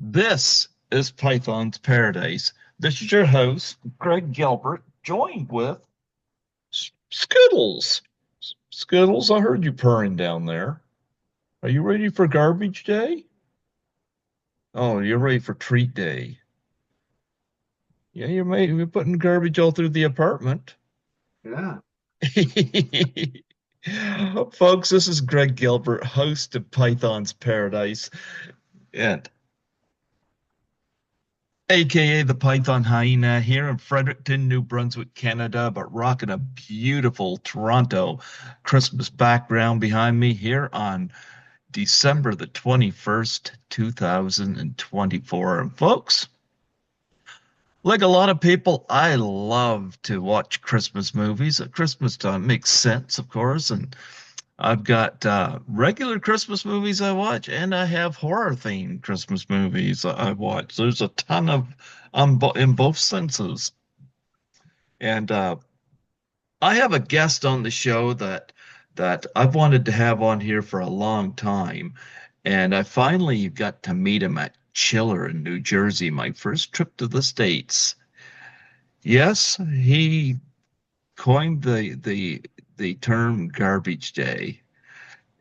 This is Python's Paradise. This is your host, Greg Gilbert, joined with Skittles. Skittles, I heard you purring down there. Are you ready for garbage day? Oh, you're ready for treat day. Yeah, you're putting garbage all through the apartment. Yeah. Folks, this is Greg Gilbert, host of Python's Paradise, and aka the Python Hyena here in Fredericton, New Brunswick, Canada, but rocking a beautiful Toronto Christmas background behind me here on December the 21st, 2024. And folks, like a lot of people, I love to watch Christmas movies. At Christmas time makes sense, of course, and I've got regular Christmas movies I watch, and I have horror themed Christmas movies I watch. There's a ton of in both senses. And I have a guest on the show that I've wanted to have on here for a long time, and I finally got to meet him at Chiller in New Jersey, my first trip to the States. Yes, he coined the term garbage day.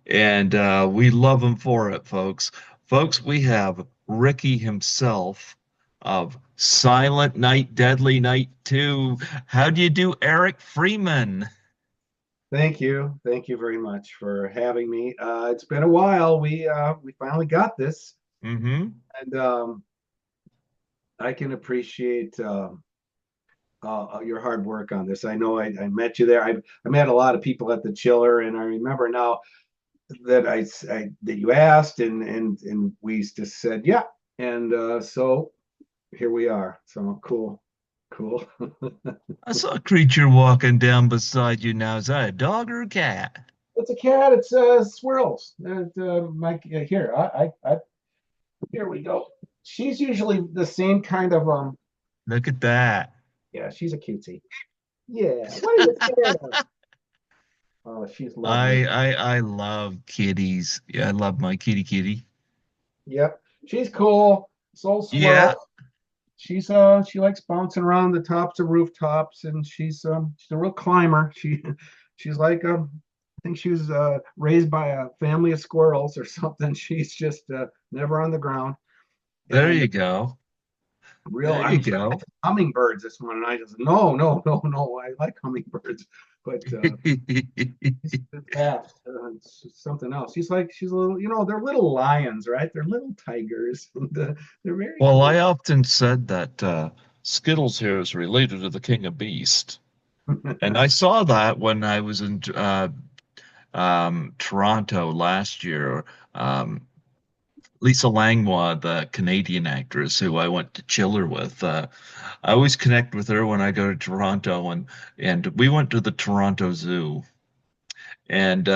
And we love him for it, folks. Folks, we have Ricky himself of Silent Night, Deadly Night 2. How do you do, Eric Freeman? Thank you. Thank you very much for having me. It's been a while. We finally got this, Mm-hmm. and I can appreciate your hard work on this. I know I met you there. I met a lot of people at the chiller, and I remember now that that you asked, and we just said yeah, and so here we are. So cool, cool. I saw a creature walking down beside you now. Is that a dog or a cat? It's a cat. It's swirls. Mike, here, here we go. She's usually the same kind of Look at that. yeah, she's a cutie. Yeah. What are you scared of? Oh, she's lovely. I love kitties. Yeah, I love my kitty. Yep. She's cool. Soul Yeah. swirl. She likes bouncing around the tops of rooftops, and she's a real climber. She's like I think she was raised by a family of squirrels or something. She's just never on the ground. There And you go. real, There I you mean, she go. likes hummingbirds this one, and I just no, no, no, no. I like hummingbirds, but it's fast. It's something else. She's a little, they're little lions, right? They're little tigers. And, they're very Well, cool. I often said that Skittles here is related to the King of Beast. And I saw that when I was in Toronto last year. Um, Lisa Langlois, the Canadian actress who I went to Chiller with, I always connect with her when I go to Toronto, and we went to the Toronto Zoo, and we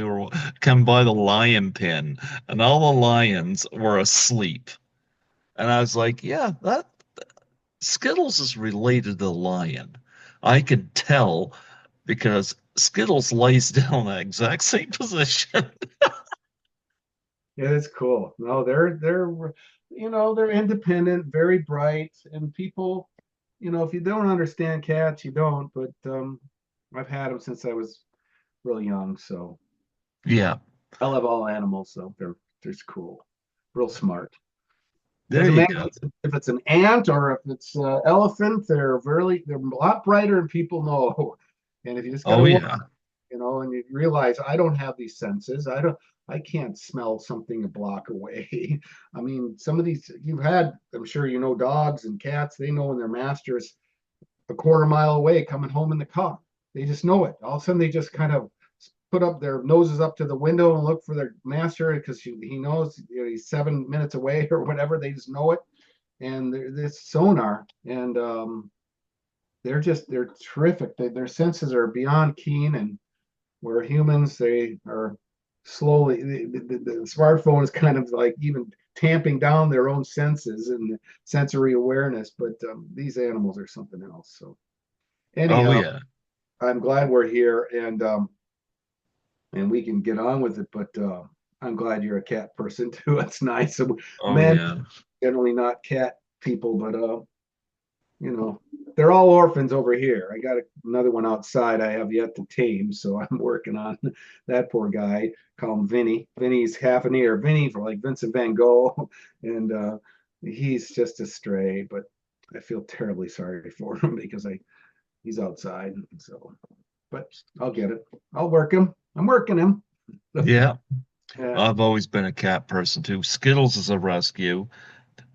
were coming by the lion pen, and all the lions were asleep. And I was like, yeah, that Skittles is related to the lion. I can tell because Skittles lays down in the exact same position. Yeah, it's cool. No, they're independent, very bright, and people, if you don't understand cats, you don't. But I've had them since I was real young, so Yeah, I love all animals. So they're just cool, real smart. there Doesn't you matter go. if it's an ant or if it's elephant. They're a lot brighter than people know. And if you just got to Oh look, yeah. and you realize I don't have these senses. I can't smell something a block away. I mean, some of these I'm sure dogs and cats, they know when their master's a quarter mile away coming home in the car. They just know it. All of a sudden they just kind of put up their noses up to the window and look for their master because he knows he's 7 minutes away or whatever. They just know it. And this sonar, and they're terrific. Their senses are beyond keen, and where humans they are slowly the smartphone is kind of like even tamping down their own senses and sensory awareness, but these animals are something else. So Oh anyhow, yeah. I'm glad we're here, and we can get on with it. But I'm glad you're a cat person too. That's nice. So Oh men yeah. generally not cat people, but you know, they're all orphans over here. I got another one outside I have yet to tame, so I'm working on that poor guy. Call him Vinny. Vinny's half an ear. Vinny for like Vincent Van Gogh, and he's just a stray. But I feel terribly sorry for him because I he's outside. So, but I'll get it. I'll work him. I'm working him. Yeah. Yeah. I've always been a cat person too. Skittles is a rescue.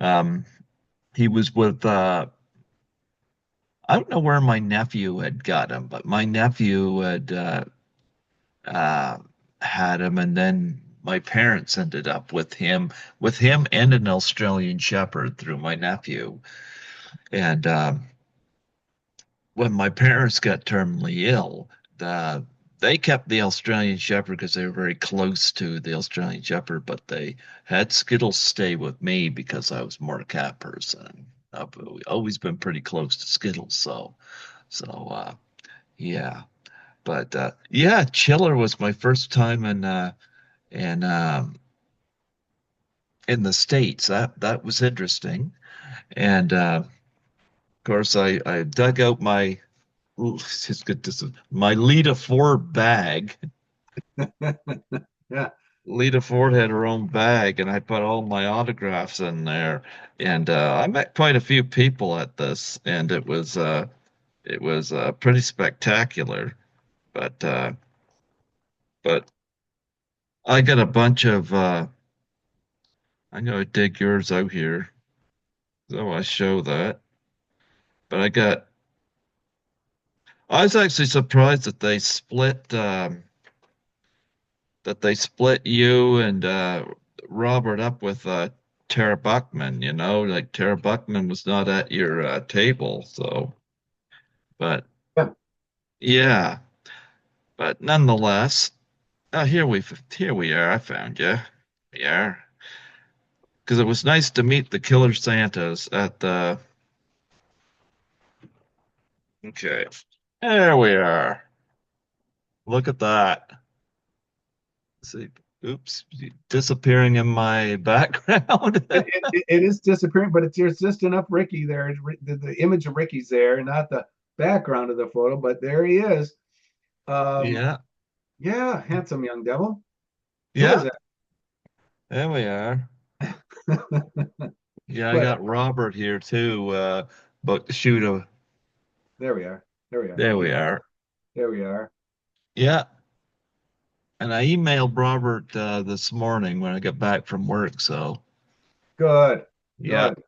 Um, he was with I don't know where my nephew had got him, but my nephew had uh had him, and then my parents ended up with him and an Australian Shepherd through my nephew. And when my parents got terminally ill, they kept the Australian Shepherd because they were very close to the Australian Shepherd, but they had Skittles stay with me because I was more a cat person. I've always been pretty close to Skittles, so yeah. But yeah, Chiller was my first time in in the States. That was interesting. And of course I dug out my just get this my Lita Ford bag. Yeah. Lita Ford had her own bag, and I put all my autographs in there. And I met quite a few people at this, and it was pretty spectacular. But but I got a bunch of I'm gonna dig yours out here, so I show that. But I was actually surprised that they split you and Robert up with Tara Buckman, you know, like Tara Buckman was not at your table, so but Yeah. yeah, but nonetheless, here we are. I found you. Yeah, because it was nice to meet the Killer Santas at the. Okay, there we are. Look at that. See, oops, disappearing in my background. It is disappearing, but there's just enough Ricky there. The image of Ricky's there, not the background of the photo, but there he is. Um, Yeah, yeah, handsome young devil. Who is yeah, there we are. that? Yeah, I But got Robert here too. But shoot, there we are. There we are. there we are. There we are. Yeah, and I emailed Robert this morning when I got back from work. So Good. yeah, Good.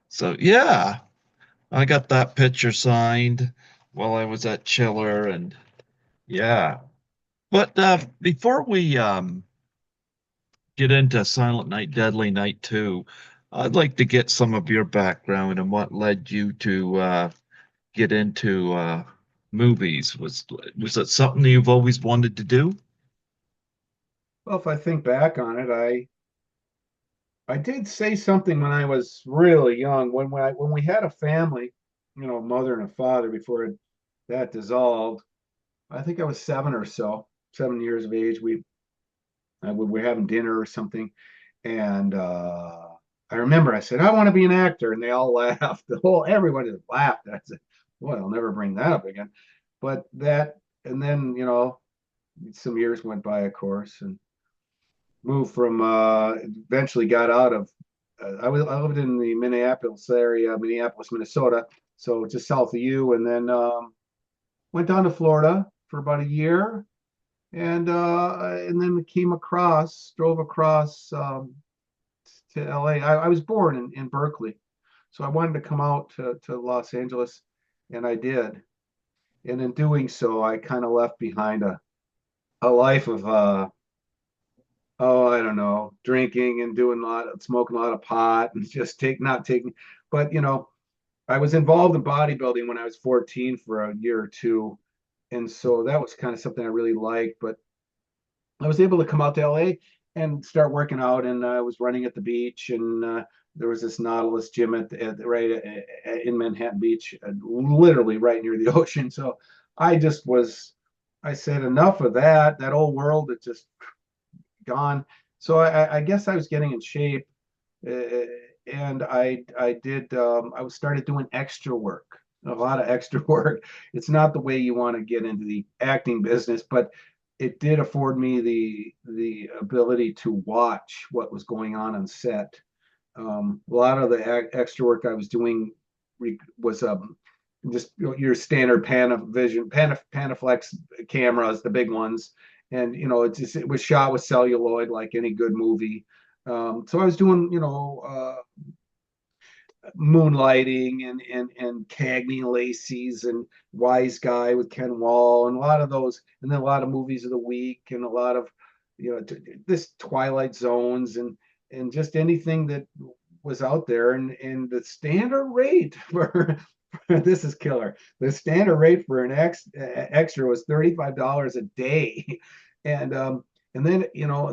so yeah, I got that picture signed while I was at Chiller, and yeah. But before we get into Silent Night, Deadly Night 2, I'd like to get some of your background and what led you to get into movies. Was it something you've always wanted to do? Well, if I think back on it, I did say something when I was really young. When we had a family, a mother and a father before that dissolved. I think I was seven or so, 7 years of age. We were having dinner or something, and I remember I said I want to be an actor, and they all laughed. Everyone just laughed. I said, "Boy, I'll never bring that up again." But that, and then some years went by, of course, and moved from. Eventually, got out of. I lived in the Minneapolis area, Minneapolis, Minnesota, so just south of you, and then went down to Florida for about a year, and then drove across to LA. I was born in Berkeley, so I wanted to come out to Los Angeles, and I did. And in doing so, I kind of left behind a life of I don't know, drinking and doing smoking a lot of pot and just not taking. But I was involved in bodybuilding when I was 14 for a year or two, and so that was kind of something I really liked. But I was able to come out to LA and start working out, and I was running at the beach, and there was this Nautilus gym in Manhattan Beach, literally right near the ocean. So I just was, I said enough of that. That old world, it just gone. So I guess I was getting in shape, uh, and I did I was started doing extra work, a lot of extra work. It's not the way you want to get into the acting business, but it did afford me the ability to watch what was going on set. A lot of the extra work I was doing was just your standard Panavision, Panaflex cameras, the big ones, and it was shot with celluloid like any good movie. So I was doing Moonlighting and Cagney and Lacey's and Wise Guy with Ken Wall and a lot of those, and then a lot of movies of the week and a lot of this Twilight Zones and just anything that was out there and the standard rate for this is killer. The standard rate for an extra was $35 a day, and then and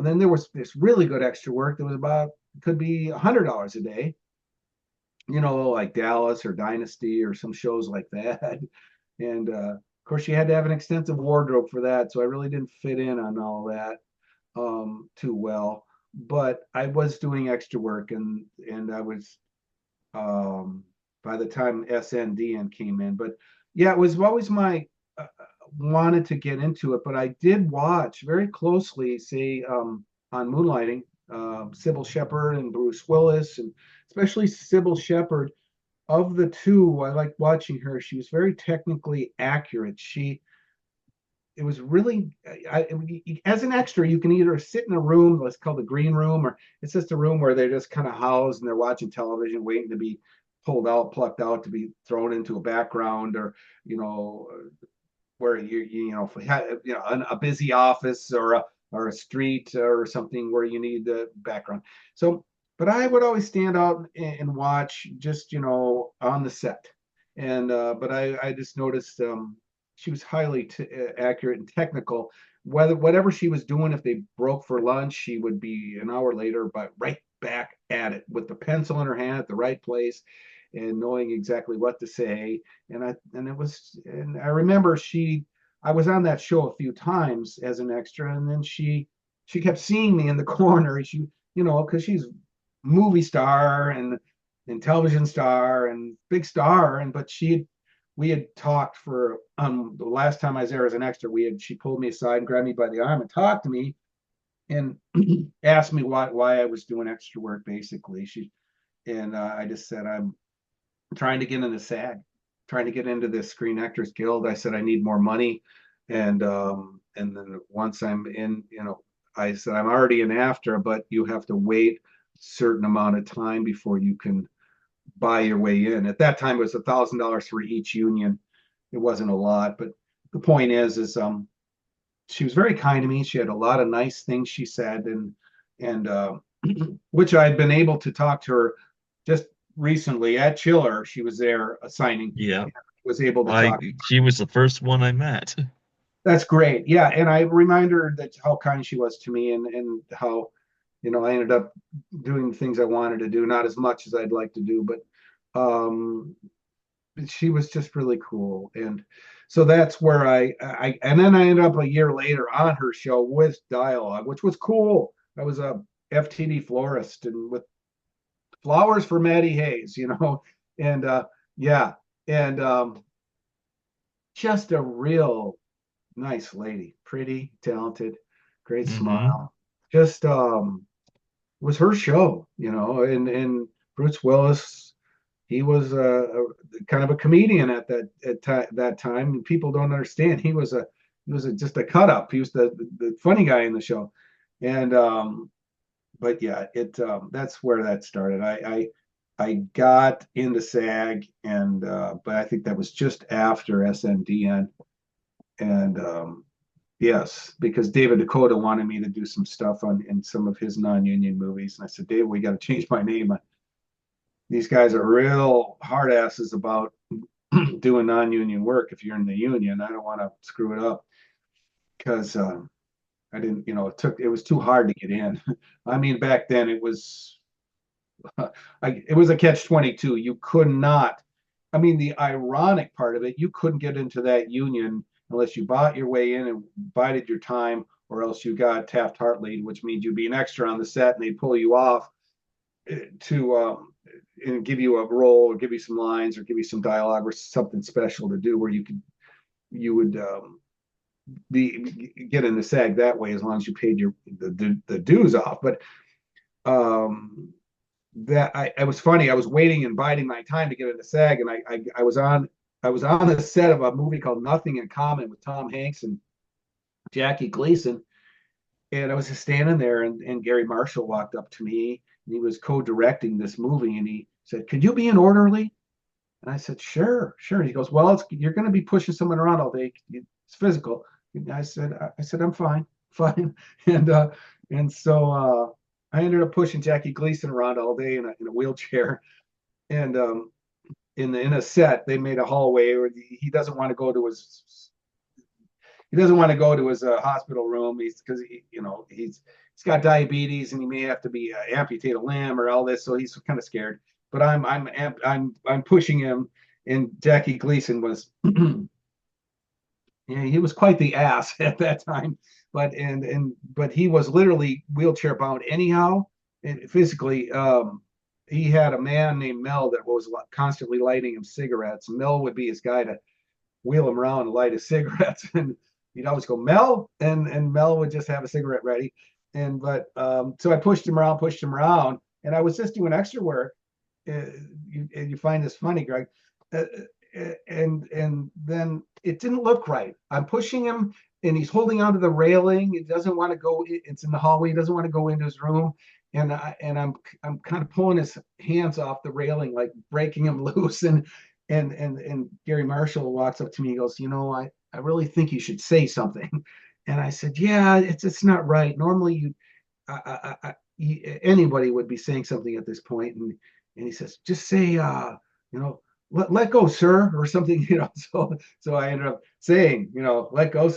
then there was this really good extra work that was about could be $100 a day, like Dallas or Dynasty or some shows like that. And of course, you had to have an extensive wardrobe for that, so I really didn't fit in on all that too well. But I was doing extra work, and I was by the time SNDN came in. But yeah, it was always my wanted to get into it, but I did watch very closely, say on Moonlighting, Sybil Shepherd and Bruce Willis, and especially Sybil Shepherd. Of the two, I liked watching her. She was very technically accurate. It was really, as an extra, you can either sit in a room, let's call the green room, or it's just a room where they're just kind of housed and they're watching television, waiting to be pulled out, plucked out to be thrown into a background, or you know, where a busy office or a street or something where you need the background. So, but I would always stand out and watch just on the set, and but I just noticed she was highly accurate and technical. Whatever she was doing, if they broke for lunch, she would be an hour later, but right back at it with the pencil in her hand at the right place and knowing exactly what to say. And I remember I was on that show a few times as an extra, and then she kept seeing me in the corner. Because she's movie star and television star and big star, and but we had talked for the last time I was there as an extra. She pulled me aside and grabbed me by the arm and talked to me and asked me why I was doing extra work. Basically, I just said I'm trying to get into SAG, trying to get into the Screen Actors Guild. I said I need more money, and then once I'm in, I said I'm already in AFTRA, but you have to wait a certain amount of time before you can buy your way in. At that time, it was $1,000 for each union. It wasn't a lot, but the point is she was very kind to me. She had a lot of nice things she said, and which I'd been able to talk to her just recently at Chiller. She was there assigning, Yeah. was able to I talk. She was the first one I met. That's great. Yeah, and I remind her that how kind she was to me and how I ended up doing the things I wanted to do, not as much as I'd like to do, but um she was just really cool. And so that's where and then I ended up a year later on her show with dialogue, which was cool. I was a FTD florist and with flowers for Maddie Hayes, and yeah, and just a real nice lady, pretty, talented, great Hmm. smile. Just was her show, and Bruce Willis, he was a kind of a comedian that time. And people don't understand. Just a cut up. He was the funny guy in the show, and but yeah, it that's where that started. I got into SAG, and but I think that was just after SNDN, and yes, because David Dakota wanted me to do some stuff in some of his non-union movies, and I said, Dave, we got to change my name. These guys are real hard asses about doing non-union work. If you're in the union, I don't want to screw it up because I didn't, it was too hard to get in. I mean, back then it was it was a catch 22. You could not. I mean, the ironic part of it, you couldn't get into that union unless you bought your way in and bided your time, or else you got Taft-Hartley, which means you'd be an extra on the set, and they pull you off to and give you a role, or give you some lines, or give you some dialogue, or something special to do, where you would be get in the SAG that way, as long as you paid the dues off. But um, that I was funny. I was waiting and biding my time to get into SAG, and I was on the set of a movie called Nothing in Common with Tom Hanks and Jackie Gleason, and I was just standing there, and Gary Marshall walked up to me, and he was co-directing this movie, and he said, "Could you be an orderly?" And I said, "Sure, sure." And he goes, "Well, you're going to be pushing someone around all day. It's physical." And I said, "I'm fine, fine." And I ended up pushing Jackie Gleason around all day in a wheelchair. And in a set, they made a hallway where he doesn't want to go to his hospital room. He's because he's got diabetes, and he may have to be amputate a limb or all this, so he's kind of scared. But I'm pushing him, and Jackie Gleason was yeah, he was quite the ass at that time, but he was literally wheelchair bound anyhow, and physically. He had a man named Mel that was constantly lighting him cigarettes. Mel would be his guy to wheel him around and light his cigarettes, and he'd always go Mel, and Mel would just have a cigarette ready. And but so I pushed him around, and I was just doing extra work. You find this funny, Greg. Uh, and then it didn't look right. I'm pushing him, and he's holding onto the railing. He doesn't want to go. It's in the hallway. He doesn't want to go into his room, and I'm kind of pulling his hands off the railing, like breaking him loose. And Gary Marshall walks up to me. He goes, I really think you should say something. And I said, yeah, it's not right. Normally anybody would be saying something at this point. And he says, just say, you know, let go, sir, or something, So I ended up saying, let go,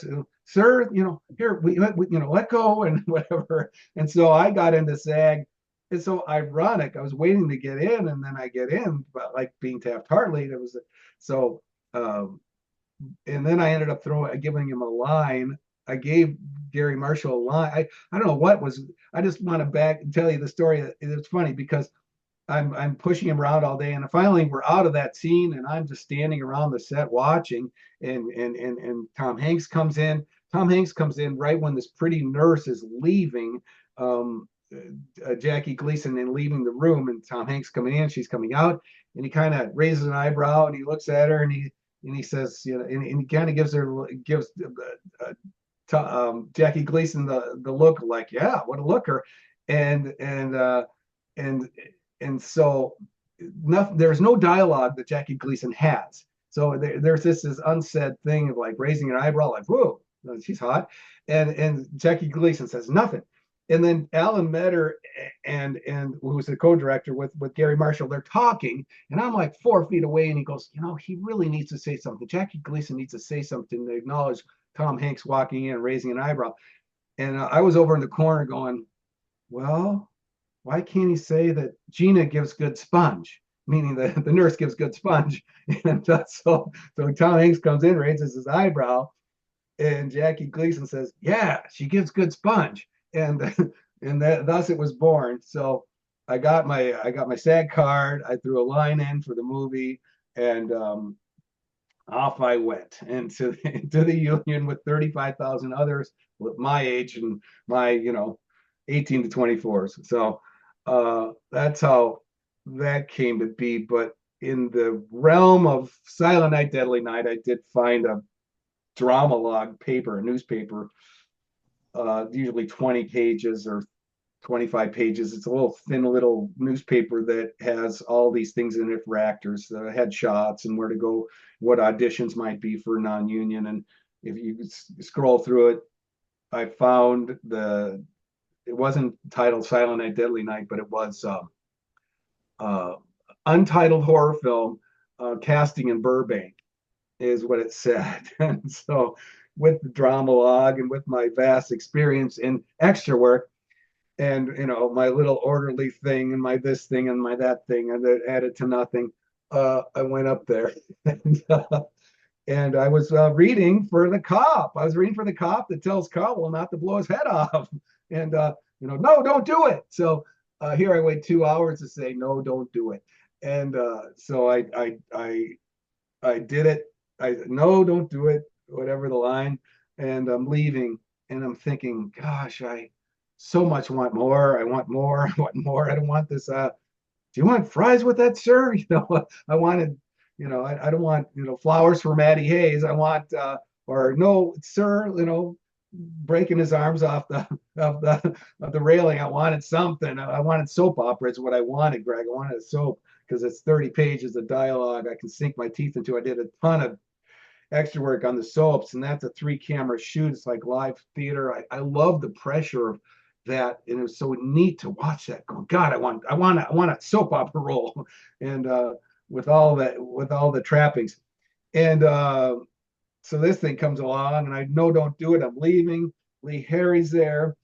sir, here let go, and whatever. And so I got into SAG. It's so ironic. I was waiting to get in, and then I get in, but like being Taft-Hartley, it was so. Um, and then I ended up giving him a line. I gave Gary Marshall a line. I don't know what was. I just want to back and tell you the story. It's funny because I'm pushing him around all day, and finally we're out of that scene, and I'm just standing around the set watching, and Tom Hanks comes in. Tom Hanks comes in right when this pretty nurse is leaving. Jackie Gleason and leaving the room, and Tom Hanks coming in. She's coming out, and he kind of raises an eyebrow, and he looks at her, and he says, and he kind of gives Jackie Gleason the look like, yeah, what a looker, and and uh, and so there's no dialogue that Jackie Gleason has. So there's this unsaid thing of like raising an eyebrow, like, whoa, she's hot, and Jackie Gleason says nothing. And then Alan Metter and who's the co-director with Gary Marshall, they're talking, and I'm like 4 feet away, and he goes, he really needs to say something. Jackie Gleason needs to say something to acknowledge Tom Hanks walking in and raising an eyebrow. And I was over in the corner going, well, why can't he say that Gina gives good sponge? Meaning the nurse gives good sponge. And so Tom Hanks comes in, raises his eyebrow, and Jackie Gleason says, yeah, she gives good sponge. And and thus it was born. So I got my SAG card. I threw a line in for the movie, and off I went into the union with 35,000 others with my age and my 18 to 24s. So that's how that came to be. But in the realm of Silent Night, Deadly Night, I did find a drama log paper, a newspaper, usually 20 pages or 25 pages. It's a little thin little newspaper that has all these things in it for actors, headshots, and where to go, what auditions might be for non-union. And if you scroll through it, I found it wasn't titled Silent Night, Deadly Night, but it was uh, untitled horror film casting in Burbank is what it said. And so with the drama log and with my vast experience in extra work, and my little orderly thing and my this thing and my that thing, and it added to nothing, I went up there. And And I was reading for the cop. I was reading for the cop that tells Caldwell not to blow his head off. And no, don't do it. So here I wait 2 hours to say no, don't do it. And so I did it. I no, don't do it. Whatever the line. And I'm leaving, and I'm thinking, gosh, I so much want more. I want more. I want more. I don't want this. Do you want fries with that, sir? I wanted, I don't want, flowers for Matty Hayes. I want, or no, sir, breaking his arms off the railing. I wanted something. I wanted soap opera. Is what I wanted, Greg. I wanted a soap because it's 30 pages of dialogue I can sink my teeth into. I did a ton of extra work on the soaps, and that's a 3 camera shoot. It's like live theater. I love the pressure of that, and it was so neat to watch that. Going, God, I want a soap opera role, and with all the trappings, and so this thing comes along, and I know don't do it. I'm leaving. Lee Harry's there,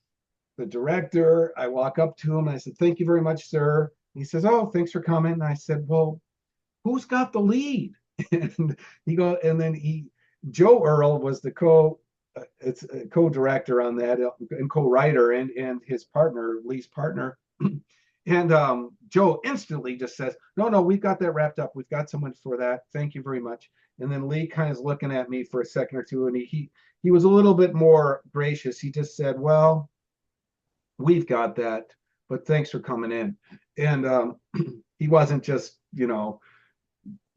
the director. I walk up to him and I said, "Thank you very much, sir." He says, "Oh, thanks for coming." And I said, "Well, who's got the lead?" And and then Joe Earl was the it's a co-director on that and co-writer and his partner, Lee's partner. And Joe instantly just says, "No, no, we've got that wrapped up. We've got someone for that. Thank you very much." And then Lee kind of is looking at me for a second or two, and he was a little bit more gracious. He just said, "Well, we've got that, but thanks for coming in." And he wasn't just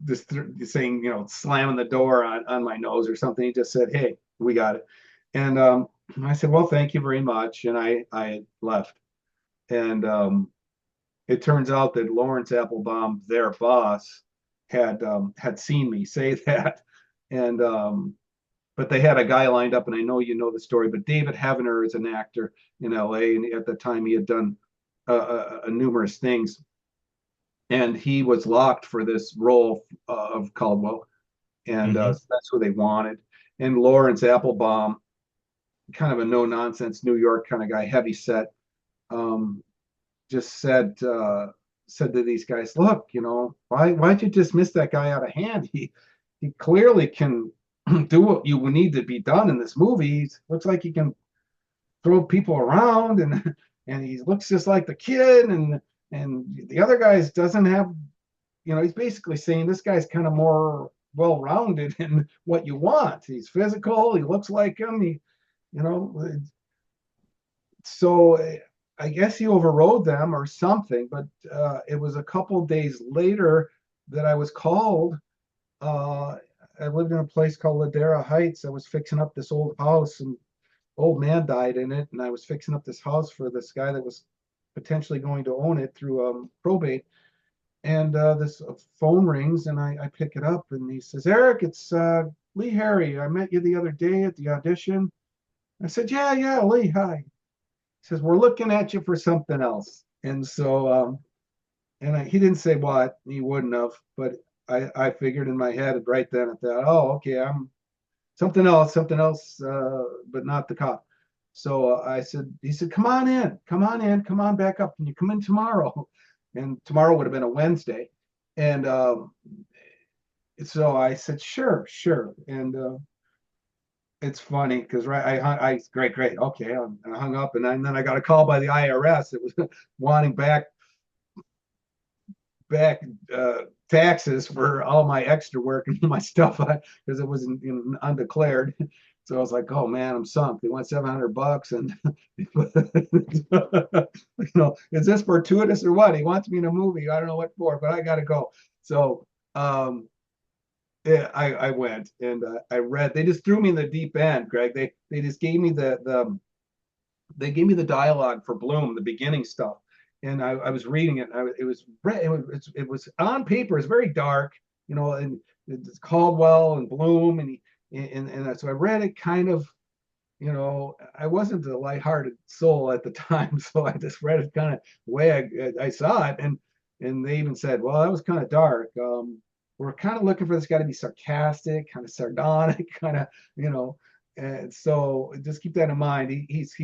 just saying, slamming the door on my nose or something. He just said, "Hey, we got it." And I said, "Well, thank you very much." And I left. And it turns out that Lawrence Applebaum, their boss, had seen me say that. And but they had a guy lined up, and I know you know the story, but David Heavener is an actor in LA, and at the time he had done numerous things, and he was locked for this role of Caldwell, and Hmm. that's who they wanted. And Lawrence Applebaum, kind of a no nonsense New York kind of guy, heavy set, um, just said to these guys, "Look, why'd you dismiss that guy out of hand? He clearly can do what you need to be done in this movie. He looks like he can throw people around, and he looks just like the kid, and the other guys doesn't have, he's basically saying this guy's kind of more well-rounded in what you want. He's physical, he looks like him, you know so I guess he overrode them or something. But it was a couple days later that I was called. uh, I lived in a place called Ladera Heights. I was fixing up this old house, and old man died in it, and I was fixing up this house for this guy that was potentially going to own it through probate. And this phone rings, and I pick it up, and he says, "Eric, it's Lee Harry. I met you the other day at the audition." I said, "Yeah, yeah, Lee, hi." He says, "We're looking at you for something else." And so, he didn't say what, he wouldn't have, but I figured in my head right then at that, oh, okay, I'm something else, but not the cop. So he said, "Come on in, come on in, come on back up. Can you come in tomorrow?" And tomorrow would have been a Wednesday. And so I said, "Sure, sure." And it's funny because great, great, okay. I hung up, and then I got a call by the IRS. It was wanting back taxes for all my extra work and my stuff because it was undeclared. So I was like, "Oh man, I'm sunk." They want $700, and is this fortuitous or what? He wants me in a movie. I don't know what for, but I got to go. So yeah, I went, and I read. They just threw me in the deep end, Greg. They just gave me they gave me the dialogue for Bloom, the beginning stuff, and I was reading it. And it was on paper. It's very dark, and it's Caldwell and Bloom, and so I read it kind of. I wasn't a lighthearted soul at the time, so I just read it kind of the way I saw it, and they even said, "Well, that was kind of dark. We're kind of looking for this guy to be sarcastic, kind of sardonic, kind of, you know." And so just keep that in mind. He's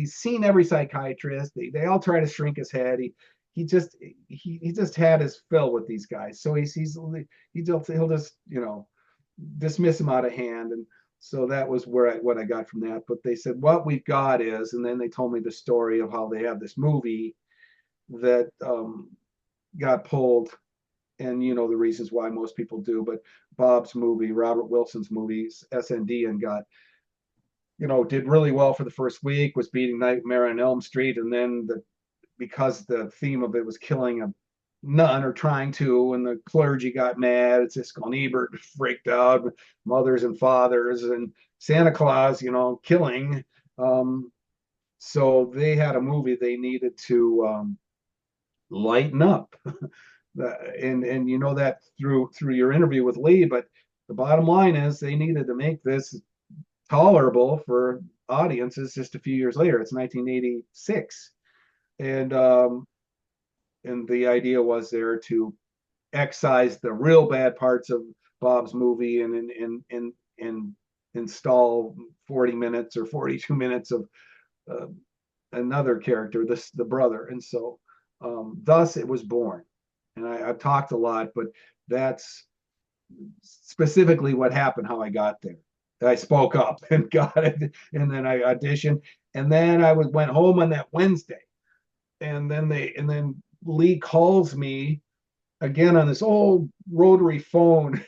seen every psychiatrist. They all try to shrink his head. He just had his fill with these guys. So he'll just dismiss them out of hand. And so that was what I got from that. But they said what we've got is, and then they told me the story of how they have this movie that got pulled, and you know the reasons why most people do. But Bob's movie, Robert Wilson's movies, SND, and got did really well for the first week, was beating Nightmare on Elm Street, and then because the theme of it was killing a nun or trying to, and the clergy got mad. It's just and Ebert freaked out, mothers and fathers, and Santa Claus, killing. Um, so they had a movie they needed to lighten up, and you know that through your interview with Lee. But the bottom line is they needed to make this tolerable for audiences just a few years later. It's 1986, and the idea was there to excise the real bad parts of Bob's movie and install 40 minutes or 42 minutes of uh, another character, the brother. And so thus it was born. And I've talked a lot, but that's specifically what happened, how I got there. I spoke up and got it, and then I auditioned, and then went home on that Wednesday, and then Lee calls me again on this old rotary phone,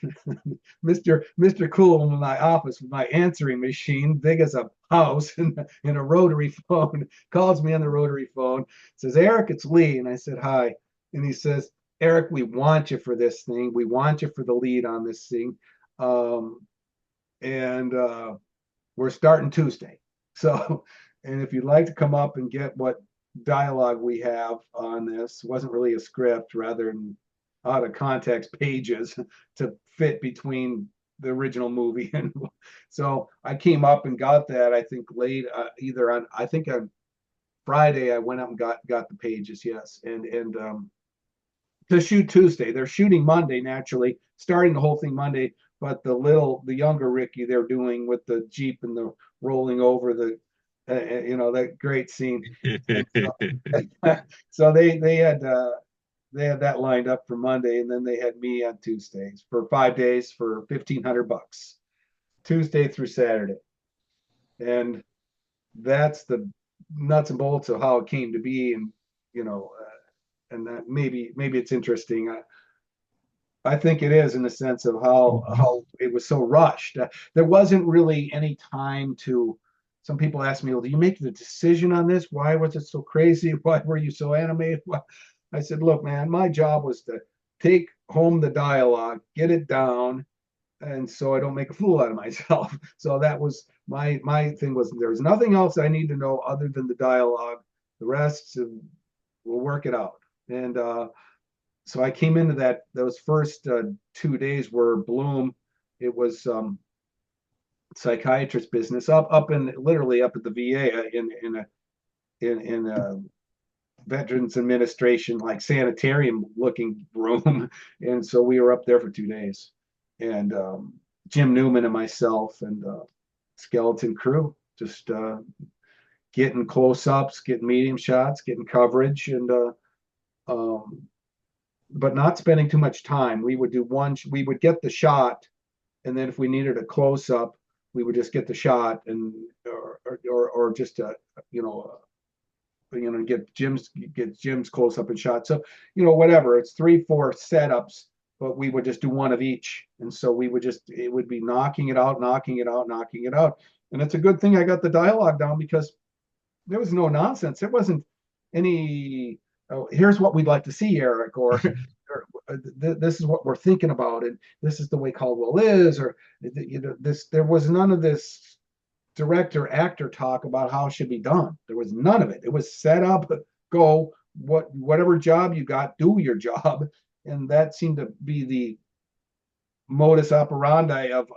Mr. Cool in my office with my answering machine, big as a house, in a rotary phone, calls me on the rotary phone, says, Eric, it's Lee. And I said, hi. And he says, Eric, we want you for this thing. We want you for the lead on this thing. Um, and we're starting Tuesday. So, and if you'd like to come up and get what dialogue we have on this, it wasn't really a script, rather than out of context pages to fit between the original movie. And so I came up and got that, I think late, either on, I think on Friday, I went up and got the pages. Yes. And to shoot Tuesday, they're shooting Monday, naturally, starting the whole thing Monday. But the younger Ricky, they're doing with the Jeep and the rolling over that great scene. And so they had that lined up for Monday, and then they had me on Tuesdays for 5 days for $1,500, Tuesday through Saturday. And that's the nuts and bolts of how it came to be. And and that maybe it's interesting. I think it is, in the sense of how it was so rushed. There wasn't really any time to. Some people ask me, "Well, do you make the decision on this? Why was it so crazy? Why were you so animated?" Well, I said, "Look, man, my job was to take home the dialogue, get it down, and so I don't make a fool out of myself." So that was my thing. Was there was nothing else I need to know other than the dialogue. The rest, we'll work it out. And so I came into those first 2 days were Bloom. It was psychiatrist business up in literally up at the VA in a Veterans Administration, like sanitarium looking room. And so we were up there for 2 days, and Jim Newman and myself and skeleton crew just getting close ups, getting medium shots, getting coverage, and um, but not spending too much time. We would do one. We would get the shot, and then if we needed a close up, we would just get the shot, and or just you know get Jim's close up and shot. So whatever. It's 3-4 setups, but we would just do one of each, and so it would be knocking it out, knocking it out, knocking it out. And it's a good thing I got the dialogue down, because there was no nonsense. There wasn't any, oh, here's what we'd like to see, Eric, or this is what we're thinking about, and this is the way Caldwell is, or this. There was none of this director actor talk about how it should be done. There was none of it. It was set up, go, whatever job you got, do your job. And that seemed to be the modus operandi of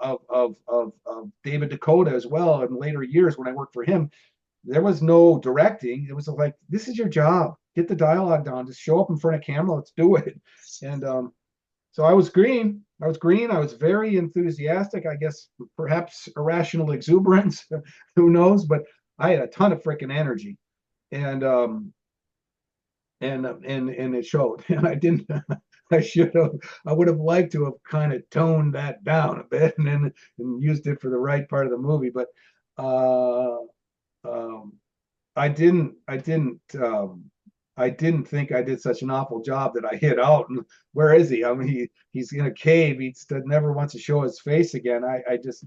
David Dakota as well. In later years, when I worked for him, there was no directing. It was like, this is your job. Get the dialogue down. Just show up in front of camera. Let's do it. And so I was green. I was green. I was very enthusiastic. I guess perhaps irrational exuberance. Who knows? But I had a ton of freaking energy, and and it showed. And I didn't. I would have liked to have kind of toned that down a bit and used it for the right part of the movie. But uh, um, I didn't think I did such an awful job that I hid out. And where is he? I mean, he's in a cave. He never wants to show his face again. I just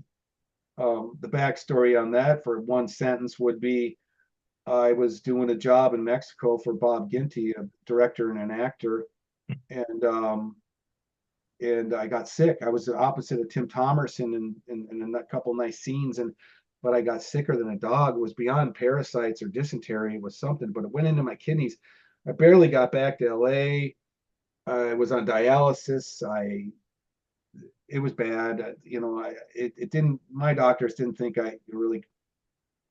the backstory on that for one sentence would be I was doing a job in Mexico for Bob Ginty, a director and an actor, and I got sick. I was the opposite of Tim Thomerson in a couple nice scenes, and but I got sicker than a dog. It was beyond parasites or dysentery. It was something, but it went into my kidneys. I barely got back to LA. I was on dialysis. It was bad. It didn't. My doctors didn't think I really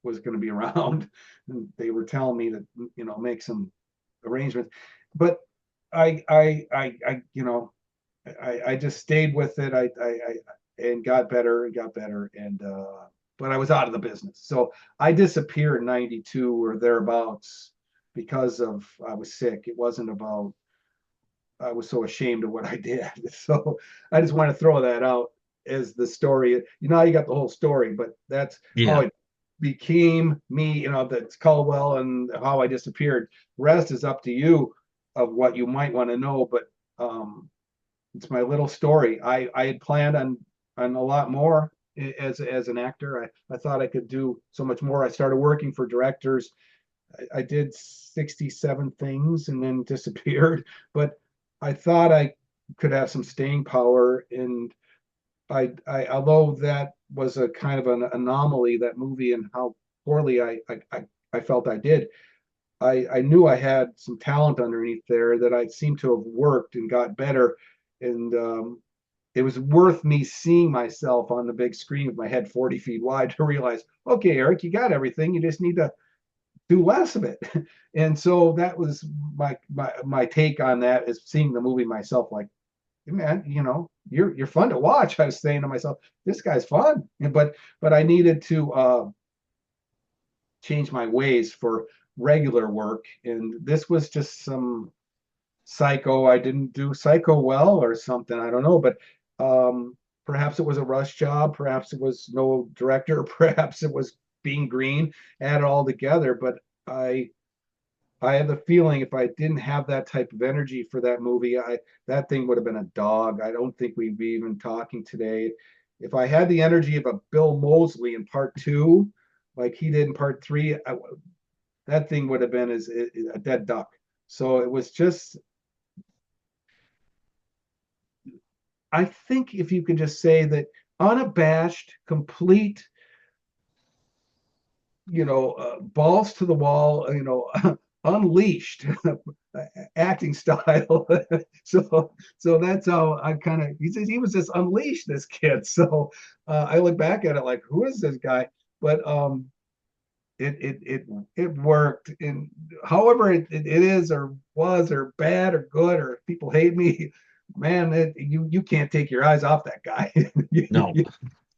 was going to be around, and they were telling me to make some arrangements, but I just stayed with it. I and got better and got better, and but I was out of the business. So I disappeared in '92 or thereabouts because of I was sick. It wasn't about I was so ashamed of what I did. So I just want to throw that out as the story. You got the whole story, but that's how Yeah. it became me. That's Caldwell and how I disappeared. Rest is up to you of what you might want to know, but it's my little story. I had planned on a lot more as an actor. I thought I could do so much more. I started working for directors. I did 67 things and then disappeared, but I thought I could have some staying power. And although that was a kind of an anomaly, that movie, and how poorly I felt I did, I knew I had some talent underneath there that I seemed to have worked and got better. And it was worth me seeing myself on the big screen with my head 40 feet wide to realize, okay, Eric, you got everything. You just need to do less of it. And so that was my take on that, is seeing the movie myself like, man, you're fun to watch. I was saying to myself, this guy's fun. But I needed to change my ways for regular work. And this was just some Psycho. I didn't do Psycho well or something. I don't know, but perhaps it was a rush job. Perhaps it was no director. Perhaps it was being green. Add it all together. But I I have the feeling if I didn't have that type of energy for that movie, that thing would have been a dog. I don't think we'd be even talking today. If I had the energy of a Bill Moseley in part two, like he did in part three, that thing would have been as a dead duck. So it was just, I think if you could just say that unabashed, complete, balls to the wall, unleashed acting style. So that's how I kind of, he says he was just unleashed, this kid. So I look back at it like, who is this guy? But it worked. And however it is or was or bad or good or people hate me, man, you can't take your eyes off that guy. you, No. you,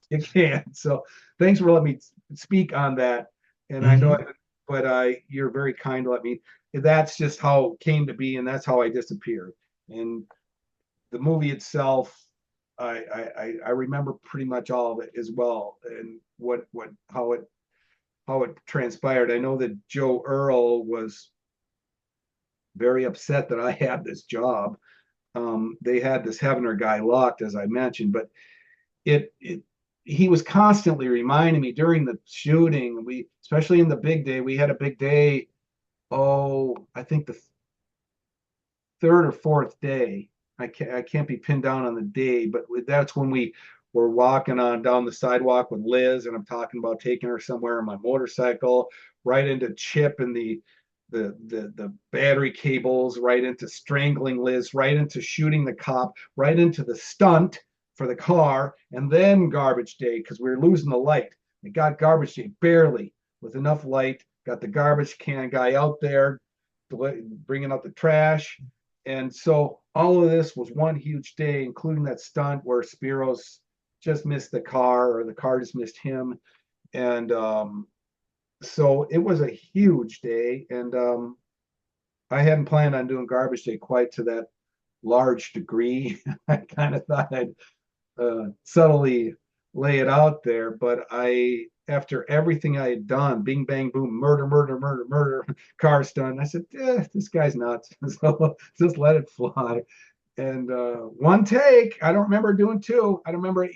you can't. So thanks for letting me speak on that. And I know, Hmm. but you're very kind to let me. That's just how it came to be, and that's how I disappeared. And the movie itself, I remember pretty much all of it as well, and what how it transpired. I know that Joe Earl was very upset that I had this job. They had this Heavener guy locked, as I mentioned, but it he was constantly reminding me during the shooting. We, especially in the big day, we had a big day. Oh, I think the third or fourth day. I can't be pinned down on the day, but that's when we were walking on down the sidewalk with Liz, and I'm talking about taking her somewhere on my motorcycle, right into Chip and the battery cables, right into strangling Liz, right into shooting the cop, right into the stunt for the car, and then garbage day because we were losing the light. We got garbage day barely with enough light. Got the garbage can guy out there bringing out the trash. And so all of this was one huge day, including that stunt where Spiros just missed the car or the car just missed him. And so it was a huge day. And I hadn't planned on doing garbage day quite to that large degree. I kind of thought I'd subtly lay it out there, but after everything I had done, bing, bang, boom, murder, murder, murder, murder, car stunt, I said, this guy's nuts. So just let it fly. And one take, I don't remember doing two. I don't remember.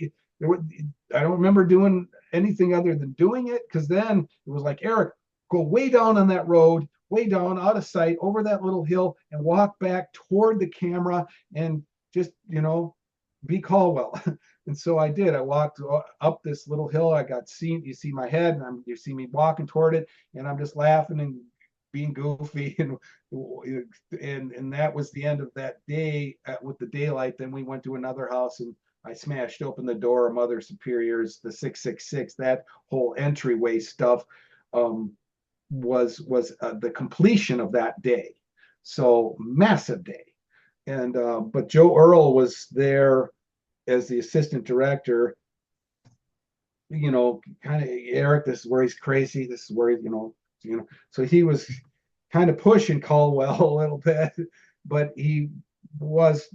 I don't remember doing anything other than doing it because then it was like, Eric, go way down on that road, way down out of sight over that little hill and walk back toward the camera and just, be Caldwell. And so I did. I walked up this little hill. I got seen. You see my head, and you see me walking toward it, and I'm just laughing and being goofy, and that was the end of that day with the daylight. Then we went to another house, and I smashed open the door of Mother Superior's, the 666. That whole entryway stuff was the completion of that day. So massive day. And but Joe Earl was there as the assistant director. Kind of, Eric, this is where he's crazy. This is where So he was kind of pushing Caldwell a little bit, but he was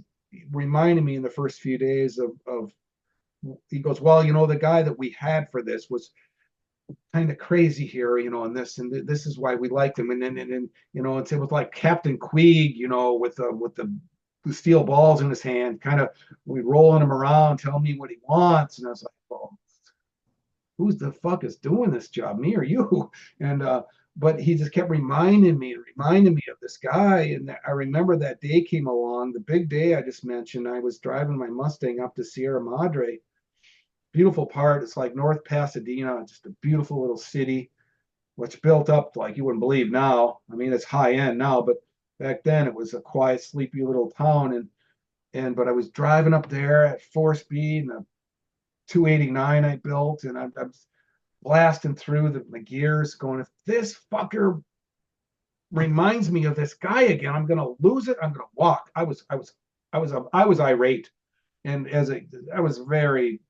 reminding me in the first few days of he goes, well, the guy that we had for this was kind of crazy here, and this is why we liked him. And it's with like Captain Queeg, with the steel balls in his hand, kind of we rolling him around, telling me what he wants. And I was like, well, who's the fuck is doing this job, me or you? And but he just kept reminding me of this guy. And I remember that day came along, the big day I just mentioned. I was driving my Mustang up to Sierra Madre, beautiful part. It's like North Pasadena, just a beautiful little city, which built up like you wouldn't believe now. I mean, it's high end now, but back then it was a quiet, sleepy little town. But I was driving up there at 4 speed and a 289 I built, and I'm blasting through the gears, going, if this fucker reminds me of this guy again, I'm gonna lose it. I'm gonna walk. I was irate, and I was very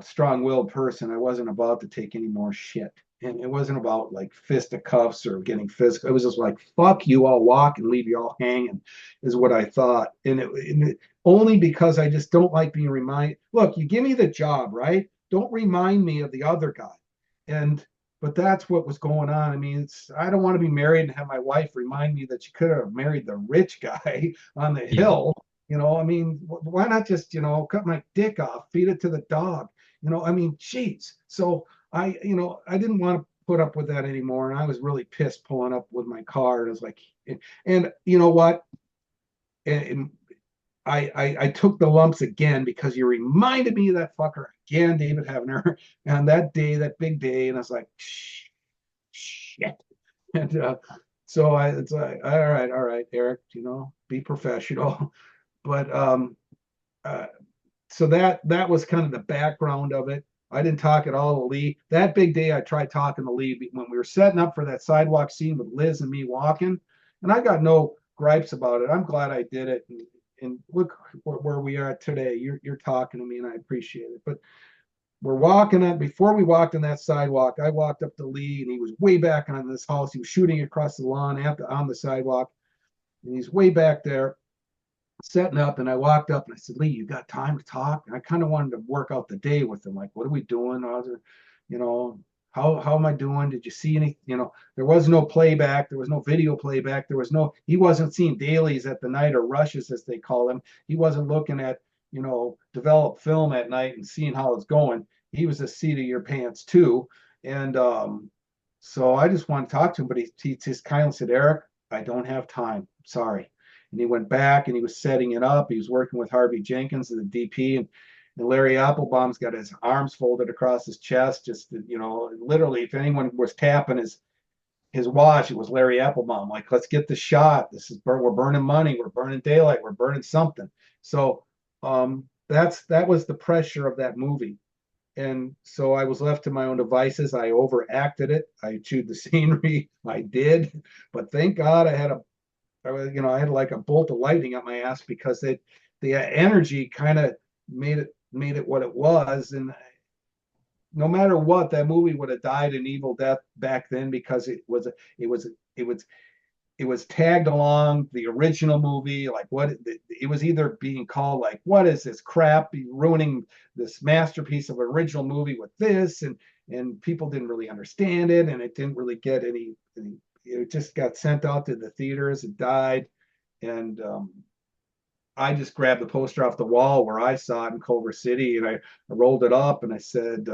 strong-willed person. I wasn't about to take any more shit. And it wasn't about like fisticuffs or getting physical. It was just like, fuck you, I'll walk and leave you all hanging, is what I thought. And only because I just don't like being reminded. Look, you give me the job, right? Don't remind me of the other guy. But that's what was going on. I mean, I don't want to be married and have my wife remind me that she could have married the rich guy on the Yeah. hill. I mean, why not just, cut my dick off, feed it to the dog? I mean, jeez. So I didn't want to put up with that anymore. And I was really pissed pulling up with my car. And it was like, and you know what? And I took the lumps again because you reminded me of that fucker again, David Heavener, and that day, that big day. And I was like, shit. And it's like, all right, Eric, be professional. But uh, so that was kind of the background of it. I didn't talk at all to Lee. That big day, I tried talking to Lee when we were setting up for that sidewalk scene with Liz and me walking, and I got no gripes about it. I'm glad I did it, and look where we are today. You're talking to me, and I appreciate it. But we're walking on. Before we walked on that sidewalk, I walked up to Lee, and he was way back on this house. He was shooting across the lawn on the sidewalk, and he's way back there setting up. And I walked up and I said, Lee, you got time to talk? And I kind of wanted to work out the day with him. Like, what are we doing? You know, how am I doing? Did you see any, there was no playback. There was no video playback. He wasn't seeing dailies at the night or rushes as they call them. He wasn't looking at, developed film at night and seeing how it's going. He was a seat of your pants too. And so I just wanted to talk to him, but he just kindly said, Eric, I don't have time. Sorry. And he went back and he was setting it up. He was working with Harvey Jenkins, the DP, and Larry Applebaum's got his arms folded across his chest. Just, literally, if anyone was tapping his watch, it was Larry Applebaum. Like, let's get the shot. We're burning money. We're burning daylight. We're burning something. So that was the pressure of that movie. And so I was left to my own devices. I overacted it. I chewed the scenery. I did, but thank God I had like a bolt of lightning up my ass because the energy kind of made it what it was. And no matter what, that movie would have died an evil death back then because it was it was tagged along the original movie. Like what it was either being called like, what is this crap? You're ruining this masterpiece of an original movie with this, and people didn't really understand it, and it didn't really get any. It just got sent out to the theaters. It died, and I just grabbed the poster off the wall where I saw it in Culver City, and I rolled it up, and I said,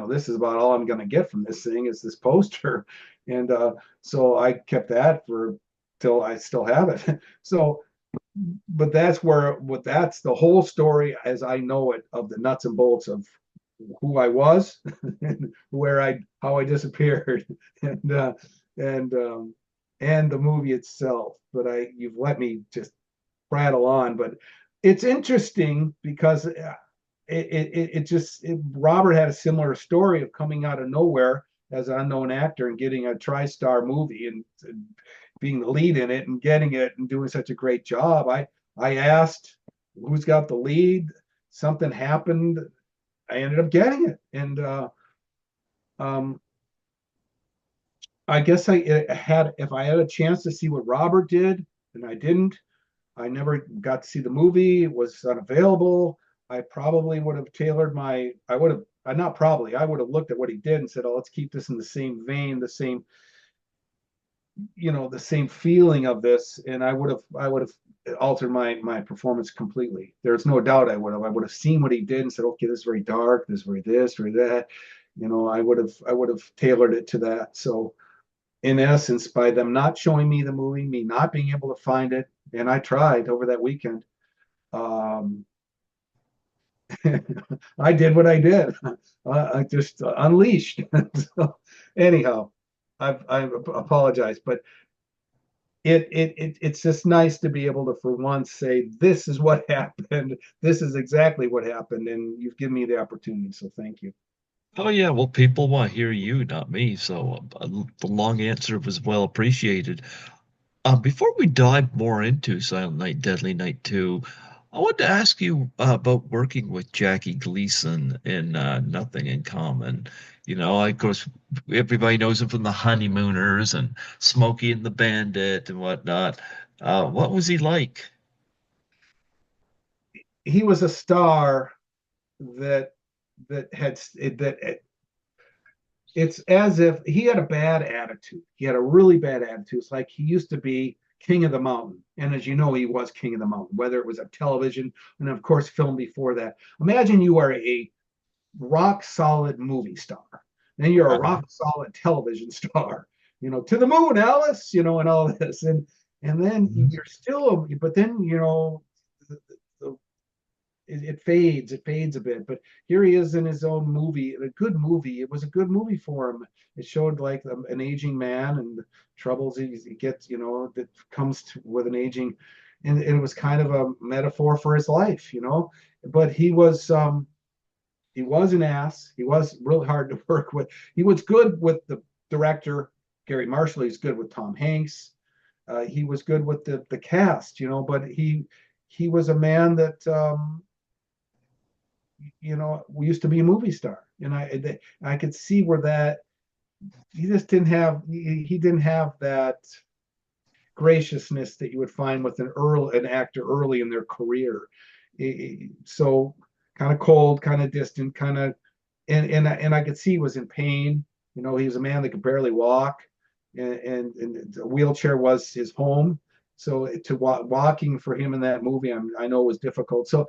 this is about all I'm going to get from this thing is this poster. And so I kept that for till I still have it. So, but that's the whole story as I know it of the nuts and bolts of who I was and how I disappeared and and um, and the movie itself. But you've let me just prattle on, but it's interesting because Robert had a similar story of coming out of nowhere as an unknown actor and getting a tri-star movie and being the lead in it and getting it and doing such a great job. I asked who's got the lead. Something happened. I ended up getting it, and um, I guess I had if I had a chance to see what Robert did, and I didn't. I never got to see the movie. It was unavailable. I probably would have tailored I would have, not probably, I would have looked at what he did and said, oh, let's keep this in the same vein, the same feeling of this. And I would have altered my performance completely. There's no doubt I would have seen what he did and said, okay, this is very dark. This is very this, very that. I would have tailored it to that. So in essence, by them not showing me the movie, me not being able to find it, and I tried over that weekend. Um, I did what I did. I just unleashed. So, anyhow, I apologize, but it's just nice to be able to, for once, say this is what happened. This is exactly what happened, and you've given me the opportunity. So thank you. Oh yeah, well, people want to hear you, not me. So the long answer was well appreciated. Before we dive more into Silent Night, Deadly Night 2, I want to ask you about working with Jackie Gleason in Nothing in Common. Of course, everybody knows him from The Honeymooners and Smokey and the Bandit and whatnot. What was he like? He was a star that that it's as if he had a bad attitude. He had a really bad attitude. It's like he used to be king of the mountain. And as you know, he was king of the mountain, whether it was a television and of course film before that. Imagine you are a rock solid movie star. Then you're a Uh-huh. rock solid television star, to the moon, Alice, and all this. And then you're still, but then, the, the, it fades a bit. But here he is in his own movie, a good movie. It was a good movie for him. It showed like an aging man and the troubles he gets, that comes with an aging, and it was kind of a metaphor for his life. But he was an ass. He was really hard to work with. He was good with the director Gary Marshall. He's good with Tom Hanks. He was good with the cast, but he was a man that we used to be a movie star, and I could see where that he just he didn't have that graciousness that you would find with an actor early in their career. So kind of cold, kind of distant, kind of, and I could see he was in pain. He was a man that could barely walk, and the wheelchair was his home. So walking for him in that movie, I know was difficult. So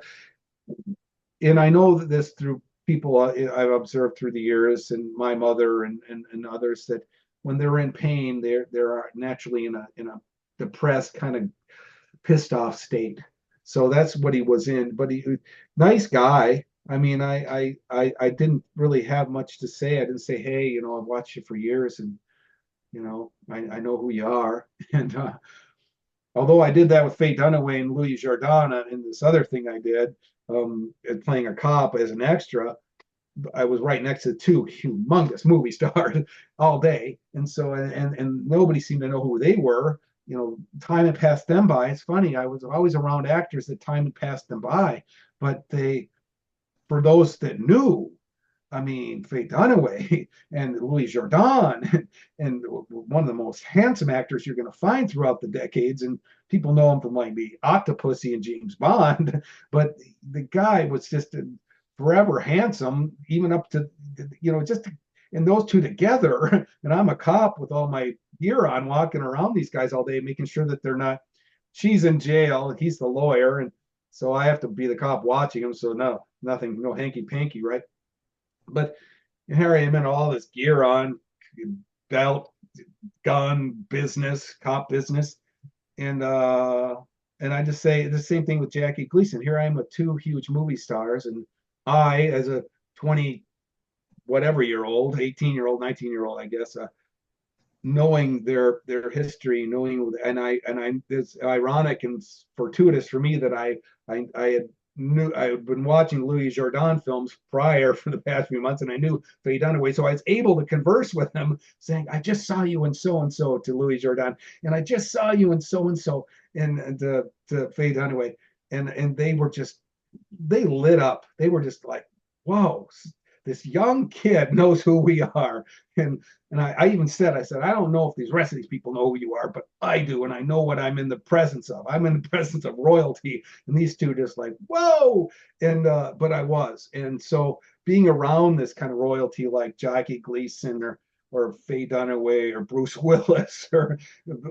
and I know that this through people I've observed through the years, and my mother and others, that when they're in pain, they're naturally in a depressed, kind of pissed off state. So that's what he was in. But he nice guy. I mean, I didn't really have much to say. I didn't say, hey, I've watched you for years, and I know who you are. And although I did that with Faye Dunaway and Louis Jourdan in this other thing I did, playing a cop as an extra, I was right next to two humongous movie stars all day, and so and nobody seemed to know who they were. Time had passed them by. It's funny. I was always around actors that time had passed them by, but for those that knew, I mean, Faye Dunaway and Louis Jordan, and one of the most handsome actors you're going to find throughout the decades. And people know him from like the Octopussy and James Bond, but the guy was just forever handsome, even up to, just and those two together. And I'm a cop with all my gear on, walking around these guys all day, making sure that they're not. She's in jail, he's the lawyer, and so I have to be the cop watching him. So no, nothing, no hanky panky, right? But Harry, I'm in all this gear on, belt, gun, business, cop business, and and I just say the same thing with Jackie Gleason. Here I am with two huge movie stars, and I, as a 20 whatever year old, 18-year-old, 19-year-old, I guess, knowing their history, knowing, and I it's ironic and fortuitous for me that I had knew I had been watching Louis Jordan films prior for the past few months, and I knew Faye Dunaway, so I was able to converse with him, saying, "I just saw you in so and so," to Louis Jordan, and "I just saw you in so and so," and to Faye Dunaway, and they lit up. They were just like, "Whoa, this young kid knows who we are." And I even said, I said, I don't know if these rest of these people know who you are, but I do, and I know what I'm in the presence of. I'm in the presence of royalty, and these two just like, whoa. And but I was, and so being around this kind of royalty like Jackie Gleason or Faye Dunaway or Bruce Willis or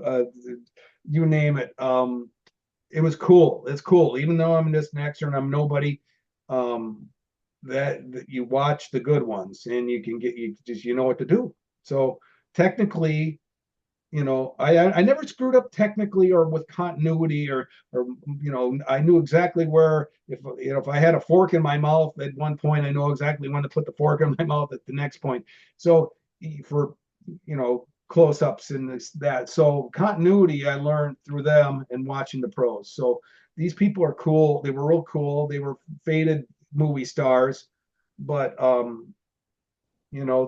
uh, you name it. It was cool. It's cool, even though I'm just an extra and I'm nobody. Um, that you watch the good ones and you can get, you know what to do. So technically, I never screwed up technically or with continuity or I knew exactly where, if I had a fork in my mouth at one point, I know exactly when to put the fork in my mouth at the next point. So for close-ups and that, so continuity I learned through them and watching the pros. So these people are cool. They were real cool. They were faded movie stars, but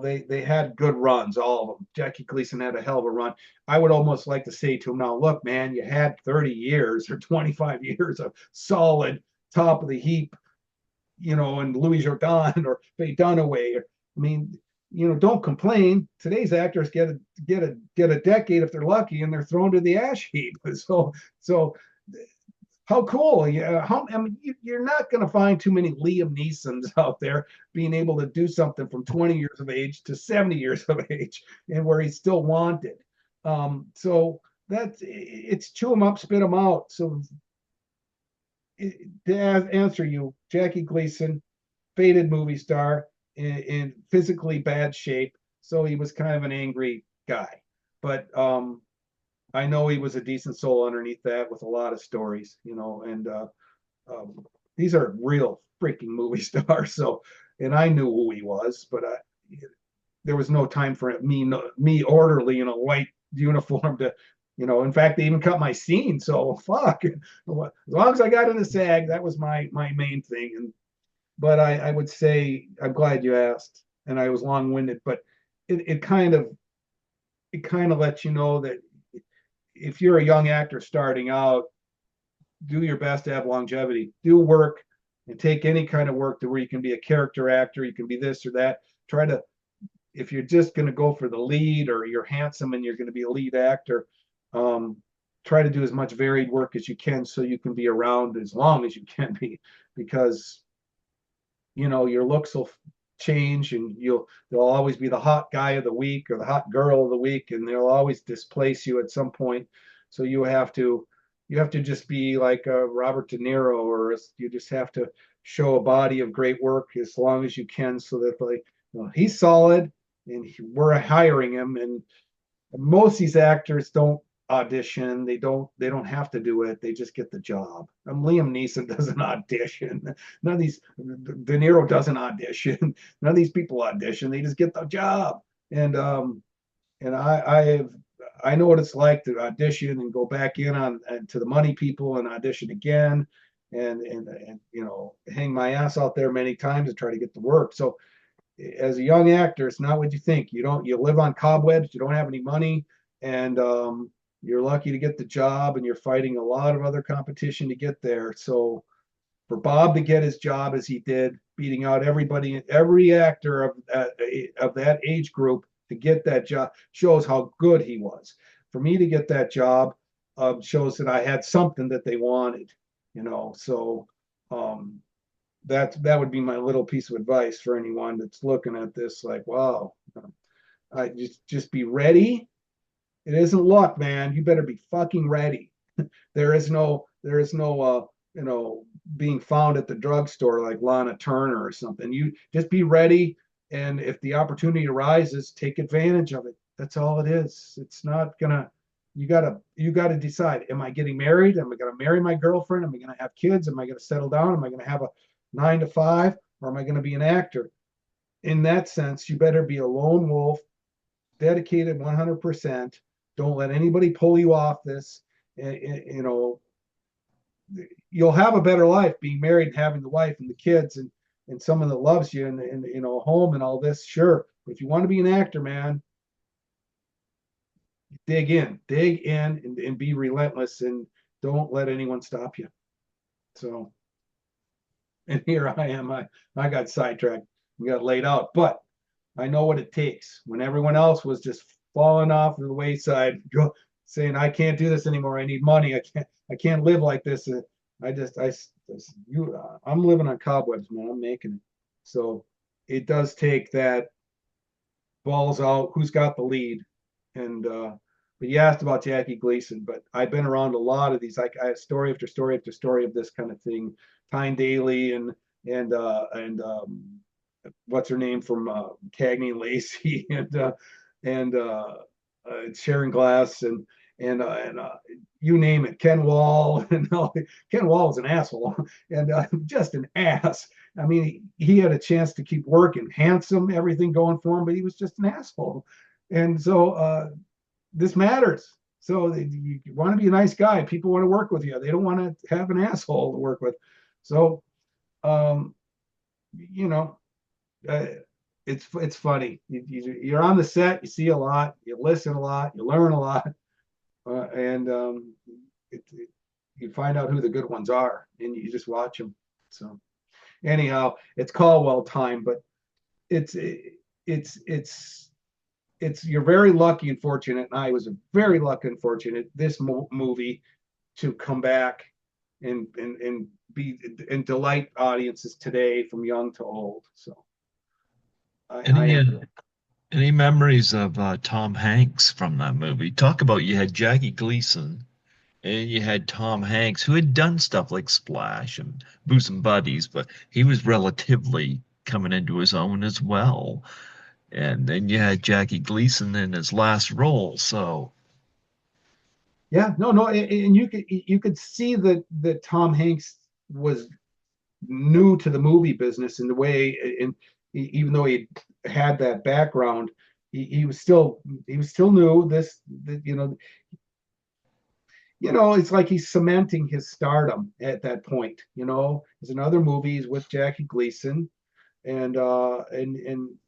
they had good runs, all of them. Jackie Gleason had a hell of a run. I would almost like to say to him now, look, man, you had 30 years or 25 years of solid top of the heap, and Louis Jordan or Faye Dunaway. I mean, don't complain. Today's actors get a decade if they're lucky, and they're thrown to the ash heap. So how cool. Yeah, I mean, you're not going to find too many Liam Neesons out there being able to do something from 20 years of age to 70 years of age and where he's still wanted. So it's chew them up, spit them out. So to answer you, Jackie Gleason, faded movie star in physically bad shape. So he was kind of an angry guy. But I know he was a decent soul underneath that with a lot of stories, and um, these are real freaking movie stars. So, and I knew who he was, but there was no time for me orderly in a white uniform to, in fact, they even cut my scene. So fuck, as long as I got in the SAG, that was my main thing. And but I would say I'm glad you asked, and I was long winded, but it kind of lets you know that if you're a young actor starting out, do your best to have longevity. Do work and take any kind of work to where you can be a character actor, you can be this or that. Try to, if you're just going to go for the lead or you're handsome and you're going to be a lead actor, um, try to do as much varied work as you can so you can be around as long as you can be, because your looks will change and there'll always be the hot guy of the week or the hot girl of the week, and they'll always displace you at some point. So you have to just be like Robert De Niro, or you just have to show a body of great work as long as you can, so that like, he's solid and we're hiring him. And most of these actors don't audition. They don't have to do it. They just get the job. Liam Neeson doesn't audition. None of these De Niro doesn't audition. None of these people audition. They just get the job. And I know what it's like to audition and go back in on to the money people and audition again and hang my ass out there many times and try to get the work. So as a young actor, it's not what you think. You live on cobwebs. You don't have any money, and you're lucky to get the job, and you're fighting a lot of other competition to get there. So for Bob to get his job as he did, beating out everybody, every actor of that age group to get that job shows how good he was. For me to get that job shows that I had something that they wanted, you know. So um, that would be my little piece of advice for anyone that's looking at this. Like, wow, just be ready. It isn't luck, man. You better be fucking ready. There is no being found at the drugstore like Lana Turner or something. You just be ready, and if the opportunity arises, take advantage of it. That's all it is. It's not gonna. You gotta decide. Am I getting married? Am I gonna marry my girlfriend? Am I gonna have kids? Am I gonna settle down? Am I gonna have a 9 to 5? Or am I gonna be an actor? In that sense, you better be a lone wolf, dedicated 100%. Don't let anybody pull you off this. You know, you'll have a better life being married and having the wife and the kids and someone that loves you and a home and all this. Sure, but if you want to be an actor, man, dig in, and be relentless and don't let anyone stop you. So, and here I am. I got sidetracked and got laid out, but I know what it takes. When everyone else was just falling off the wayside, saying, "I can't do this anymore. I need money. I can't live like this." I'm living on cobwebs, man. I'm making it. So it does take that balls out. Who's got the lead? And but you asked about Jackie Gleason, but I've been around a lot of these. I have story after story after story of this kind of thing. Tyne Daly and what's her name from Cagney and Lacey and Sharon Glass and you name it, Ken Wall and Ken Wall was an asshole and just an ass. I mean, he had a chance to keep working, handsome, everything going for him, but he was just an asshole. And so this matters. So you want to be a nice guy. People want to work with you. They don't want to have an asshole to work with. So, um, you know, uh, it's funny. You're on the set. You see a lot. You listen a lot. You learn a lot, and you find out who the good ones are, and you just watch them. So anyhow, it's Caldwell time, but it's it's it's you're very lucky and fortunate, and I was very lucky and fortunate this movie to come back and be and delight audiences today from young to old. So I Any am. any memories of Tom Hanks from that movie? Talk about you had Jackie Gleason and you had Tom Hanks, who had done stuff like Splash and Booze Buddies, but he was relatively coming into his own as well. And then you had Jackie Gleason in his last role. So, Yeah, no, and you could see that Tom Hanks was new to the movie business in the way, and even though he had that background, he was still new. It's like he's cementing his stardom at that point. There's another movie he's with Jackie Gleason, and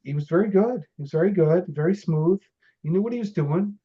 he was very good. He was very good, very smooth. He knew what he was doing.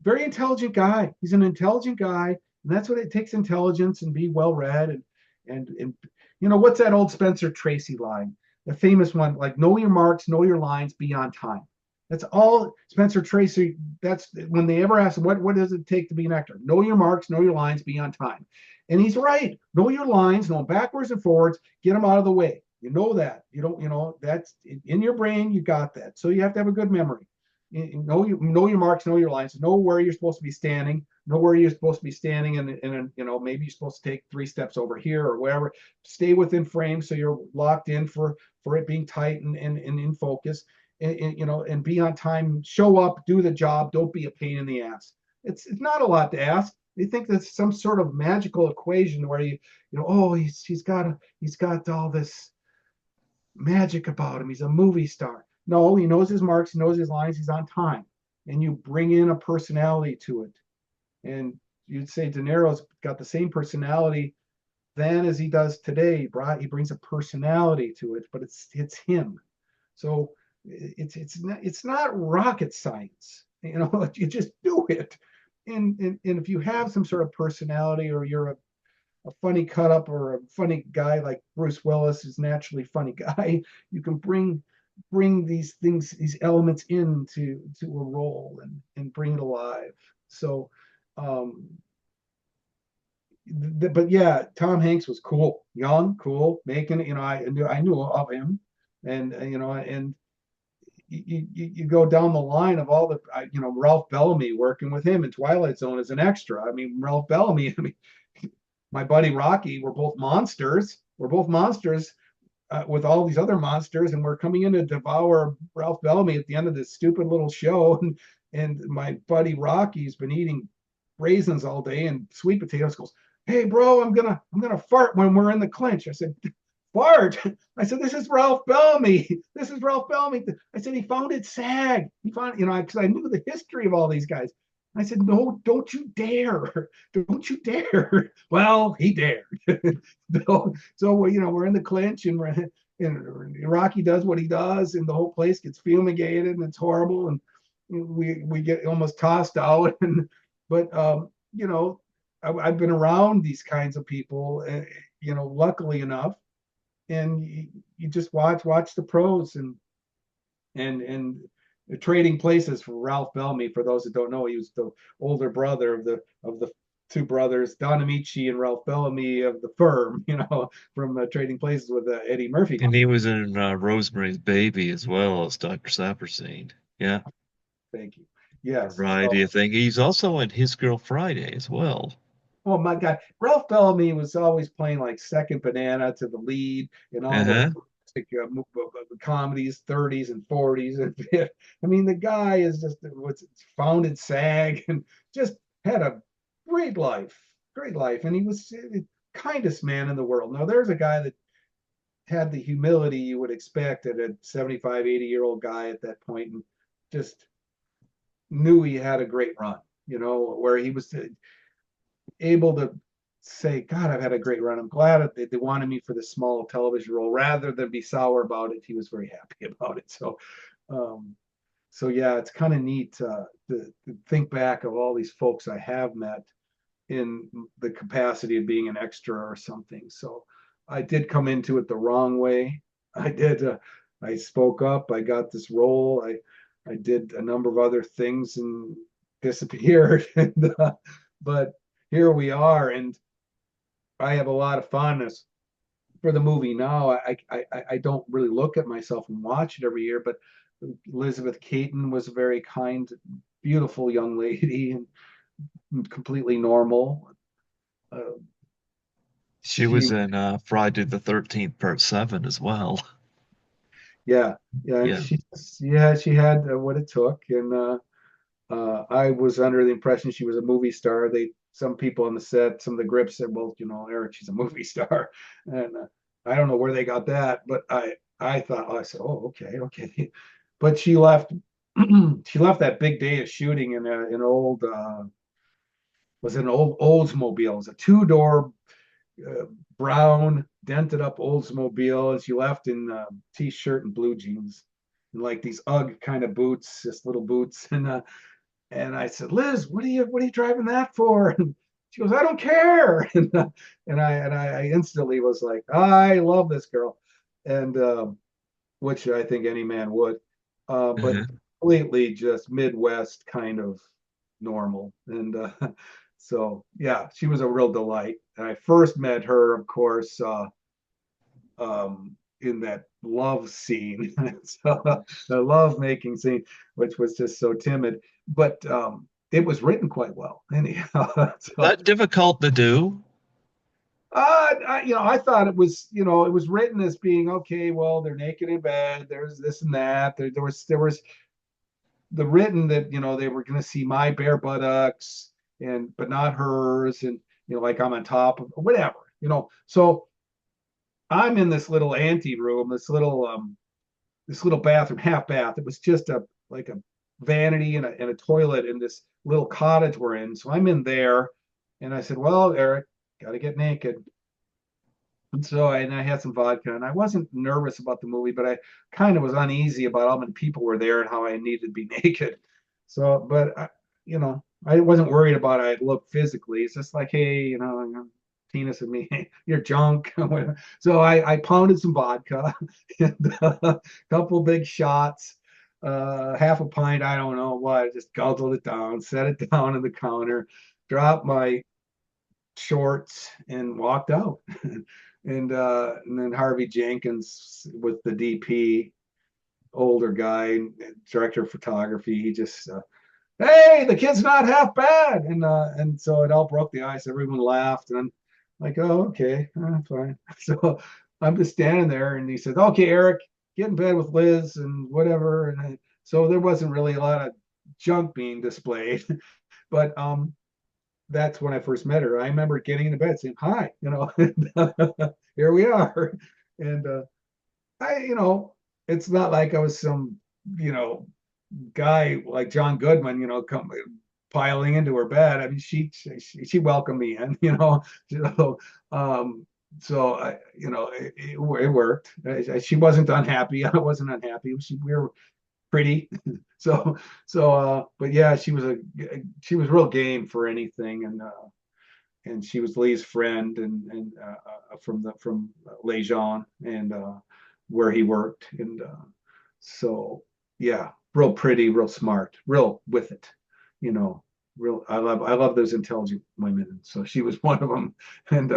Very intelligent guy. He's an intelligent guy, and that's what it takes: intelligence and be well read. And what's that old Spencer Tracy line, the famous one, like know your marks, know your lines, be on time. That's all Spencer Tracy. That's when they ever ask what does it take to be an actor? Know your marks, know your lines, be on time. And he's right. Know your lines, know them backwards and forwards, get them out of the way. You know that. You don't, that's in your brain, you got that. So you have to have a good memory. Know your marks, know your lines, know where you're supposed to be standing, know where you're supposed to be standing, and maybe you're supposed to take 3 steps over here or wherever. Stay within frame so you're locked in for it being tight and in focus, and be on time. Show up, do the job. Don't be a pain in the ass. It's not a lot to ask. They think there's some sort of magical equation where oh, he's got all this magic about him. He's a movie star. No, he knows his marks, he knows his lines, he's on time. And you bring in a personality to it. And you'd say De Niro's got the same personality then as he does today. He brings a personality to it, but it's him. So it's not rocket science. You just do it. And if you have some sort of personality, or you're a funny cut up or a funny guy like Bruce Willis is naturally funny guy. You can bring these things, these elements into to a role and bring it alive. So, um, but yeah, Tom Hanks was cool, young, cool, making it. I knew of him, and and you go down the line of all the Ralph Bellamy working with him in Twilight Zone as an extra. I mean, Ralph Bellamy. I mean, my buddy Rocky. We're both monsters. We're both monsters with all these other monsters, and we're coming in to devour Ralph Bellamy at the end of this stupid little show. And my buddy Rocky's been eating raisins all day and sweet potatoes. Goes, hey bro, I'm gonna fart when we're in the clinch. I said, fart. I said, this is Ralph Bellamy. This is Ralph Bellamy. I said, he founded SAG. He found, because I knew the history of all these guys. I said, no, don't you dare. Don't you dare. Well, he dared. So we're in the clinch and Rocky does what he does and the whole place gets fumigated and it's horrible. And we get almost tossed out. But, I've been around these kinds of people, luckily enough, and you just watch the pros and trading places for Ralph Bellamy. For those that don't know, he was the older brother of the two brothers, Don Amici and Ralph Bellamy of the firm, from trading places with Eddie Murphy. And he was in Rosemary's Baby as well as Dr. Saperstein. Yeah, Thank you. Yes. variety So, of thing. He's also in His Girl Friday as well. oh my God, Ralph Bellamy was always playing like second banana to the lead in all those Uh-huh. comedies, 30s and 40s. And I mean, the guy is just what's founded SAG and just had a great life, great life. And he was the kindest man in the world. Now, there's a guy that had the humility you would expect at a 75, 80-year-old guy at that point and just knew he had a great run, where he was able to say, God, I've had a great run. I'm glad that they wanted me for this small television role rather than be sour about it. He was very happy about it. Um, so yeah, it's kind of neat to think back of all these folks I have met in the capacity of being an extra or something. So I did come into it the wrong way. I did. I spoke up. I got this role. I did a number of other things and disappeared. But here we are, and I have a lot of fondness for the movie now. I don't really look at myself and watch it every year, but Elizabeth Caton was a very kind, beautiful young lady and completely normal. Uh, She she, was in Friday the 13th, Part 7 as well. yeah, yeah, Yeah. she had what it took, and I was under the impression she was a movie star. Some people on the set, some of the grips said, "Well, Eric, she's a movie star," and I don't know where they got that, but I thought, I said, "Oh, okay, okay," but she left. She left that big day of shooting in an old was an old Oldsmobile. It was a two-door uh, brown dented up Oldsmobile, and she left in t-shirt and blue jeans and like these UGG kind of boots, just little boots, and I said, Liz, what are you driving that for? And she goes, I don't care. And I instantly was like, I love this girl, and which I think any man would, but Uh-huh. completely just Midwest kind of normal. And so yeah, she was a real delight. And I first met her, of course, in that love scene, so, the love making scene, which was just so timid, but it was written quite well. Anyhow, so That difficult to do. I thought it was written as being okay. Well, they're naked in bed. There's this and that. There was the written that they were going to see my bare buttocks and but not hers, and like I'm on top of whatever. So I'm in this little ante room, this little bathroom, half bath. It was just a vanity and a toilet in this little cottage we're in. So I'm in there, and I said, "Well, Eric, got to get naked." And I had some vodka, and I wasn't nervous about the movie, but I kind of was uneasy about how many people were there and how I needed to be naked. So, but I wasn't worried about how I looked physically. It's just like, hey, penis of me. You're junk. So I pounded some vodka and a couple big shots, half a pint. I don't know what. I just guzzled it down, set it down on the counter, dropped my shorts, and walked out. And then Harvey Jenkins with the DP, older guy, director of photography. He just hey, the kid's not half bad. And so it all broke the ice. Everyone laughed, and I'm like, oh, okay, fine. So I'm just standing there, and he said, okay, Eric, get in bed with Liz and whatever. So there wasn't really a lot of junk being displayed, but that's when I first met her. I remember getting into bed saying, hi, here we are. And it's not like I was some, you know, guy like John Goodman, come piling into her bed. I mean, she welcomed me in, So, so it worked. She wasn't unhappy. I wasn't unhappy. We were pretty. But yeah, she was real game for anything, and she was Lee's friend, and from Lejean, and where he worked, and so yeah, real pretty, real smart, real with it, you know. Real, I love those intelligent women, and so she was one of them, and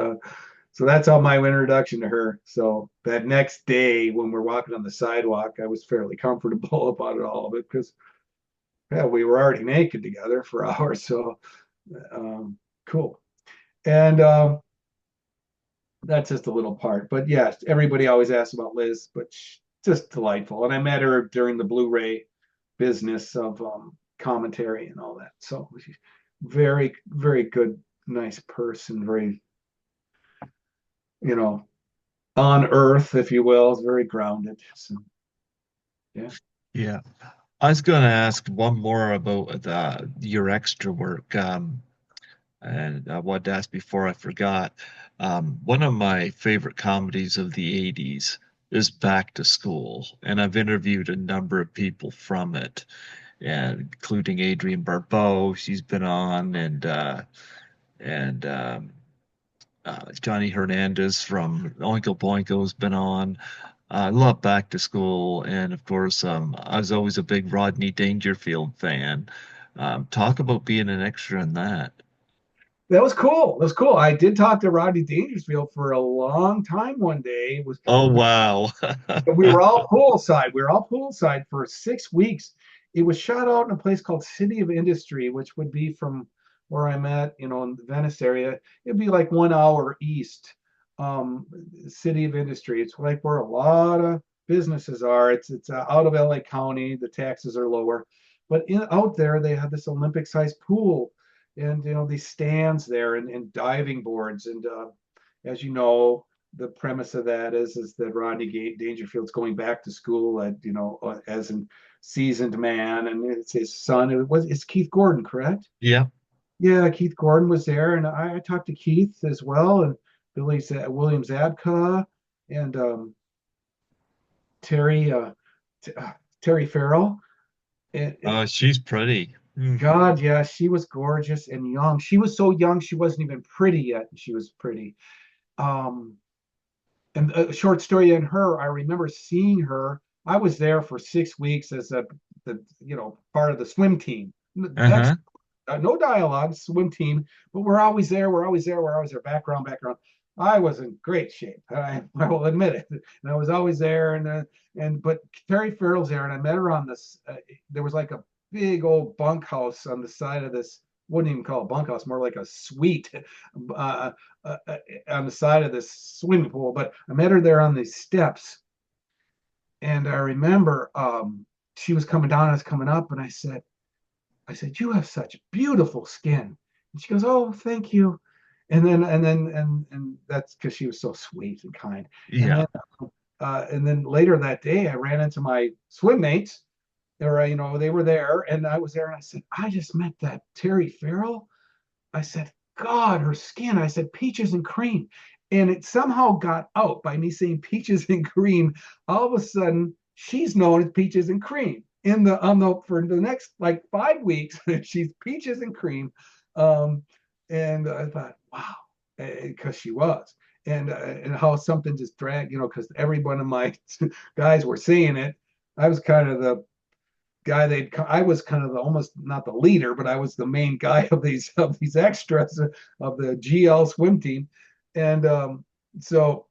so that's all my introduction to her. So that next day when we're walking on the sidewalk, I was fairly comfortable about it all of it because yeah, we were already naked together for hours. So um, cool. And that's just a little part. But yes, everybody always asks about Liz, but just delightful. And I met her during the Blu-ray business of commentary and all that. So she's very, very good, nice person, very, you know, on earth, if you will, is very grounded. So yeah. Yeah. I was going to ask one more about your extra work. And I wanted to ask before I forgot. One of my favorite comedies of the 80s is Back to School, and I've interviewed a number of people from it, and including Adrienne Barbeau, she's been on, and Johnny Hernandez from Oingo Boingo's been on. I love Back to School, and of course, I was always a big Rodney Dangerfield fan. Talk about being an extra in that. That was cool. That was cool. I did talk to Rodney Dangerfield for a long time one day. It was Oh, wow. we were all poolside. We were all poolside for 6 weeks. It was shot out in a place called City of Industry, which would be from where I'm at, in the Venice area. It'd be like 1 hour east. City of Industry. It's like where a lot of businesses are. It's out of LA County. The taxes are lower, but out there they have this Olympic-sized pool, and these stands there, and diving boards, and as you know, the premise of that is that Rodney Dangerfield's going back to school as a seasoned man, and it's his son. It's Keith Gordon, correct? Yeah. Yeah, Keith Gordon was there, and I talked to Keith as well, and William Zabka, and Terry Terry Farrell. And She's pretty. Mm. God, yeah, she was gorgeous and young. She was so young, she wasn't even pretty yet. And she was pretty. Um, and a short story on her, I remember seeing her. I was there for 6 weeks as part of the swim team. That's Uh-huh. no dialogue, swim team, but we're always there. We're always there. We're always there. Background, background. I was in great shape. I will admit it. And I was always there. But Terry Farrell's there, and I met her on this. There was like a big old bunkhouse on the side of this. Wouldn't even call it bunkhouse, more like a suite uh, uh, on the side of this swimming pool. But I met her there on these steps, and I remember she was coming down. I was coming up, and I said, you have such beautiful skin. And she goes, oh, thank you. And that's because she was so sweet and kind. And Yeah. then later that day, I ran into my swim mates, or they were there, and I was there, and I said, I just met that Terry Farrell. I said, God, her skin. I said, peaches and cream. And it somehow got out by me saying peaches and cream. All of a sudden, she's known as peaches and cream. For the next like 5 weeks, she's peaches and cream. Um, and I thought, wow. because she was. And how something just dragged, because every one of my guys were seeing it. I was kind of the guy I was kind of the almost not the leader, but I was the main guy of these extras of the GL swim team. And so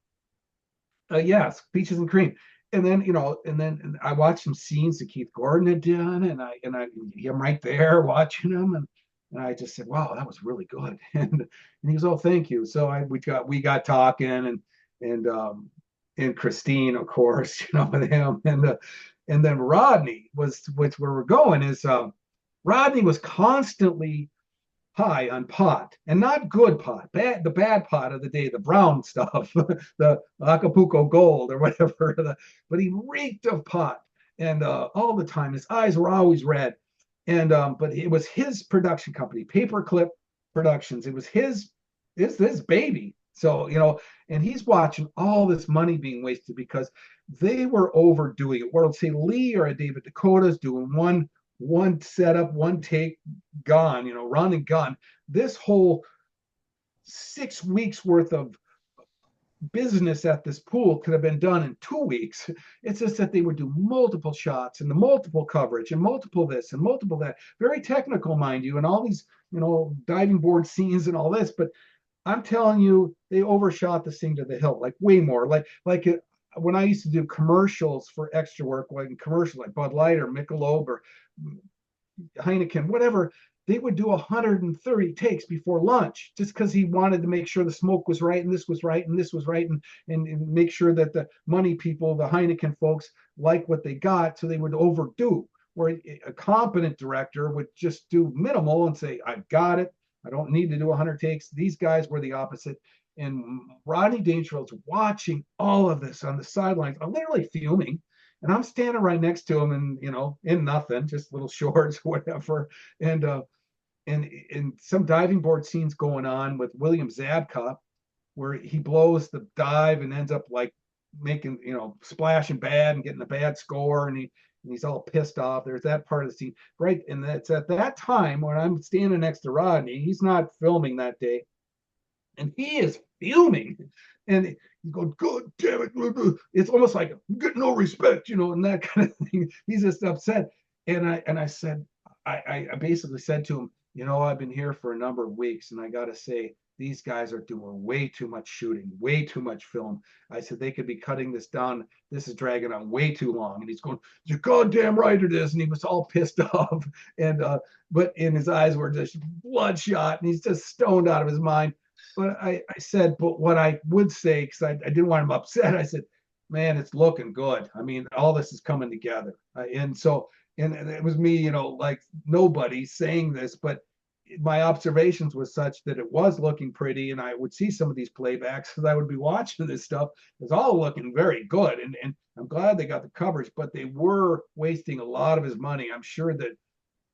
yes, peaches and cream. And then I watched some scenes that Keith Gordon had done, and I'm right there watching him, and I just said, "Wow, that was really good." And he goes, "Oh, thank you." So we got talking, and Christine, of course, with him, and then Rodney was, which where we're going is, Rodney was constantly high on pot, and not good pot, the bad pot of the day, the brown stuff, the Acapulco Gold or whatever. But he reeked of pot, and all the time his eyes were always red. And but it was his production company, Paperclip Productions. It was his baby. So and he's watching all this money being wasted because they were overdoing it. Where let's say Lee or a David Dakota's doing one setup, one take, gone, run and gun. This whole 6 weeks worth of business at this pool could have been done in 2 weeks. It's just that they would do multiple shots and the multiple coverage and multiple this and multiple that. Very technical, mind you, and all these, diving board scenes and all this. But I'm telling you, they overshot this thing to the hilt, like way more. When I used to do commercials for extra work, like commercial like Bud Light or Michelob or Heineken, whatever, they would do 130 takes before lunch just because he wanted to make sure the smoke was right and this was right and this was right, and make sure that the money people, the Heineken folks, like what they got, so they would overdo. Where a competent director would just do minimal and say, "I've got it. I don't need to do 100 takes." These guys were the opposite. And Rodney Dangerfield's watching all of this on the sidelines. I'm literally fuming, and I'm standing right next to him, and in nothing, just little shorts, whatever. And some diving board scenes going on with William Zabka, where he blows the dive and ends up like making, splashing bad and getting a bad score, and he's all pissed off. There's that part of the scene, right? And that's at that time when I'm standing next to Rodney. He's not filming that day, and he is fuming, and he's going, "God damn it!" It's almost like get no respect, and that kind of thing. He's just upset, and I said, I basically said to him, "I've been here for a number of weeks, and I got to say, these guys are doing way too much shooting, way too much film." I said they could be cutting this down. This is dragging on way too long. And he's going, "You're goddamn right it is." And he was all pissed off, and but in his eyes were just bloodshot, and he's just stoned out of his mind. But I said, but what I would say, because I didn't want him upset, I said, "Man, it's looking good. I mean, all this is coming together." And it was me, like nobody saying this, but my observations was such that it was looking pretty, and I would see some of these playbacks because I would be watching this stuff. It's all looking very good, and I'm glad they got the coverage, but they were wasting a lot of his money. I'm sure that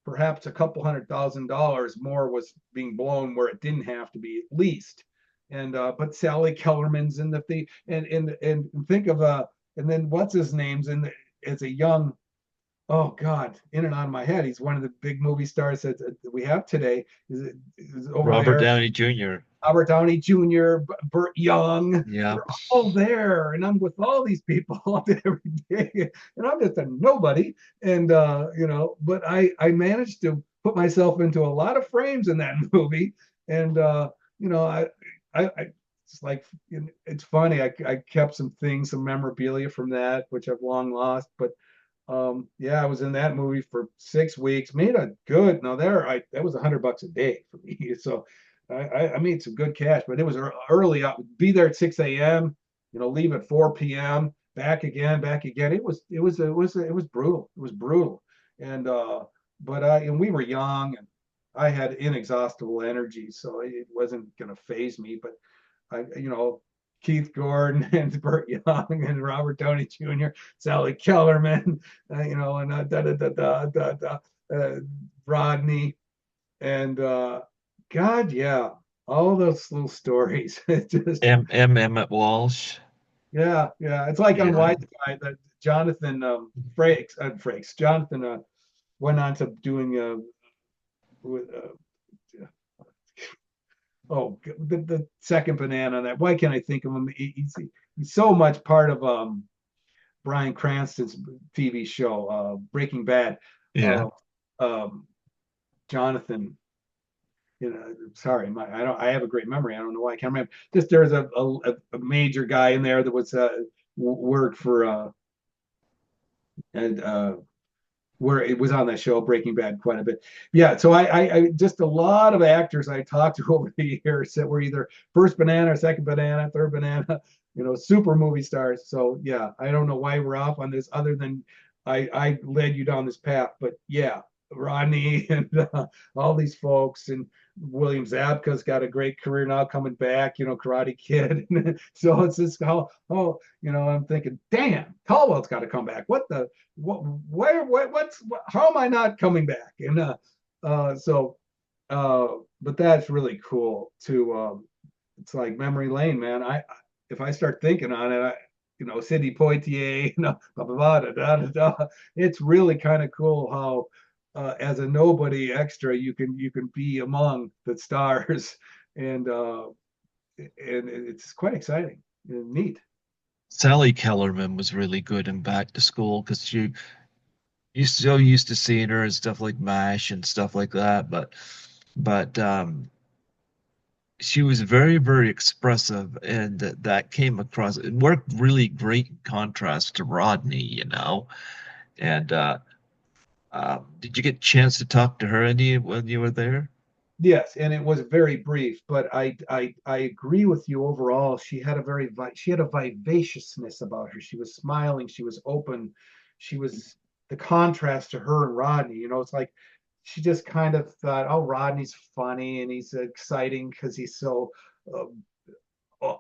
perhaps a couple $100,000 more was being blown where it didn't have to be, at least. And but Sally Kellerman's in the and think of and then what's his name's in the, as a young, oh God, in and out of my head. He's one of the big movie stars that we have today. Is over Robert there. Downey Jr. Robert Downey Jr., Burt Young, Yeah. they're all there, and I'm with all these people all day, every day, and I'm just a nobody. And but I managed to put myself into a lot of frames in that movie, and I it's like, it's funny. I kept some things, some memorabilia from that, which I've long lost, but yeah, I was in that movie for 6 weeks. Made a good. Now that was $100 a day for me. So I made some good cash, but it was early up. Be there at 6 a.m. Leave at 4 p.m. Back again, back again. It was brutal. It was brutal. And and we were young, and I had inexhaustible energy, so it wasn't gonna phase me. But Keith Gordon and Burt Young and Robert Downey Jr., Sally Kellerman, and Rodney, and God, yeah, all those little stories. It just, Emmett Walsh. yeah, yeah. It's like on Yeah. White Guy that Jonathan Frakes. Jonathan went on to doing with oh, the second banana on that. Why can't I think of him? He's so much part of Bryan Cranston's TV show, Breaking Bad. Yeah. Uh, um, Jonathan, sorry, I have a great memory. I don't know why I can't remember. Just there's a major guy in there that was worked for and where it was on that show Breaking Bad quite a bit. Yeah, so I just a lot of actors I talked to over the years that were either first banana, second banana, third banana, super movie stars. So yeah, I don't know why we're off on this other than I led you down this path, but yeah, Rodney and all these folks and William Zabka's got a great career now coming back, Karate Kid. So it's just I'm thinking, damn, Caldwell's got to come back. How am I not coming back? And so, uh, but that's really cool to, it's like memory lane, man. If I start thinking on it, Sidney Poitier, blah, blah, blah, da, da, da, da. It's really kind of cool how, as a nobody extra, you can be among the stars, and it's quite exciting and neat. Sally Kellerman was really good in Back to School because you so used to seeing her and stuff like MASH and stuff like that, but she was very, very expressive, and that came across. It worked really great in contrast to Rodney, And did you get a chance to talk to her any when you were there? Yes, and it was very brief, but I agree with you overall. She had a vivaciousness about her. She was smiling, she was open, she was the contrast to her and Rodney. It's like she just kind of thought, oh, Rodney's funny and he's exciting because he's so uh,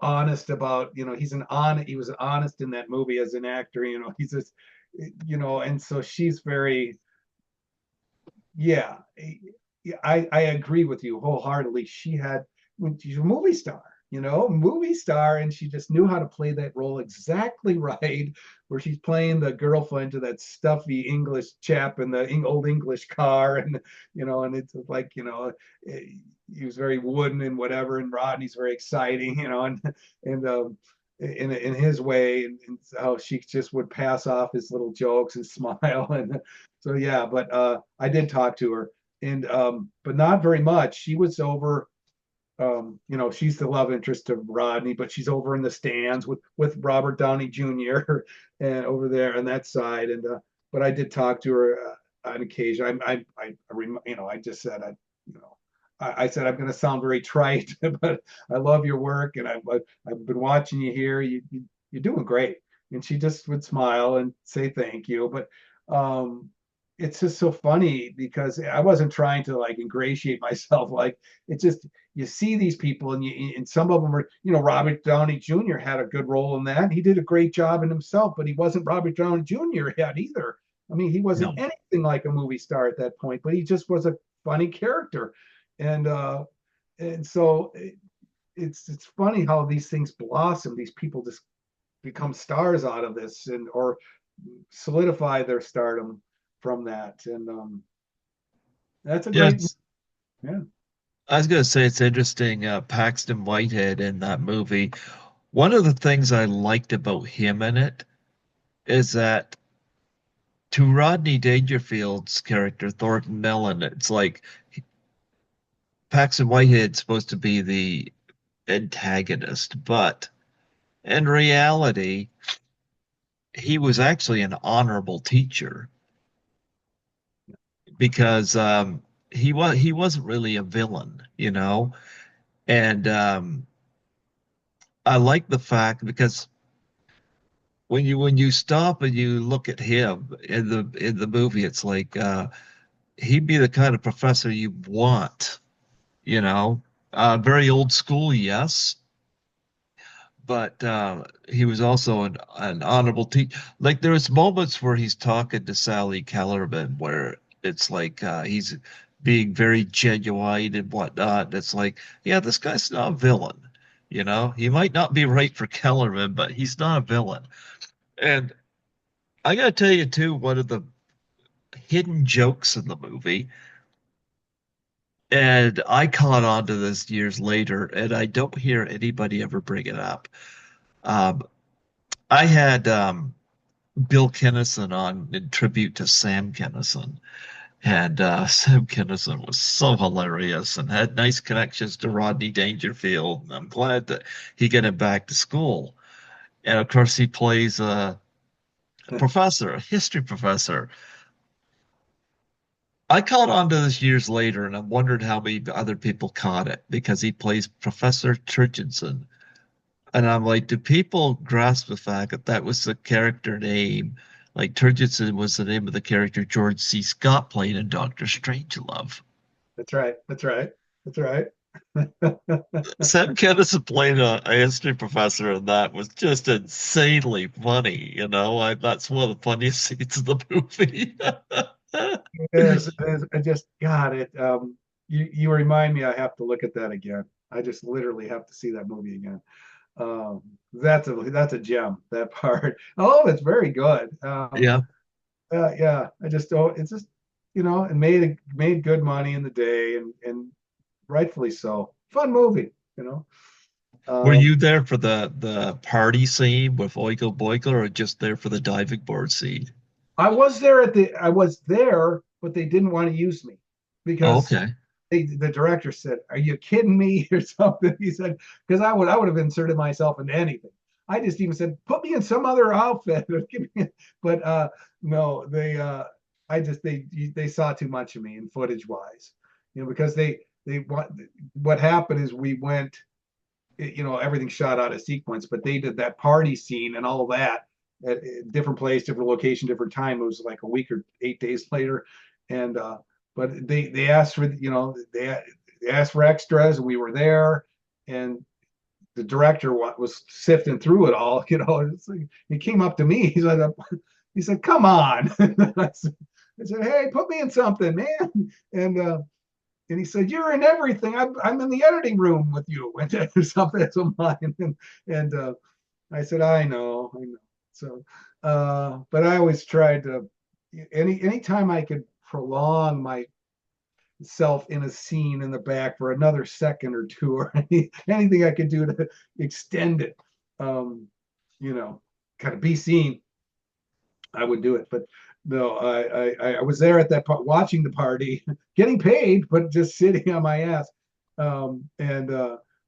honest about, he was honest in that movie as an actor. He's just, and so she's very, yeah, yeah, I agree with you wholeheartedly. When she's a movie star, movie star, and she just knew how to play that role exactly right, where she's playing the girlfriend to that stuffy English chap in the old English car, and and it's like he was very wooden and whatever, and Rodney's very exciting, and in his way, and how she just would pass off his little jokes and smile, and so yeah, but I did talk to her, and but not very much. She was over. She's the love interest of Rodney, but she's over in the stands with Robert Downey Jr. and over there on that side. And but I did talk to her on occasion. I just said I said I'm going to sound very trite, but I love your work, and I've been watching you here. You're doing great. And she just would smile and say thank you. But um, it's just so funny because I wasn't trying to like ingratiate myself. Like it's just you see these people, and some of them are, Robert Downey Jr. had a good role in that. He did a great job in himself, but he wasn't Robert Downey Jr. yet either. I mean, he wasn't No. anything like a movie star at that point, but he just was a funny character. And so it's funny how these things blossom. These people just become stars out of this, and or solidify their stardom from that. And that's a Yeah, great, yeah. I was gonna say it's interesting, Paxton Whitehead in that movie. One of the things I liked about him in it is that to Rodney Dangerfield's character, Thornton Mellon, it's like Paxton Whitehead's supposed to be the antagonist, but in reality, he was actually an honorable teacher because he wasn't really a villain, And I like the fact because when you stop and you look at him in the movie, it's like he'd be the kind of professor you want, you know. Very old school, yes, but he was also an honorable teacher. Like there's moments where he's talking to Sally Kellerman where it's like he's being very genuine and whatnot. And it's like, yeah, this guy's not a villain, He might not be right for Kellerman, but he's not a villain. And I gotta tell you too, one of the hidden jokes in the movie And I caught on to this years later, and I don't hear anybody ever bring it up. Um, I had Bill Kinnison on in tribute to Sam Kinnison, and Sam Kinnison was so hilarious and had nice connections to Rodney Dangerfield. And I'm glad that he got him back to school. And of course, he plays a professor, a history professor. I caught on to this years later, and I wondered how many other people caught it because he plays Professor Turchinson. And I'm like, do people grasp the fact that that was the character name? Like Turgidson was the name of the character George C. Scott played in Doctor Strangelove. That's right. That's right. That's right. Sam Kinison played a history professor, and that was just insanely funny. That's one of the funniest scenes of the movie. It is. I just got it. You remind me. I have to look at that again. I just literally have to see that movie again. That's a gem. That part. Oh, it's very good. Yeah. Yeah. I just don't. It's just it made good money in the day, and rightfully so. Fun movie. Were Um, you there for the party scene with Oingo Boingo, or just there for the diving board scene? I was there, but they didn't want to use me Oh, because okay. the director said, "Are you kidding me?" or something. He said, "Because I would have inserted myself into anything." I just even said, "Put me in some other outfit." But no, they saw too much of me in footage wise, because they what happened is we went, everything shot out of sequence, but they did that party scene and all of that at a different place, different location, different time. It was like a week or 8 days later, and but they asked for they asked for extras, and we were there, and the director was sifting through it all. He came up to me. He said, "Come on." I said, "Hey, put me in something, man." And he said, "You're in everything. I'm in the editing room with you," and something of mine. And I said, I know." So, but I always tried to anytime I could prolong myself in a scene in the back for another second or two, or anything I could do to extend it, um, you know, kind of be seen, I would do it. But no, I was there at that part, watching the party, getting paid, but just sitting on my ass. And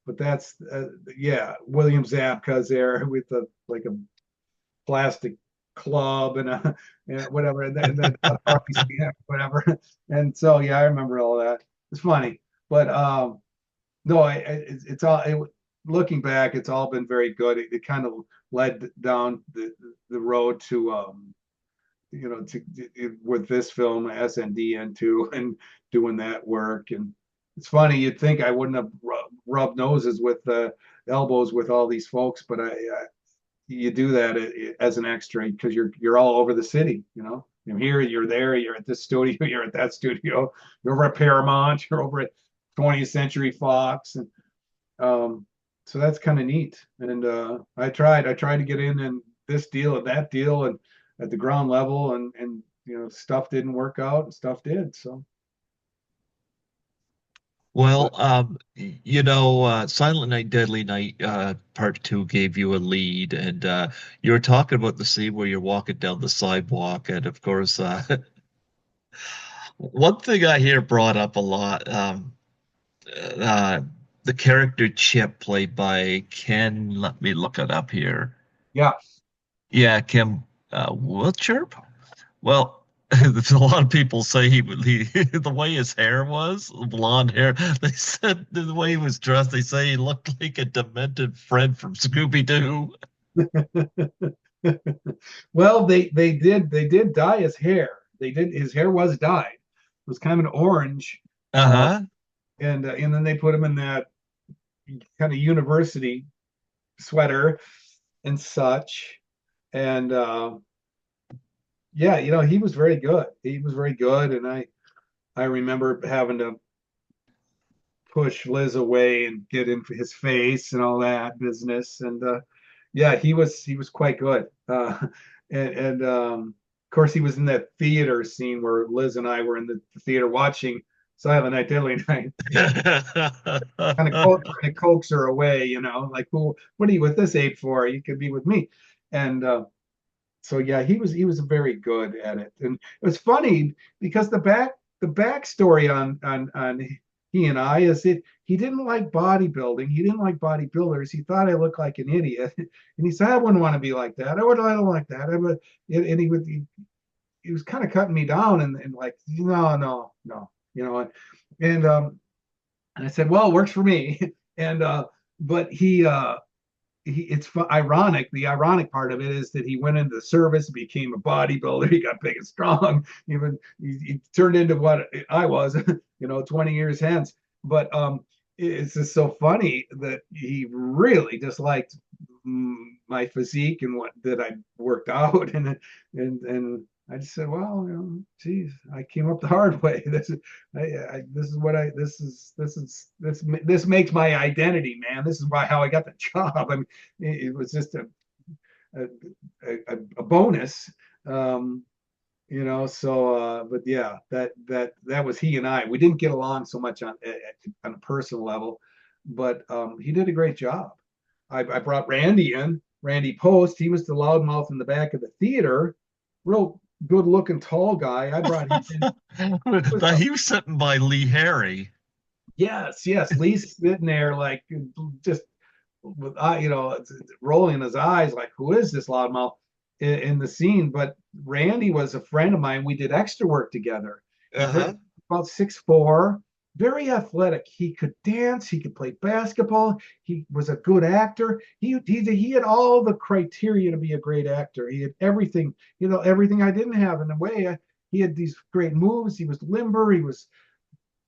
but that's yeah, William Zabka's there with like a plastic club and whatever, and then yeah, whatever. And so yeah, I remember all that. It's funny, but no, it's all looking back, it's all been very good. It kind of led down the road to with this film SND into and doing that work. And it's funny, you'd think I wouldn't have rubbed noses with elbows with all these folks, but you do that as an extra because you're all over the city. You're here, you're there, you're at this studio, you're at that studio, you're over at Paramount, you're over at 20th Century Fox, and um, so that's kind of neat. And I tried to get in and this deal and that deal and at the ground level, and stuff didn't work out and stuff did. So, Well, but Silent Night, Deadly Night, part two gave you a lead, and you were talking about the scene where you're walking down the sidewalk, and of course, one thing I hear brought up a lot, uh, the character Chip, played by Ken. Let me look it up here. yeah, Yeah, Kim Wilchirp. Well, a lot of people say the way his hair was, blonde hair. They said the way he was dressed. They say he looked like a demented Fred from Scooby Doo. well, they did dye his hair. His hair was dyed. It was kind of an orange, uh, Uh-huh. and then they put him in that kind of university sweater and such. And yeah, he was very good. He was very good, and I remember having to push Liz away and get in his face and all that business. And yeah, he was quite good. And of course, he was in that theater scene where Liz and I were in the theater watching. So I have a night diddly night. Kind of coax her away, like, who, what are you with this ape for? You could be with me. And so yeah, he was very good at it. And it was funny because the backstory on he and I is that he didn't like bodybuilding. He didn't like bodybuilders. He thought I looked like an idiot, and he said I wouldn't want to be like that. I don't like that. And he was kind of cutting me down and like, no, no, no, and and I said, well, it works for me. And but it's ironic. The ironic part of it is that he went into the service, became a bodybuilder. He got big and strong. Even he turned into what I was, 20 years hence. But it's just so funny that he really disliked my physique and what that I worked out, and I just said, well, geez, I came up the hard way. This is what I this makes my identity, man. This is why how I got the job. I mean, it was just a, a bonus. Um, so but yeah, that was he and I. We didn't get along so much on a personal level, but he did a great job. I brought Randy in, Randy Post. He was the loudmouth in the back of the theater, real good looking tall guy. I brought him in. He was But he was sitting by Lee Harry. yes, yes. Lee's sitting there like just with rolling his eyes like, who is this loudmouth in the scene? But Randy was a friend of mine. We did extra work together. He's very Uh-huh. about 6'4", very athletic. He could dance. He could play basketball. He was a good actor. He had all the criteria to be a great actor. He had everything, everything I didn't have in a way. He had these great moves. He was limber. He was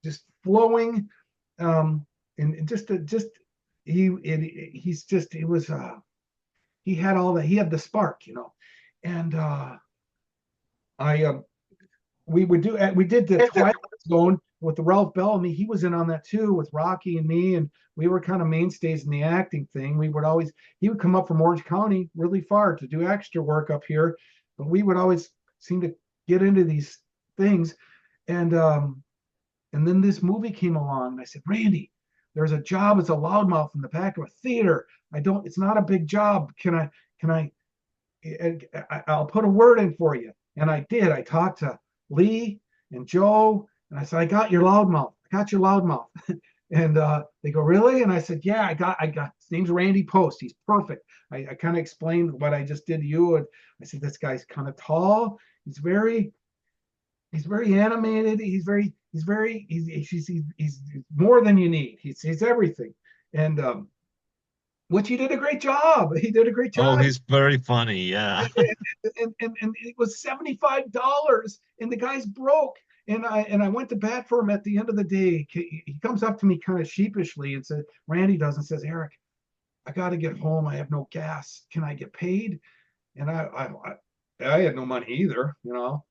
just flowing, and just he's just it was he had all that, he had the spark, and I we did the Twilight Zone with the Ralph Bellamy. He was in on that too with Rocky and me, and we were kind of mainstays in the acting thing. He would come up from Orange County really far to do extra work up here, but we would always seem to get into these things, and then this movie came along, and I said, Randy, there's a job as a loudmouth in the back of a theater. It's not a big job. Can I'll put a word in for you. And I did. I talked to Lee and Joe, and I said, I got your loudmouth. And they go, really? And I said, yeah, his name's Randy Post. He's perfect. I kind of explained what I just did to you. And I said, this guy's kind of tall. He's very animated. He's more than you need. He's everything. And which he did a great job. He did a great Oh, job. he's very funny. Yeah. And it was $75, and the guy's broke. And I went to bat for him at the end of the day. He comes up to me kind of sheepishly and says, Randy does, and says, Eric, I got to get home. I have no gas. Can I get paid? And I had no money either.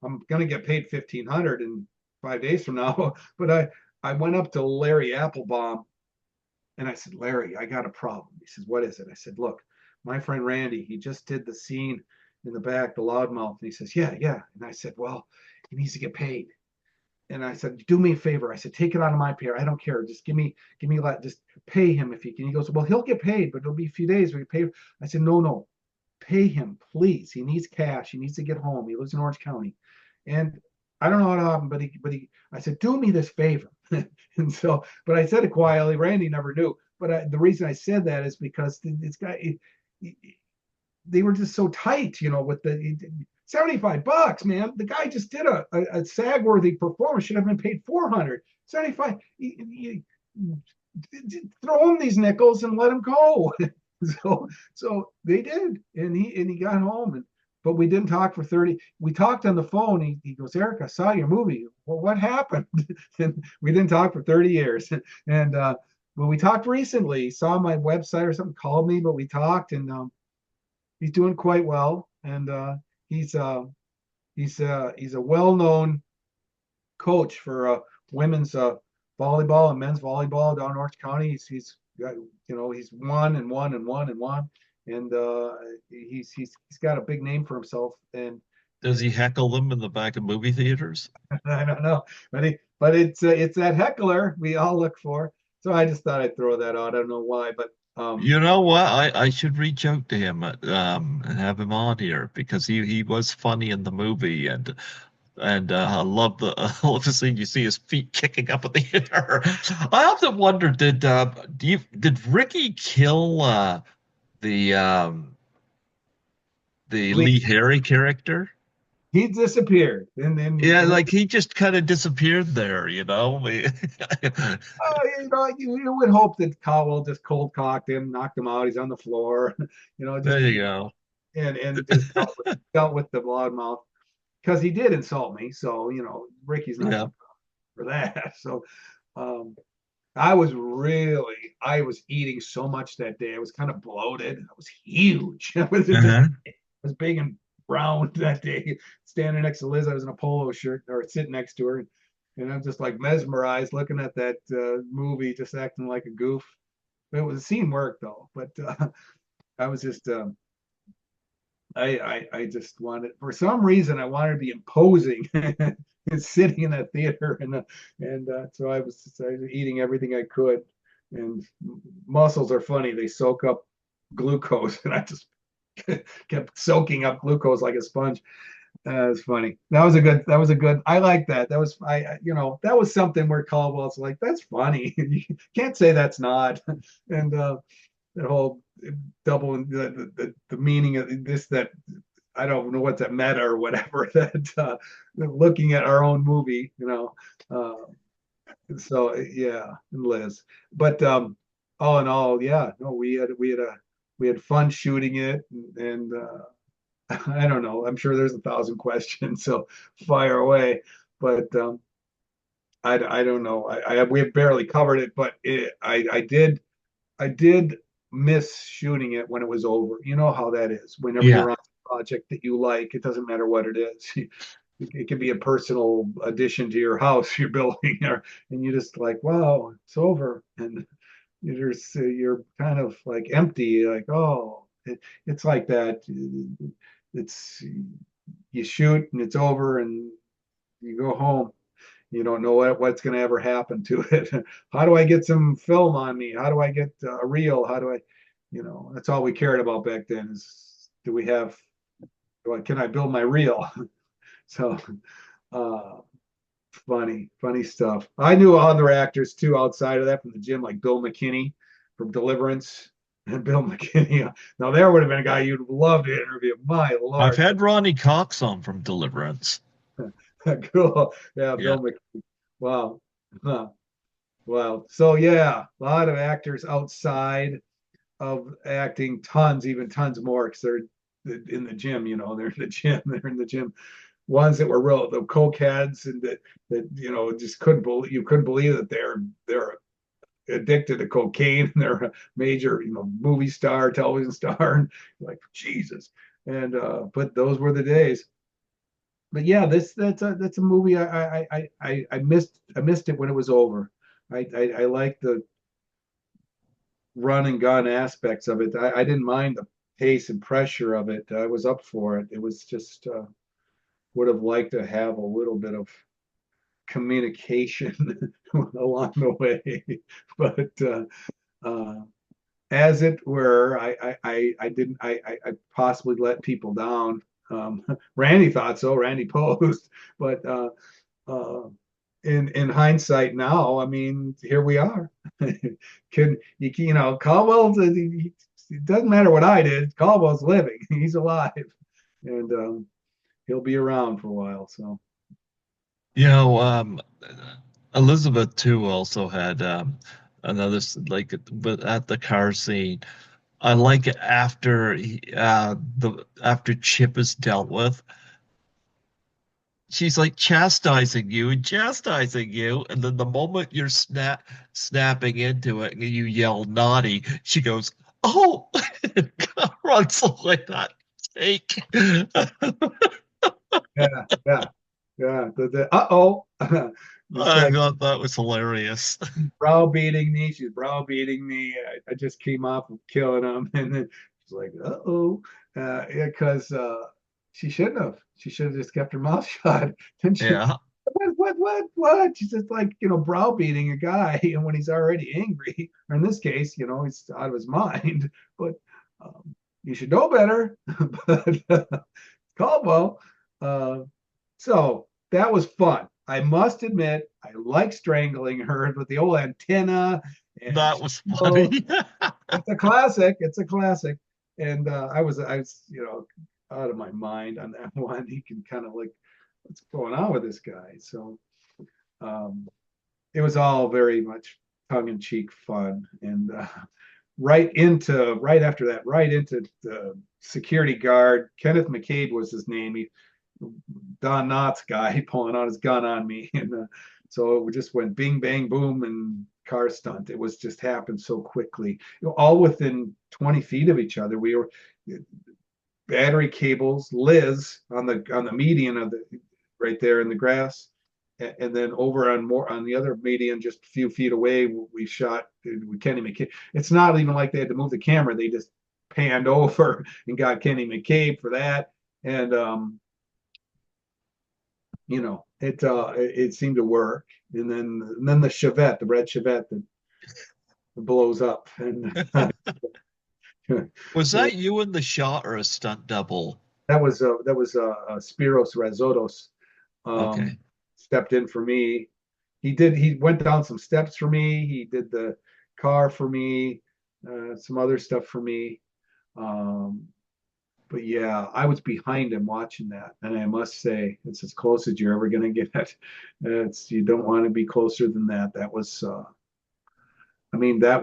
I'm gonna get paid 1,500 in 5 days from now. But I went up to Larry Applebaum, and I said, Larry, I got a problem. He says, what is it? I said, look, my friend Randy, he just did the scene in the back, the loudmouth. And he says, yeah, yeah. And I said, well, he needs to get paid. And I said, do me a favor. I said, take it out of my pay. I don't care. Just just pay him if you can. He goes, well, he'll get paid, but it'll be a few days. We pay. I said, no, no, pay him, please. He needs cash. He needs to get home. He lives in Orange County. And I don't know what happened, I said, do me this favor. And so, but I said it quietly. Randy never knew. But the reason I said that is because this guy, they were just so tight, with the $75, man. The guy just did a SAG-worthy performance. Should have been paid 400. 75. Throw him these nickels and let him go. So they did, and he got home, but we didn't talk for 30. We talked on the phone. He goes, Eric, I saw your movie. Well, what happened? And we didn't talk for 30 years. And but we talked recently. He saw my website or something, called me, but we talked, and he's doing quite well. And he's he's a well-known coach for women's volleyball and men's volleyball down in Orange County. He's got, he's won and won and won and won, and he's got a big name for himself. And Does he heckle them in the back of movie theaters? I don't know, but it's that heckler we all look for. So I just thought I'd throw that out. I don't know why, but You know what? I should reach out to him and have him on here because he was funny in the movie and I love the I love to see you see his feet kicking up in the air. I often wonder did Ricky kill the Lee, Lee Harry character? he disappeared, and Yeah, and like he just kind of disappeared there, you know? you would hope that Cowell just cold cocked him, knocked him out. He's on the floor, just There you go. and just dealt with the loudmouth because he did insult me. So Ricky's not Yeah. for that. So um, I was eating so much that day. I was kind of bloated. I was huge. Uh-huh. Was big and brown that day. Standing next to Liz, I was in a polo shirt or sitting next to her, and I'm just like mesmerized looking at that movie, just acting like a goof. It was a scene work though, but I was just I just wanted for some reason I wanted to be imposing and sitting in that theater and so I was eating everything I could and mussels are funny, they soak up glucose and I just kept soaking up glucose like a sponge. It's funny. That was a good. I like that. That was that was something where Caldwell's like that's funny. You can't say that's not. And that whole double the meaning of this that I don't know what's that meta or whatever that looking at our own movie, so yeah, and Liz, but all in all, yeah, no, we had fun shooting it, and I don't know. I'm sure there's 1,000 questions, so fire away. But I don't know. We have barely covered it, but I did miss shooting it when it was over. You know how that is. Whenever Yeah. you're on a project that you like, it doesn't matter what it is. It can be a personal addition to your house you're building, and you just like, wow, it's over, and you're kind of like empty, like oh, it's like that. It's you shoot and it's over, and you go home. You don't know what's going to ever happen to it. How do I get some film on me? How do I get a reel? How do I, that's all we cared about back then is do we have, can I build my reel? So, uh, funny stuff. I knew other actors too outside of that from the gym, like Bill McKinney from Deliverance. And Bill McKinney. Now there would have been a guy you'd love to interview. My I've Lord. had Ronnie Cox on from Deliverance. Cool. Yeah, Yeah. Bill McKinney. Wow. Huh. Wow. So yeah, a lot of actors outside of acting, tons, even tons more, because they're in the gym, they're in the gym, they're in the gym. Ones that were real, the coke heads, and that just couldn't believe that they're addicted to cocaine and they're a major, movie star, television star, and like Jesus. And but those were the days. But yeah, that's a movie I missed it when it was over. I like the run and gun aspects of it. I didn't mind the pace and pressure of it. I was up for it. It was just would have liked to have a little bit of communication along the way, but uh, as it were, I didn't I possibly let people down. Randy thought so. Randy posed, but uh, in hindsight now, I mean, here we are. Caldwell? It doesn't matter what I did. Caldwell's living. He's alive, and he'll be around for a while. So You know, Elizabeth too also had another but at the car scene. I like it after the after Chip is dealt with. She's like chastising you, and then the moment you're snapping into it and you yell naughty, she goes, "Oh!" runs away that take. yeah, yeah, yeah. The uh-oh. It's I like thought that was hilarious. browbeating me. She's browbeating me. I just came off of killing him, and then she's like, "Uh-oh," because she shouldn't have. She should have just kept her mouth shut. Then she, Yeah. what? She's just like, browbeating a guy, and when he's already angry, or in this case, he's out of his mind. But you should know better. But Caldwell. Uh, so that was fun. I must admit, I like strangling her with the old antenna, and That was funny. it's a classic. It's a classic. And I was, out of my mind on that one. He can kind of like, what's going on with this guy? So um, it was all very much tongue in cheek fun. And right after that, right into the security guard. Kenneth McCabe was his name. Don Knotts guy pulling out his gun on me, and so it just went bing bang boom and car stunt. It was just happened so quickly, all within 20 feet of each other. We were battery cables, Liz on the median of the right there in the grass, and then over on the other median, just a few feet away, we shot with Kenny McCabe. It's not even like they had to move the camera; they just panned over and got Kenny McCabe for that, and it seemed to work. And then the Chevette, the red Chevette that blows up, and Was that you in the shot or a stunt double? Spiros Razotos um, Okay. stepped in for me. He went down some steps for me. He did the car for me, some other stuff for me. Um, but yeah, I was behind him watching that, and I must say, it's as close as you're ever going to get. You don't want to be closer than that. That was, I mean, that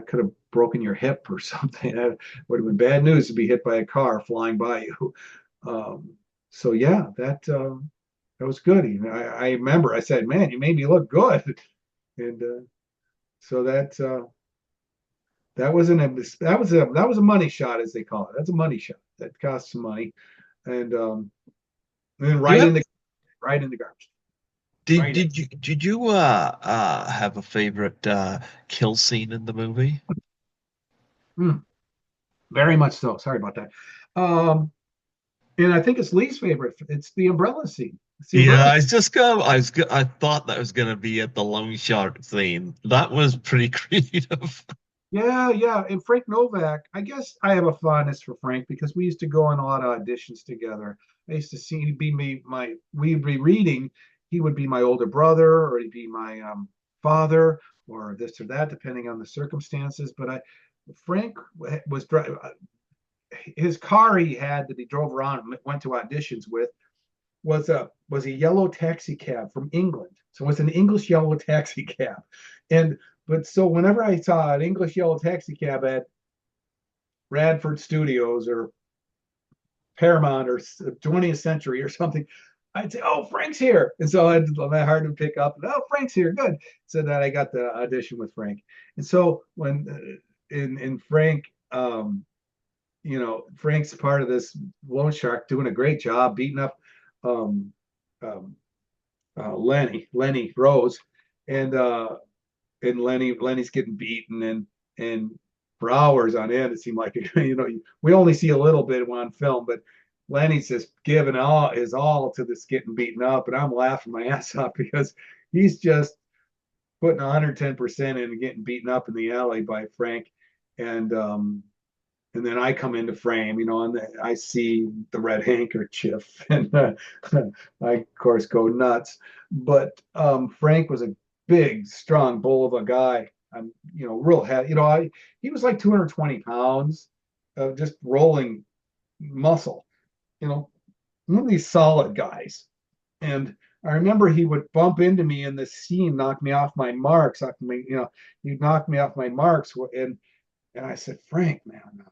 could have broken your hip or something. That would have been bad news to be hit by a car flying by you. Um, so yeah, that was good. I remember I said, "Man, you made me look good," and so that was a money shot, as they call it. That's a money shot. That costs some money, and then Do you have right in the garbage, did right in. did you have a favorite kill scene in the movie? Mm, very much so. Sorry about that. Um, and I think it's Lee's favorite. It's the umbrella scene. It's the Yeah, umbrella. I was just gonna I thought that was gonna be at the loan shark scene. That was pretty creative. Yeah, yeah. And Frank Novak, I guess I have a fondness for Frank because we used to go on a lot of auditions together. I used to see he'd be me, we'd be reading, he would be my older brother, or he'd be my father, or this or that, depending on the circumstances. But Frank was his car he had that he drove around and went to auditions with was a yellow taxi cab from England. So it's an English yellow taxi cab. And but so whenever I saw an English yellow taxi cab at Radford Studios or Paramount or 20th Century or something, I'd say, "Oh, Frank's here," and so my heart would pick up. "Oh, Frank's here, good." So that I got the audition with Frank, and so when in Frank, Frank's part of this loan shark, doing a great job beating up um, um, Lenny Rose, and Lenny's getting beaten, and for hours on end it seemed like we only see a little bit on film, but Lenny's just giving all his all to this getting beaten up, and I'm laughing my ass off because he's just putting 110% in and getting beaten up in the alley by Frank, and and then I come into frame, and I see the red handkerchief, and I of course go nuts. But Frank was a big, strong bull of a guy. I'm, real heavy. He was like 220 pounds of just rolling muscle. You know, One of these solid guys. And I remember he would bump into me in this scene, knock me off my marks. He'd knock me off my marks, and I said, "Frank, man,"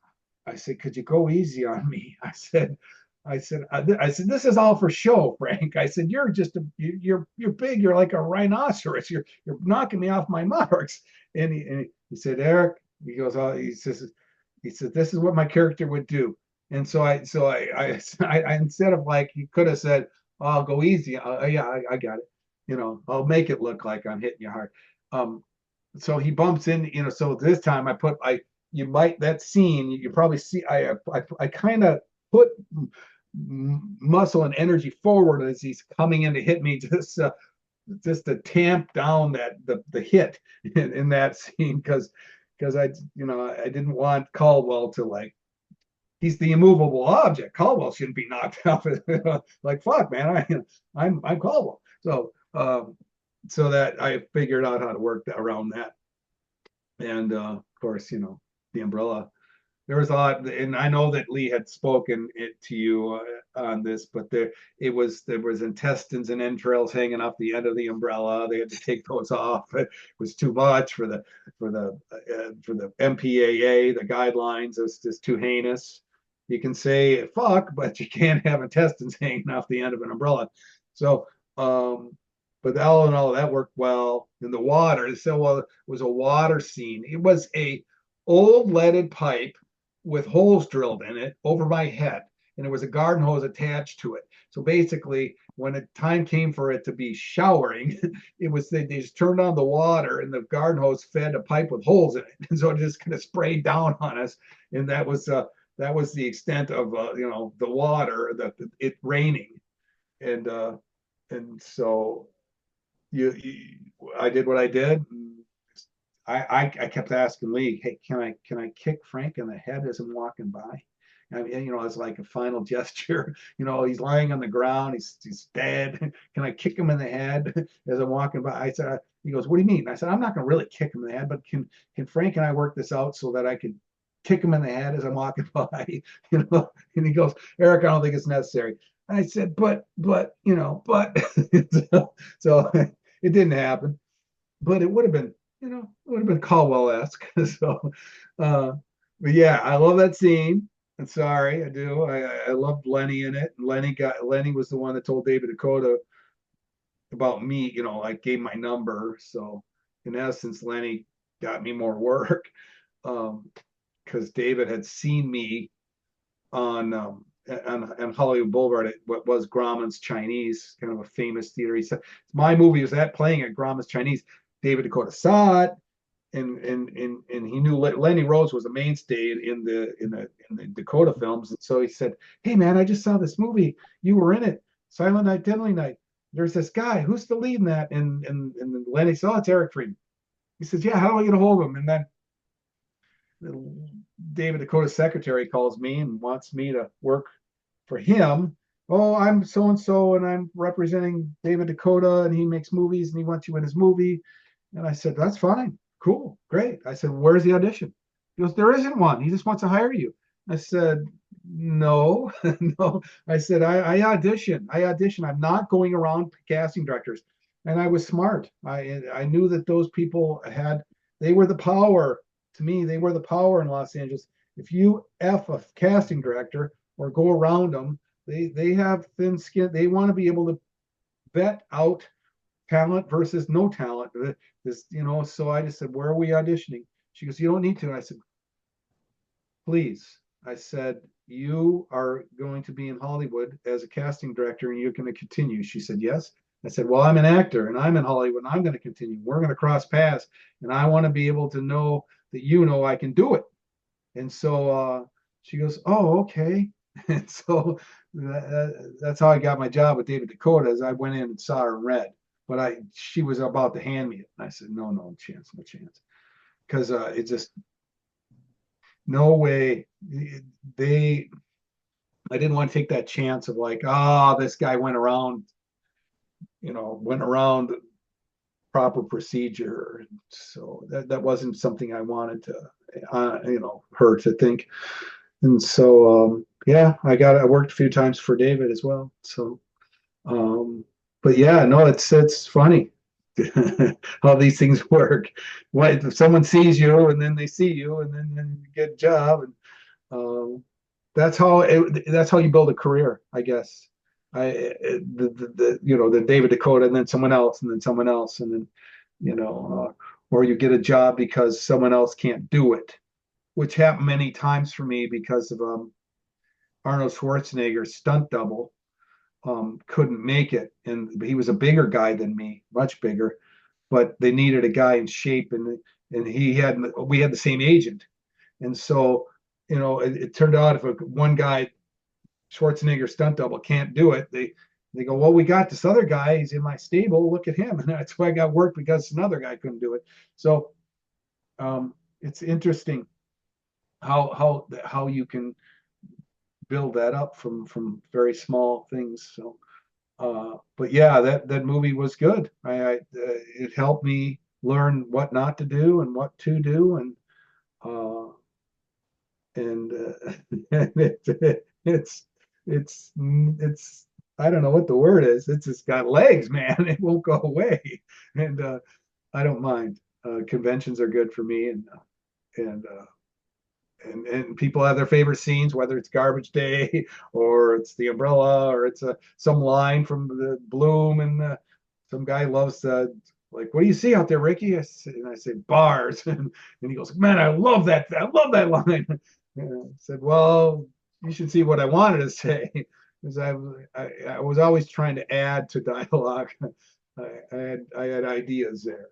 I said, "could you go easy on me?" I said, "This is all for show, Frank." I said, "You're big. You're like a rhinoceros. You're knocking me off my marks." And he said, "Eric," he goes, "Oh," he said, "This is what my character would do." And so I instead of like he could have said, "Oh, I'll go easy." Yeah, I got it. I'll make it look like I'm hitting you hard. Um, so he bumps in, so this time that scene you probably see I kind of put muscle and energy forward as he's coming in to hit me, just to tamp down the hit in that scene, because I didn't want Caldwell to, like, he's the immovable object. Caldwell shouldn't be knocked out. Like, fuck, man, I'm Caldwell. So that I figured out how to work around that. And of course, the umbrella. There was a lot, and I know that Lee had spoken it to you on this, but there was intestines and entrails hanging off the end of the umbrella. They had to take those off. It was too much for the MPAA, the guidelines. It was just too heinous. You can say fuck, but you can't have intestines hanging off the end of an umbrella. So, but all in all, that worked well. In the water, so well, it was a water scene. It was a old leaded pipe with holes drilled in it over my head, and there was a garden hose attached to it. So basically, when the time came for it to be showering, they just turned on the water, and the garden hose fed a pipe with holes in it, and so it just kind of sprayed down on us, and that was the extent of the water, it raining, and so you I did what I did. I kept asking Lee, hey, can I kick Frank in the head as I'm walking by? I mean, it's like a final gesture. He's lying on the ground. He's dead. Can I kick him in the head as I'm walking by? I said, he goes, what do you mean? I said, I'm not going to really kick him in the head, but can Frank and I work this out so that I could kick him in the head as I'm walking by? And he goes, Eric, I don't think it's necessary. I said, but so it didn't happen, but it would have been, it would have been Caldwell-esque. So, uh, but yeah, I love that scene. I'm sorry, I do. I loved Lenny in it. Lenny was the one that told David Dakota about me. I gave my number. So in essence, Lenny got me more work, because David had seen me on Hollywood Boulevard at what was Grauman's Chinese, kind of a famous theater. He said my movie was playing at Grauman's Chinese. David Dakota saw it, and he knew Lenny Rose was a mainstay in the Dakota films, and so he said, "Hey man, I just saw this movie. You were in it, Silent Night, Deadly Night. There's this guy. Who's the lead in that?" And Lenny said, "Oh, it's Eric Freeman." He says, "Yeah, how do I get a hold of him?" And then David Dakota's secretary calls me and wants me to work for him. Oh, I'm so and so, and I'm representing David Dakota, and he makes movies, and he wants you in his movie. And I said, that's fine, cool, great. I said, where's the audition? He goes, there isn't one. He just wants to hire you. I said, no, no. I said, I audition. I'm not going around casting directors. And I was smart. I knew that those people they were the power. To me, they were the power in Los Angeles. If you F a casting director or go around them, they have thin skin. They want to be able to vet out talent versus no talent. So I just said, where are we auditioning? She goes, you don't need to. And I said, please. I said, you are going to be in Hollywood as a casting director and you're going to continue. She said, yes. I said, well, I'm an actor and I'm in Hollywood and I'm going to continue. We're going to cross paths and I want to be able to know that I can do it. And so she goes, oh, okay. And so that's how I got my job with David Dakota. As I went in and saw her in red, but she was about to hand me it, and I said, no chance, because it just no way. They I didn't want to take that chance of like, this guy went around proper procedure. So that wasn't something I wanted to, her to think. And so, yeah, I worked a few times for David as well. So, but yeah, no, it's funny how these things work. What if someone sees you and then they see you and then you get a job, and that's how you build a career, I guess. The David Dakota and then someone else and then someone else and then or you get a job because someone else can't do it, which happened many times for me because of Arnold Schwarzenegger's stunt double couldn't make it, and he was a bigger guy than me, much bigger, but they needed a guy in shape, and we had the same agent, and so it turned out if one guy Schwarzenegger stunt double can't do it. They go, well, we got this other guy. He's in my stable. Look at him, and that's why I got work because another guy couldn't do it. So it's interesting how you can build that up from very small things. So, but yeah, that movie was good. It helped me learn what not to do and what to do, uh, and it's I don't know what the word is. It's just got legs, man. It won't go away, and I don't mind. Conventions are good for me, and and people have their favorite scenes, whether it's Garbage Day or it's the umbrella or it's some line from the Bloom, and some guy loves like, what do you see out there, Ricky? And I say bars, and he goes, man, I love that line. And I said, well, you should see what I wanted to say, because I was always trying to add to dialogue. I had ideas there.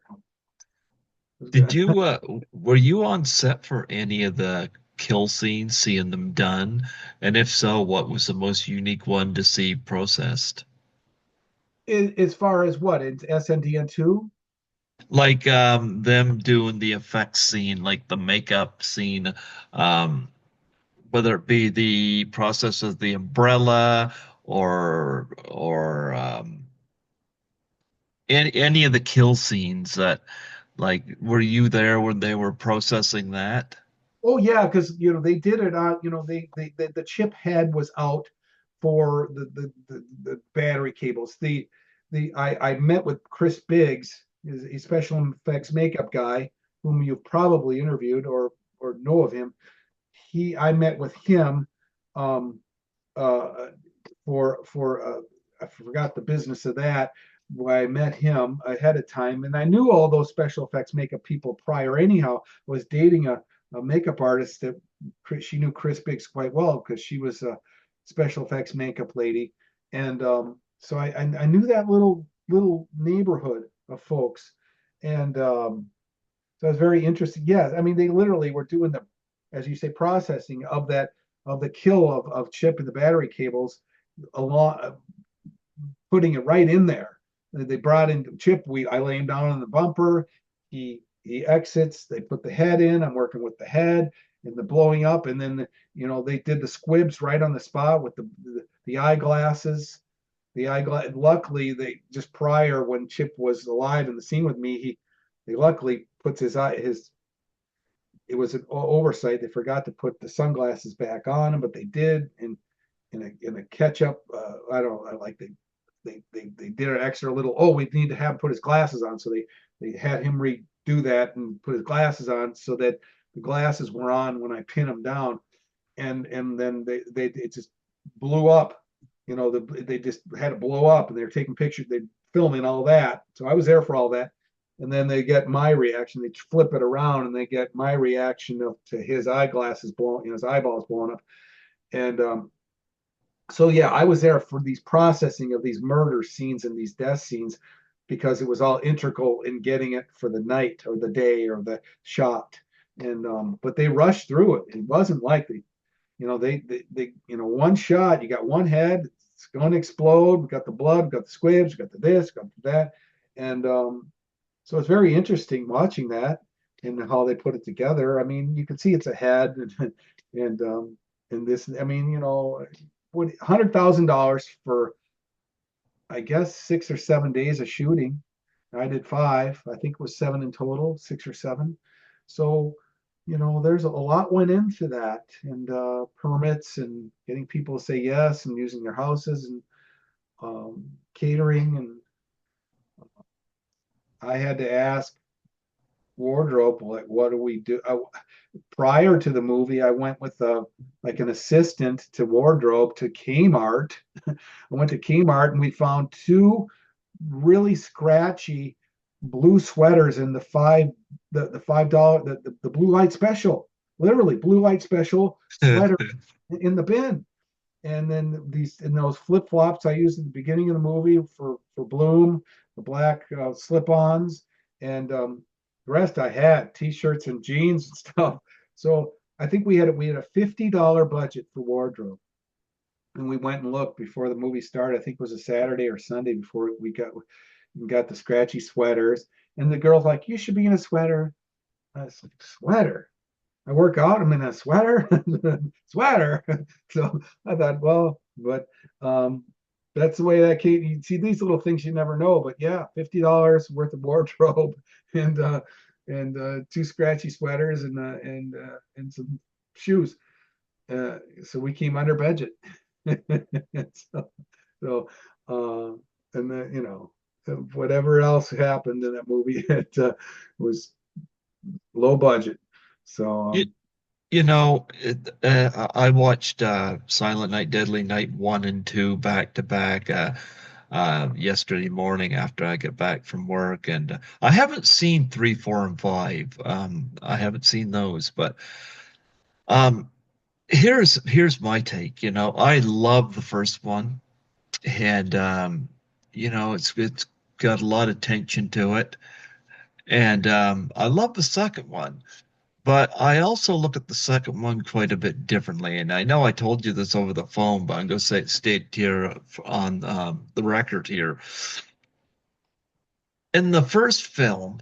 It was Did good. you were you on set for any of the kill scenes, seeing them done? And if so, what was the most unique one to see processed? As far as what, it's SNDN2? Like them doing the effects scene, like the makeup scene, um, whether it be the process of the umbrella or any of the kill scenes that like were you there when they were processing that? Oh yeah, because they did it on, the chip head was out for the battery cables. I met with Chris Biggs, is a special effects makeup guy, whom you've probably interviewed or know of him. I met with him, um, uh, for I forgot the business of that. Why I met him ahead of time, and I knew all those special effects makeup people prior. Anyhow, was dating a makeup artist that she knew Chris Biggs quite well because she was a special effects makeup lady, and so I knew that little neighborhood of folks, and so it was very interesting. Yeah, I mean they literally were doing the, as you say, processing of the kill of chip and the battery cables along, putting it right in there. They brought in Chip. I lay him down on the bumper. He exits. They put the head in. I'm working with the head and the blowing up, and then they did the squibs right on the spot with the eyeglasses. The eyeglass. Luckily, they just prior when Chip was alive in the scene with me, he luckily puts his it was an oversight. They forgot to put the sunglasses back on him, but they did. And in a catch up, I don't know, like they did an extra little. Oh, we need to have him put his glasses on, so they had him redo that and put his glasses on so that the glasses were on when I pin him down, and then they it just blew up. They just had to blow up, and they were taking pictures, they filming all that. So I was there for all that, and then they get my reaction. They flip it around, and they get my reaction to his eyeglasses blowing, his eyeballs blowing up, and so yeah, I was there for these processing of these murder scenes and these death scenes because it was all integral in getting it for the night or the day or the shot. And but they rushed through it. It wasn't like they one shot, you got one head, it's going to explode. We got the blood, we got the squibs, we got the this, we got that, and so it's very interesting watching that and how they put it together. I mean, you can see it's a head and and this. I mean, $100,000 for I guess 6 or 7 days of shooting. I did five. I think it was seven in total, 6 or 7. So, there's a lot went into that, and permits and getting people to say yes and using their houses and catering. And I had to ask wardrobe, like, what do we do? Prior to the movie, I went with like an assistant to wardrobe to Kmart. I went to Kmart and we found two really scratchy blue sweaters in the $5 the blue light special, literally blue light special sweater in the bin. And then those flip flops I used at the beginning of the movie for Bloom, the black slip-ons, and the rest I had t-shirts and jeans and stuff. So I think we had a $50 budget for wardrobe, and we went and looked before the movie started. I think it was a Saturday or Sunday before we got the scratchy sweaters. And the girl's like, "You should be in a sweater." I was like, "Sweater? I work out. I'm in a sweater, sweater." So I thought, well, but that's the way that came. You see these little things you never know, but yeah, $50 worth of wardrobe and two scratchy sweaters and some shoes. So we came under budget. so, so and then whatever else happened in that movie, it was low budget. So You, I watched Silent Night, Deadly Night 1 and 2 back to back yesterday morning after I get back from work. And I haven't seen 3, 4, and 5. I haven't seen those, but um, here's my take. I love the first one, and it's got a lot of tension to it, and I love the second one. But I also look at the second one quite a bit differently. And I know I told you this over the phone, but I'm going to say state here on the record here. In the first film,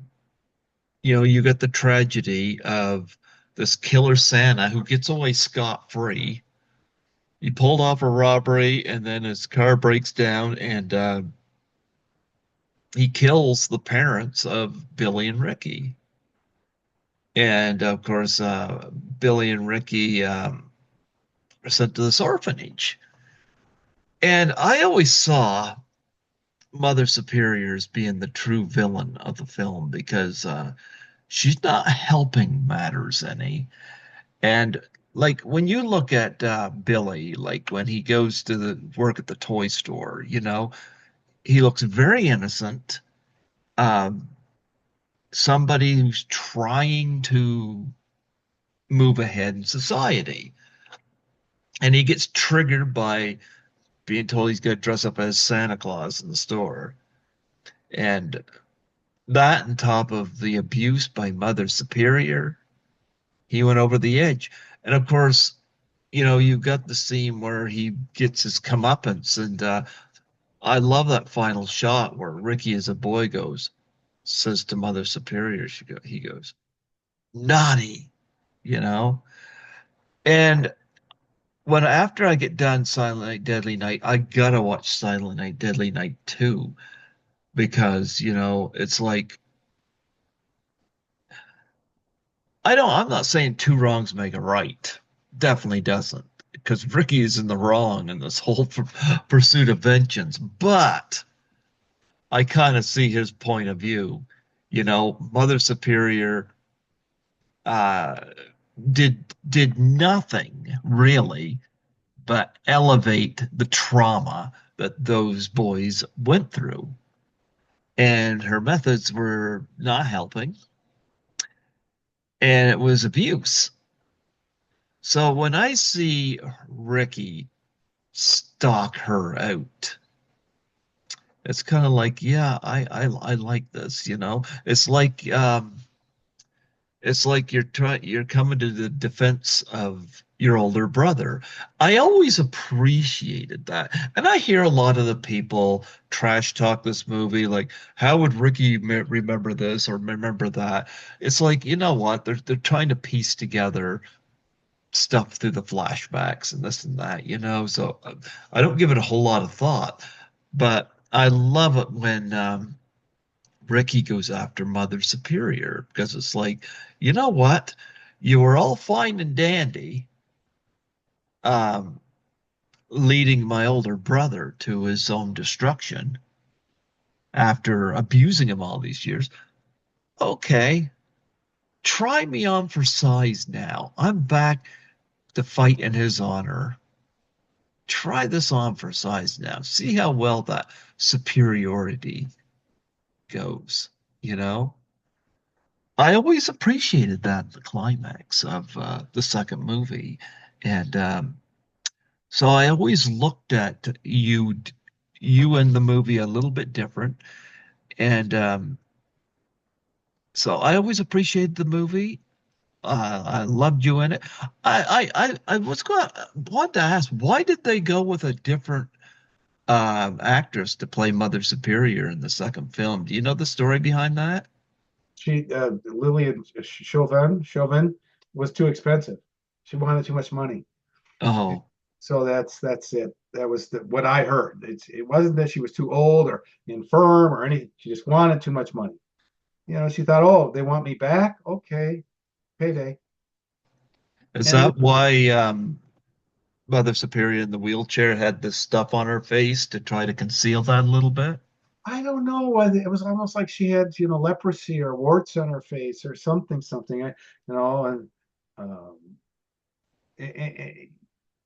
you get the tragedy of this killer Santa who gets away scot-free. He pulled off a robbery and then his car breaks down and he kills the parents of Billy and Ricky. And of course, Billy and Ricky are sent to this orphanage. And I always saw Mother Superior as being the true villain of the film because she's not helping matters any. And like when you look at Billy, like when he goes to the work at the toy store, he looks very innocent. Um, Somebody who's trying to move ahead in society. And he gets triggered by being told he's going to dress up as Santa Claus in the store. And that on top of the abuse by Mother Superior, he went over the edge. And of course, you've got the scene where he gets his comeuppance. And I love that final shot where Ricky, as a boy, says to Mother Superior, he goes, naughty, you know? And after I get done Silent Night, Deadly Night, I gotta watch Silent Night, Deadly Night 2 because, it's like I'm not saying two wrongs make a right. Definitely doesn't. Because Ricky is in the wrong in this whole pursuit of vengeance. But I kind of see his point of view. Mother Superior uh, did nothing really but elevate the trauma that those boys went through. And her methods were not helping, and it was abuse. So when I see Ricky stalk her out, it's kind of like, yeah, I like this, it's like you're coming to the defense of your older brother. I always appreciated that. And I hear a lot of the people trash talk this movie like how would Ricky remember this or remember that? It's like, you know what? They're trying to piece together stuff through the flashbacks and this and that, So I don't give it a whole lot of thought, but I love it when Ricky goes after Mother Superior because it's like, you know what? You were all fine and dandy, um, leading my older brother to his own destruction after abusing him all these years. Okay, try me on for size now. I'm back to fight in his honor. Try this on for size now. See how well that superiority goes, you know? I always appreciated that, the climax of the second movie. And so I always looked at you and the movie a little bit different. And so I always appreciated the movie. I loved you in it. I was going wanted to ask, why did they go with a different actress to play Mother Superior in the second film? Do you know the story behind that? She Lillian Chauvin was too expensive. She wanted too much money. Oh, So that's it. That was what I heard. It wasn't that she was too old or infirm or anything. She just wanted too much money. She thought, oh, they want me back. Okay, payday. is And that why Mother Superior in the wheelchair had this stuff on her face to try to conceal that a little bit? I don't know. It was almost like she had, leprosy or warts on her face or something. And um,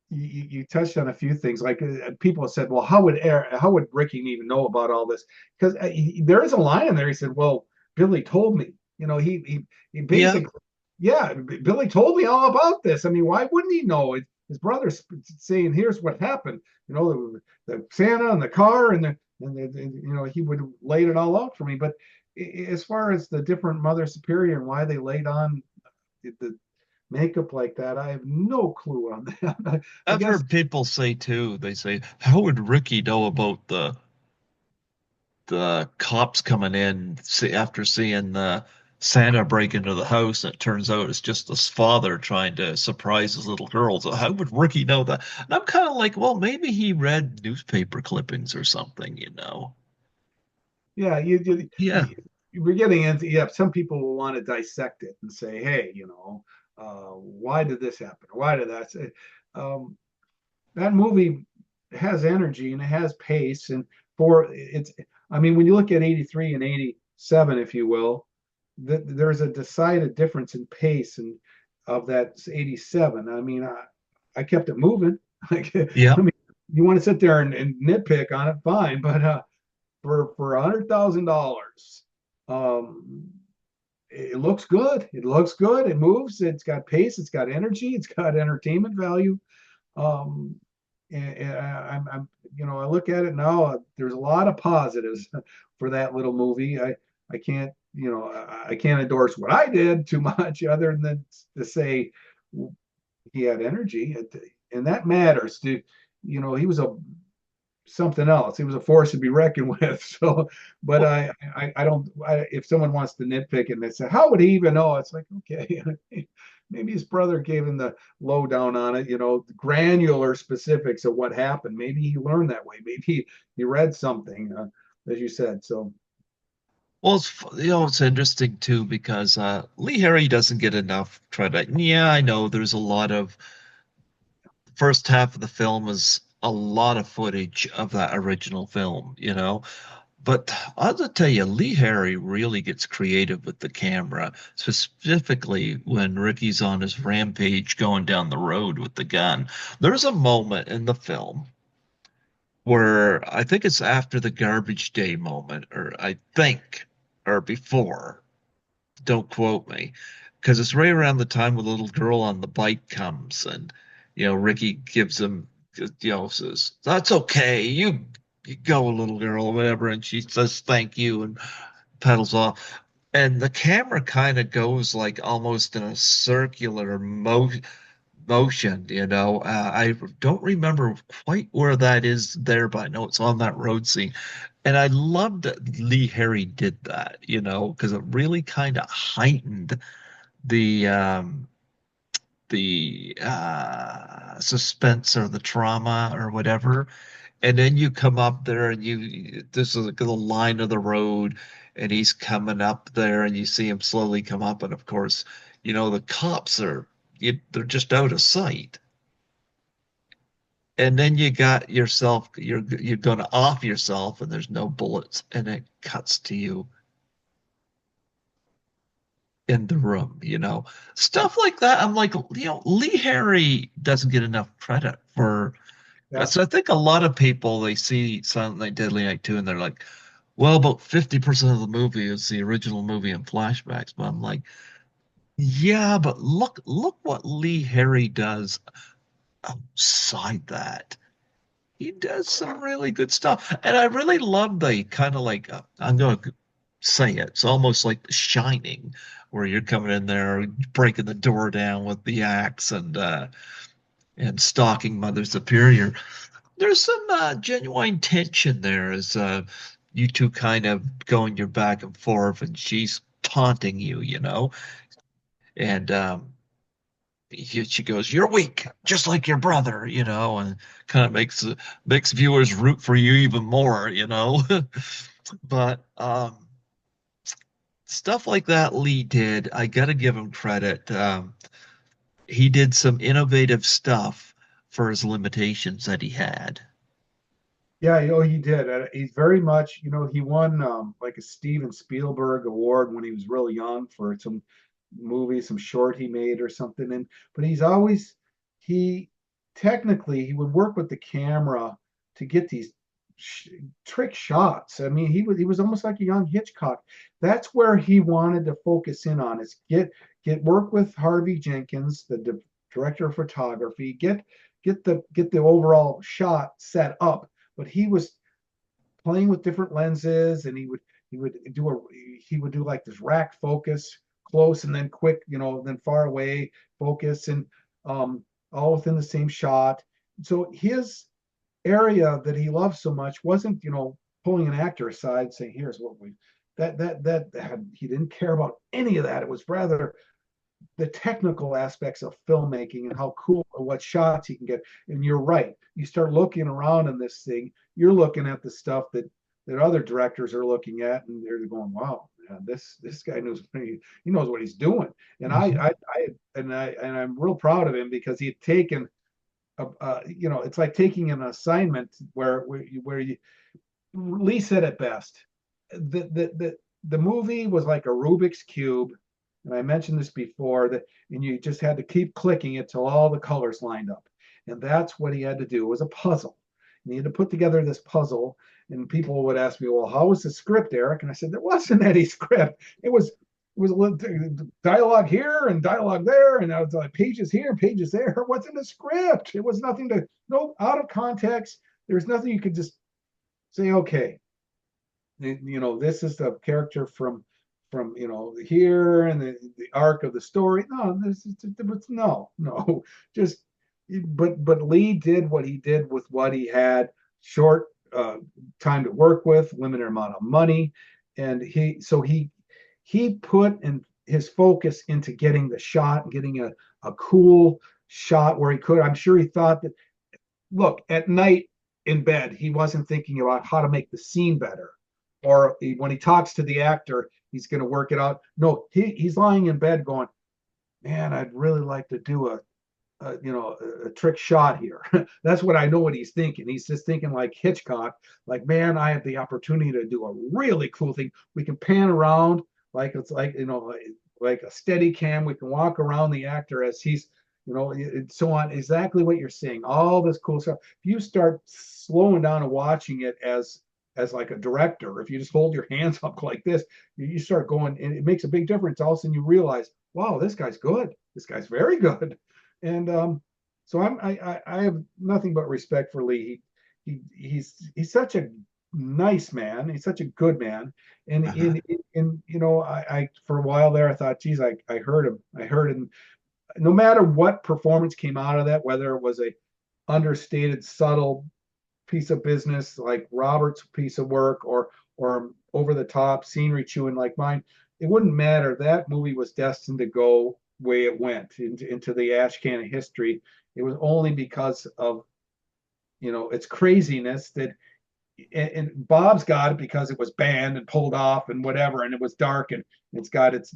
you touched on a few things. Like people said, well, how would Ricky even know about all this? Because there is a line in there. He said, well, Billy told me. He Yeah, basically, yeah, Billy told me all about this. I mean, why wouldn't he know? His brother's saying, here's what happened. The Santa and the car and he would laid it all out for me. But as far as the different Mother Superior and why they laid on the makeup like that, I have no clue on that. I I've guess, heard people say too, they say, how would Ricky know about the cops coming in after seeing the Santa break into the house, and it turns out it's just his father trying to surprise his little girl. So how would Ricky know that? And I'm kind of like, well, maybe he read newspaper clippings or something, you know? yeah, Yeah, we're getting into, yeah, some people will want to dissect it and say, hey, why did this happen? Why did that say? Um, that movie has energy and it has pace. And I mean, when you look at 83 and 87, if you will, there's a decided difference in pace and of that 87. I mean, I kept it moving. Like, I yeah. mean, you want to sit there and nitpick on it, fine, but for $100,000, um, it looks good. It looks good. It moves. It's got pace. It's got energy. It's got entertainment value. Um, and I look at it now. There's a lot of positives for that little movie. I can't, I can't endorse what I did too much, other than to say he had energy, and that matters. He was a something else. He was a force to be reckoned with. So, but Well, I don't. If someone wants to nitpick and they say, "How would he even know?" It's like, okay, maybe his brother gave him the lowdown on it. Granular specifics of what happened. Maybe he learned that way. Maybe he read something, as you said. So, it's interesting too because Lee Harry doesn't get enough credit. And yeah, I know there's a lot of first half of the film is a lot of footage of that original film, you know. But I have to tell you, Lee Harry really gets creative with the camera, specifically when Ricky's on his rampage going down the road with the gun. There's a moment in the film where I think it's after the garbage day moment, or I think, or before. Don't quote me, because it's right around the time when the little girl on the bike comes, and Ricky gives him, says, "That's okay, you go, little girl," or whatever, and she says, "Thank you," and pedals off. And the camera kind of goes like almost in a circular motion, I don't remember quite where that is there, but I know it's on that road scene. And I loved that Lee Harry did that, because it really kind of heightened the suspense or the trauma or whatever. And then you come up there and this is like the line of the road, and he's coming up there and you see him slowly come up. And of course, the cops they're just out of sight. And then you got yourself, you're going to off yourself and there's no bullets and it cuts to you in the room, stuff like that. I'm like, Lee Harry doesn't get enough credit for. yeah, So I think a lot of people, they see Silent Night, Deadly Night 2 and they're like, well, about 50% of the movie is the original movie and flashbacks. But I'm like, yeah, but look what Lee Harry does outside that. He does some really good stuff. And I really love the kind of like, I'm going to say it. It's almost like The Shining, where you're coming in there, breaking the door down with the axe and stalking Mother Superior. There's some genuine tension there as you two kind of going your back and forth, and she's taunting you, and she goes, "You're weak, just like your brother," and kind of makes viewers root for you even more. But stuff like that Lee did, I gotta give him credit. He did some innovative stuff for his limitations that he had. Yeah, he did. He's very much, he won like a Steven Spielberg award when he was really young for some movie, some short he made or something. But he technically he would work with the camera to get these sh trick shots. I mean, he was almost like a young Hitchcock. That's where he wanted to focus in on is get work with Harvey Jenkins, the director of photography, get the overall shot set up, but he was playing with different lenses, and he would do like this rack focus, close and then quick, then far away focus, and all within the same shot. So his area that he loved so much wasn't, pulling an actor aside saying, "Here's what we." That he didn't care about any of that. It was rather the technical aspects of filmmaking and how cool or what shots you can get. And you're right. You start looking around in this thing, you're looking at the stuff that other directors are looking at, and they're going, "Wow, man, this guy knows he knows what he's doing." And Mhm. I'm real proud of him because he'd taken it's like taking an assignment where Lee said it best. The movie was like a Rubik's cube, and I mentioned this before, and you just had to keep clicking it till all the colors lined up, and that's what he had to do. It was a puzzle. And he had to put together this puzzle, and people would ask me, "Well, how was the script, Eric?" And I said, "There wasn't any script. It was a little dialogue here and dialogue there, and I was like pages here and pages there. It wasn't a script. It was nothing to no out of context. There's nothing you could just say, okay, this is the character from here and the arc of the story. No, this is no, just but Lee did what he did with what he had, short time to work with, limited amount of money, and he put in his focus into getting the shot and getting a cool shot where he could. I'm sure he thought that, look, at night in bed, he wasn't thinking about how to make the scene better. Or when he talks to the actor, he's going to work it out. No, he's lying in bed going, "Man, I'd really like to do a trick shot here." That's what I know what he's thinking. He's just thinking like Hitchcock, like, "Man, I have the opportunity to do a really cool thing. We can pan around like it's like, like a steady cam. We can walk around the actor as he's, so on." Exactly what you're saying. All this cool stuff. If you start slowing down and watching it as like a director, if you just hold your hands up like this, you start going, and it makes a big difference. All of a sudden you realize, wow, this guy's good. This guy's very good. And so I have nothing but respect for Lee. He's such a nice man. He's such a good man. And Uh-huh. I for a while there I thought, geez, I heard him. I heard him. No matter what performance came out of that, whether it was a understated, subtle piece of business like Robert's piece of work, or over the top scenery chewing like mine, it wouldn't matter. That movie was destined to go way it went into the ash can of history. It was only because of its craziness that, and Bob's got it because it was banned and pulled off and whatever, and it was dark, and it's got its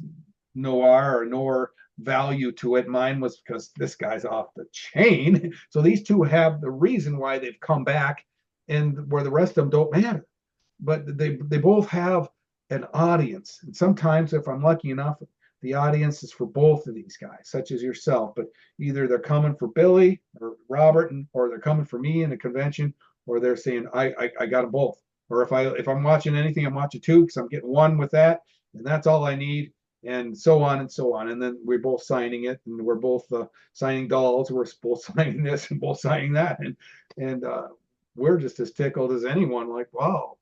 noir value to it. Mine was because this guy's off the chain. So these two have the reason why they've come back, and where the rest of them don't matter. But they both have an audience, and sometimes, if I'm lucky enough, the audience is for both of these guys, such as yourself. But either they're coming for Billy or Robert, or they're coming for me in a convention, or they're saying I got them both. Or if I'm watching anything, I'm watching two because I'm getting one with that, and that's all I need, and so on and so on. And then we're both signing it, and we're both signing dolls. We're both signing this and both signing that, and we're just as tickled as anyone. Like, wow,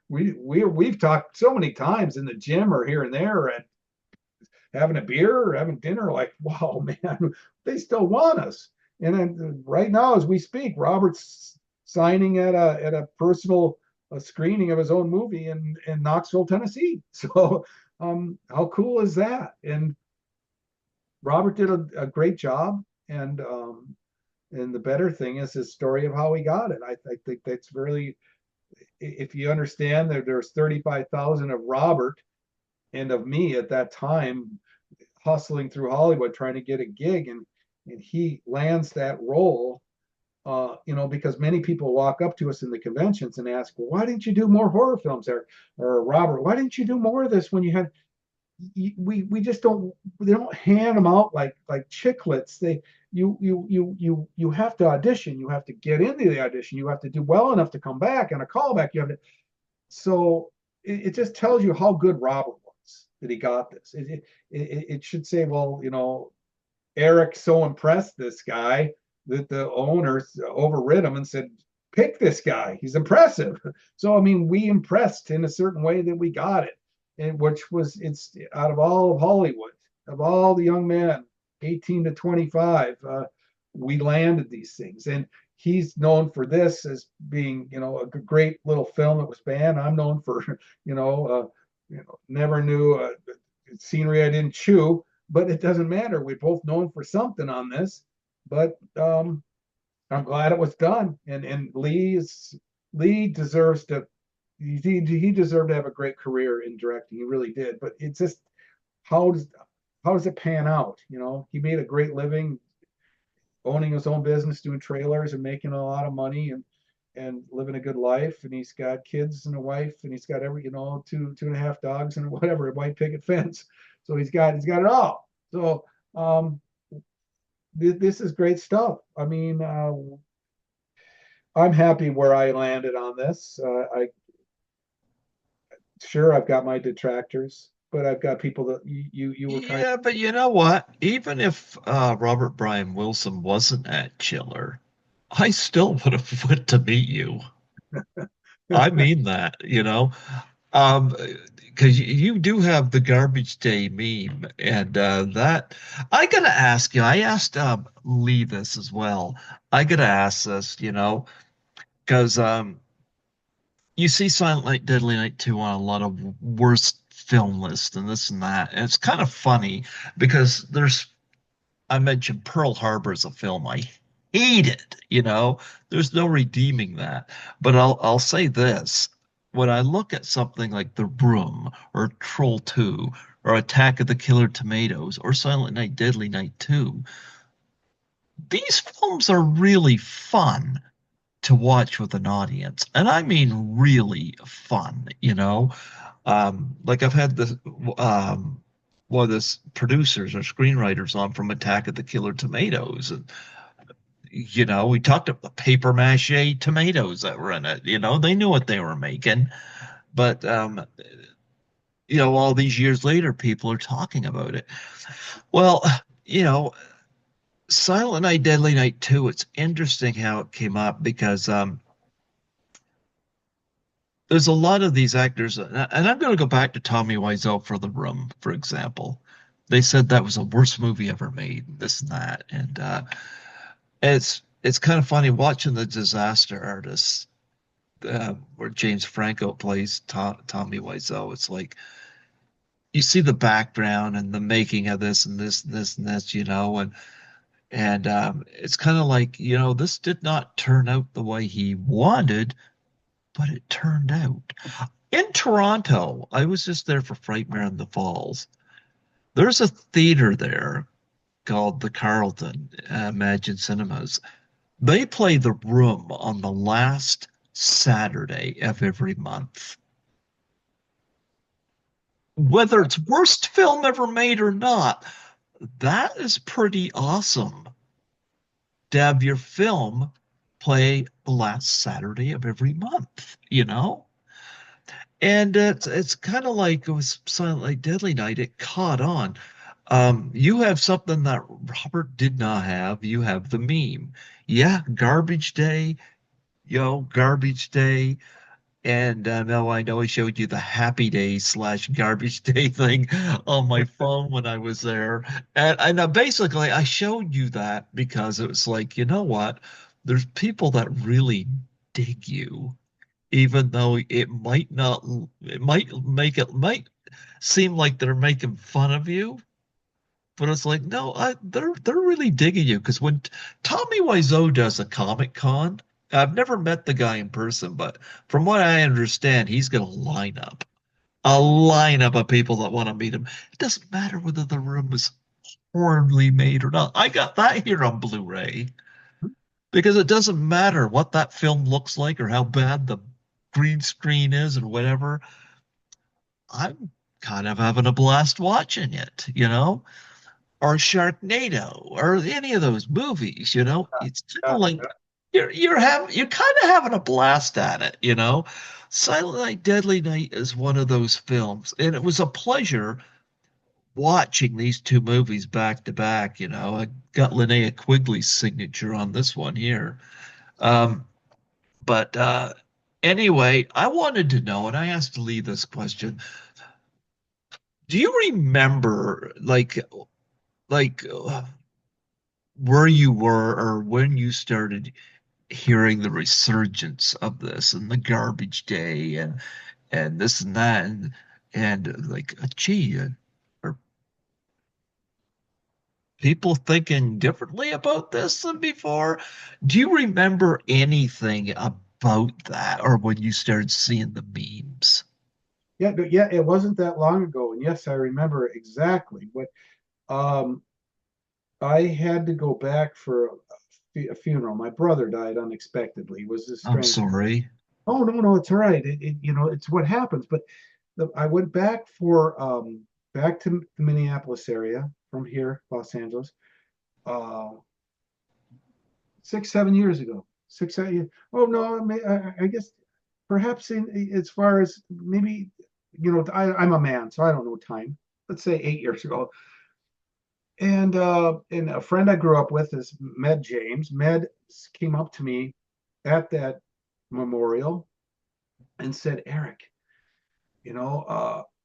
we've talked so many times in the gym or here and there and having a beer or having dinner. Like, wow, man, they still want us. And then right now, as we speak, Robert's signing at a personal screening of his own movie in Knoxville, Tennessee. So, how cool is that? And Robert did a great job. And the better thing is his story of how he got it. I think that's really, if you understand that there's 35,000 of Robert and of me at that time hustling through Hollywood trying to get a gig, and he lands that role. Because many people walk up to us in the conventions and ask, well, why didn't you do more horror films there? Or Robert, why didn't you do more of this when you had we just don't, they don't hand them out like chiclets. They you have to audition, you have to get into the audition, you have to do well enough to come back and a callback. You have to, so it just tells you how good Robert was that he got this. It should say, well, Eric so impressed this guy that the owners overrid him and said, pick this guy. He's impressive. So, I mean, we impressed in a certain way that we got it, and which was, it's out of all of Hollywood, of all the young men, 18 to 25, we landed these things. And he's known for this as being, a great little film that was banned. I'm known for, never knew scenery I didn't chew, but it doesn't matter. We're both known for something on this, but I'm glad it was done. And Lee deserves to. He deserved to have a great career in directing. He really did. But it's just, how does how does it pan out? He made a great living owning his own business, doing trailers and making a lot of money and living a good life. And he's got kids and a wife, and he's got two and a half dogs and whatever, a white picket fence. So he's got it all. So this is great stuff. I mean, I'm happy where I landed on this. I Sure, I've got my detractors, but I've got people that you were kind Yeah, but you know what? Even if Robert Brian Wilson wasn't at Chiller, I still would have went to meet you. I of. mean that, um, because you do have the garbage day meme, and that I gotta ask you. I asked Lee this as well. I gotta ask this, because you see Silent Night, Deadly Night 2 on a lot of worst film lists and this and that. And it's kind of funny because I mentioned Pearl Harbor as a film I hated, There's no redeeming that. But I'll say this. When I look at something like The Room or Troll 2 or Attack of the Killer Tomatoes or Silent Night, Deadly Night 2, these films are really fun to watch with an audience. And I mean really fun, Like I've had one of the producers or screenwriters on from Attack of the Killer Tomatoes. And, we talked about the paper mache tomatoes that were in it. They knew what they were making. But, all these years later, people are talking about it. Well, you know, Silent Night, Deadly Night 2, it's interesting how it came up because there's a lot of these actors, and I'm going to go back to Tommy Wiseau for The Room, for example. They said that was the worst movie ever made, this and that, and it's kind of funny watching The Disaster Artist, where James Franco plays Tommy Wiseau. It's like you see the background and the making of this and this and this and this, and it's kind of like, this did not turn out the way he wanted, but it turned out. In Toronto, I was just there for Frightmare in the Falls. There's a theater there called the Carlton, Imagine Cinemas. They play The Room on the last Saturday of every month. Whether it's worst film ever made or not, that is pretty awesome to have your film play the last Saturday of every month. And it's kind of like it was Silent Night, Deadly Night. It caught on. You have something that Robert did not have. You have the meme. Yeah, Garbage Day. garbage day. And Mel, I know I showed you the happy day slash garbage day thing on my phone when I was there. And basically, I showed you that because it was like, you know what? There's people that really dig you, even though it might not, it might seem like they're making fun of you. But it's like, no, they're really digging you because when Tommy Wiseau does a Comic Con, I've never met the guy in person, but from what I understand, he's got a lineup of people that want to meet him. It doesn't matter whether the room is horribly made or not. I got that here on Blu-ray because it doesn't matter what that film looks like or how bad the green screen is or whatever. I'm kind of having a blast watching it, or Sharknado or any of those movies. It's kind of Yeah, like you're kind of having a blast at it. Silent Night, Deadly Night is one of those films, and it was a pleasure watching these two movies back to back. I got Linnea Quigley's signature on this one here. Um, but anyway, I wanted to know, and I asked Lee this question: Do you remember, like where you were or when you started hearing the resurgence of this and the garbage day and this and that and like gee, are people thinking differently about this than before? Do you remember anything about that or when you started seeing the memes? yeah. It wasn't that long ago, and yes, I remember exactly what. Um, I had to go back for a funeral. My brother died unexpectedly. It was a I'm strange. sorry. Oh no, no, it's all right. It's what happens. But I went back for back to the Minneapolis area from here, Los Angeles, uh, 6, 7 years ago. 6, 7 years. Oh no, I guess perhaps as far as maybe I'm a man, so I don't know time. Let's say 8 years ago. And a friend I grew up with is Med James. Med came up to me at that memorial and said, Eric,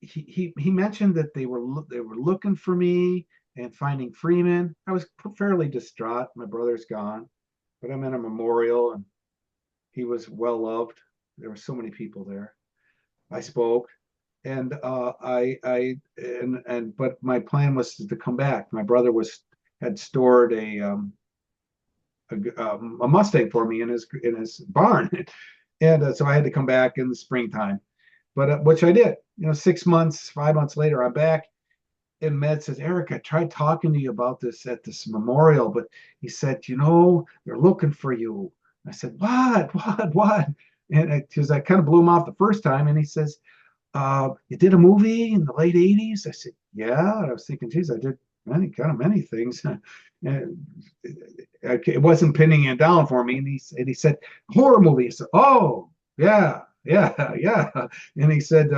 he mentioned that they were looking for me and finding Freeman. I was fairly distraught. My brother's gone, but I'm in a memorial and he was well loved. There were so many people there. I spoke, and but my plan was to come back. My brother was had stored a Mustang for me in his barn, and so I had to come back in the springtime. But which I did. 6 months, 5 months later, I'm back. And Med says, Eric, I tried talking to you about this at this memorial, but he said, they're looking for you. I said, what? And because I kind of blew him off the first time, and he says, you did a movie in the late 80s? I said, yeah. And I was thinking, geez, I did many things. And it wasn't pinning it down for me. And he said, horror movie. I said, oh, yeah, yeah, yeah. And he said,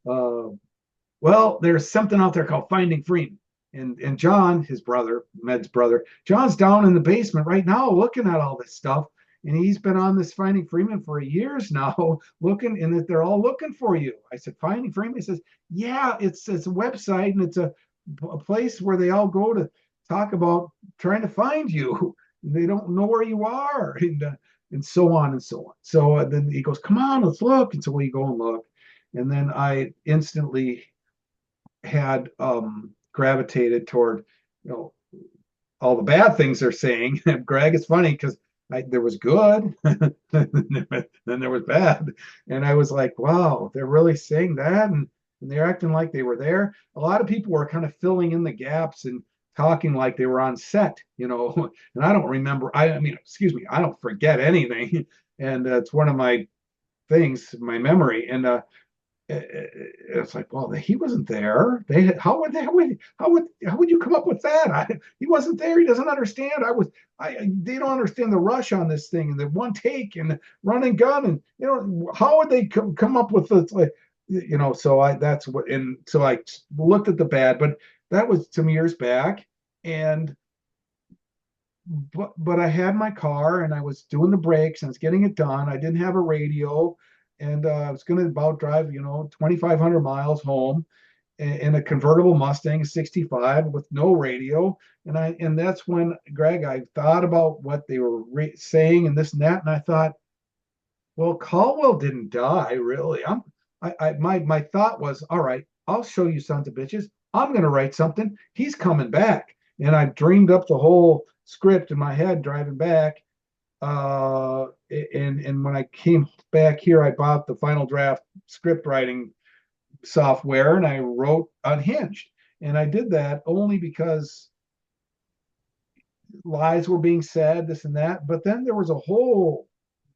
well, there's something out there called Finding Freeman. And John, his brother, Med's brother, John's down in the basement right now looking at all this stuff. And he's been on this Finding Freeman for years now, looking, and that they're all looking for you. I said, Finding Freeman? He says, yeah, it's a website and it's a place where they all go to talk about trying to find you. They don't know where you are, and so on and so on. So then he goes, come on, let's look. And so we go and look. And then I instantly had gravitated toward, you know, all the bad things they're saying. Greg, it's funny because there was good, then there was bad, and I was like, wow, they're really saying that, and they're acting like they were there. A lot of people were kind of filling in the gaps and talking like they were on set, and I don't remember. I mean, excuse me, I don't forget anything, and it's one of my things, my memory, and it's like, well, he wasn't there. How would you come up with that? He wasn't there. He doesn't understand. They don't understand the rush on this thing and the one take and the run and gun. And, how would they come up with this? Like, that's what, and so I looked at the bad, but that was some years back. And but I had my car and I was doing the brakes and I was getting it done. I didn't have a radio, and I was going to about drive, 2,500 miles home in a convertible Mustang 65 with no radio. And that's when, Greg, I thought about what they were saying and this and that, and I thought, well, Caldwell didn't die, really. My thought was, all right, I'll show you sons of bitches. I'm going to write something. He's coming back, and I dreamed up the whole script in my head driving back. And when I came back here, I bought the Final Draft script writing software, and I wrote Unhinged. And I did that only because lies were being said, this and that. But then there was a whole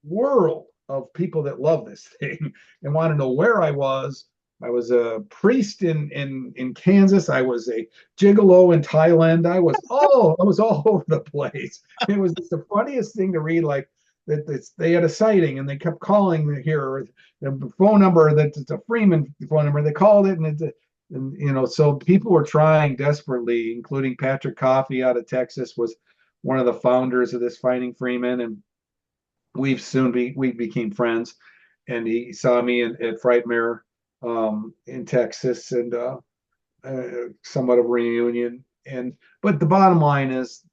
world of people that love this thing and want to know where I was. I was a priest in Kansas. I was a gigolo in Thailand. I was all over the place. It was just the funniest thing to read. Like that, they had a sighting and they kept calling here the phone number that it's a Freeman phone number. They called it and so people were trying desperately, including Patrick Coffey out of Texas was one of the founders of this Finding Freeman, and we became friends, and he saw me at Frightmare in Texas, and somewhat of a reunion. And but the bottom line is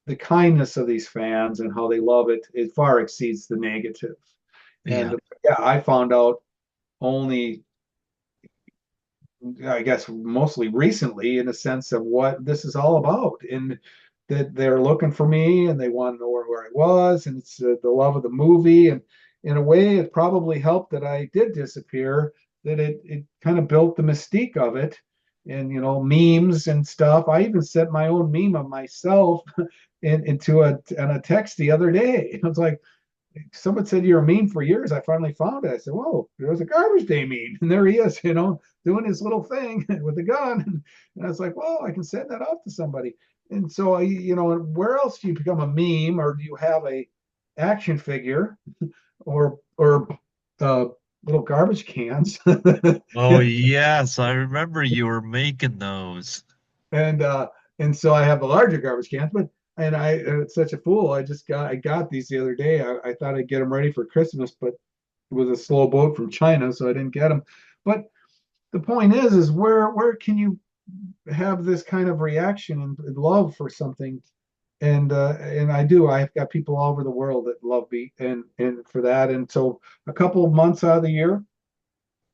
the kindness of these fans and how they love it. It far exceeds the negative. Yeah. And yeah, I found out only, I guess, mostly recently in a sense of what this is all about. And that they're looking for me and they want to know where I was. And it's the love of the movie. And in a way, it probably helped that I did disappear, that it kind of built the mystique of it. And, memes and stuff. I even sent my own meme of myself into a text the other day. I was like, someone said you're a meme for years. I finally found it. I said, whoa, there was a garbage day meme. And there he is, doing his little thing with a gun. And I was like, well, I can send that off to somebody. And so, where else do you become a meme, or do you have a action figure or uh, little garbage cans? Oh, yes. I remember you were making those. and uh, and so I have the larger garbage cans, but and it's such a fool. I got these the other day. I thought I'd get them ready for Christmas, but it was a slow boat from China, so I didn't get them. But the point is where can you have this kind of reaction and love for something? And I do. I've got people all over the world that love me and for that. And so a couple of months out of the year,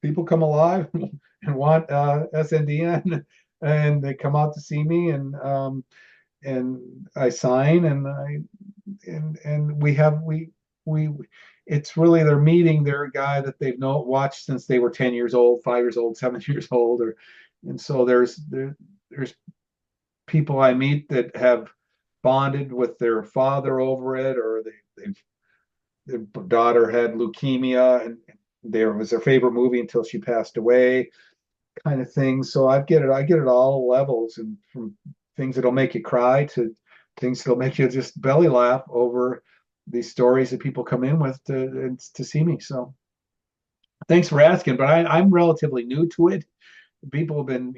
people come alive and want SNDN, and they come out to see me, and I sign, and we it's really they're meeting their guy that they've watched since they were 10 years old, 5 years old, 7 years old, and so there's people I meet that have bonded with their father over it, or their daughter had leukemia and there was their favorite movie until she passed away, kind of thing. So I get it all levels, and from things that'll make you cry to things that'll make you just belly laugh over these stories that people come in with to see me. So thanks for asking, but I'm relatively new to it. People have been,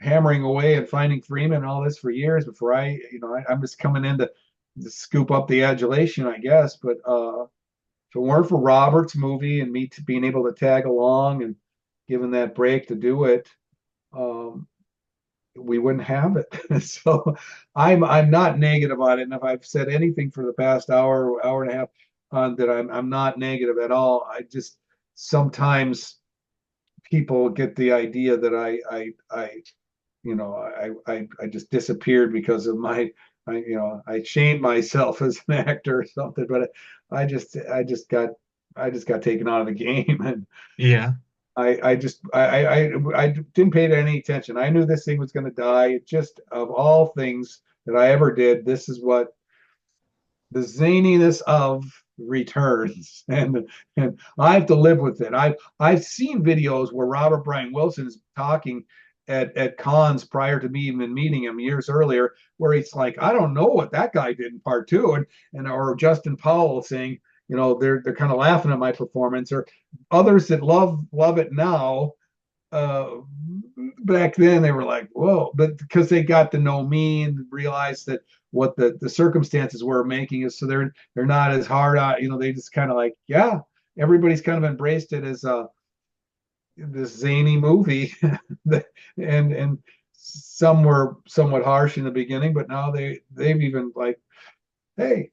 hammering away and Finding Freeman and all this for years before I'm just coming in to scoop up the adulation, I guess. But if it weren't for Robert's movie and me being able to tag along and given that break to do it, um, we wouldn't have it. So I'm not negative on it. And if I've said anything for the past hour and a half that I'm not negative at all. I just sometimes people get the idea that I just disappeared because of I shamed myself as an actor or something, but I just got taken out of the game, and Yeah. I didn't pay any attention. I knew this thing was going to die. It just, of all things that I ever did, this is what the zaniness of returns, and I have to live with it. I've seen videos where Robert Brian Wilson is talking at cons prior to me even meeting him years earlier, where he's like, I don't know what that guy did in part two, and or Justin Powell saying, they're kind of laughing at my performance, or others that love it now uh, back then they were like, whoa, but because they got to know me and realized that what the circumstances were making is so they're not as hard on, they just kind of like, yeah, everybody's kind of embraced it as this zany movie. And some were somewhat harsh in the beginning, but now they've even like, hey,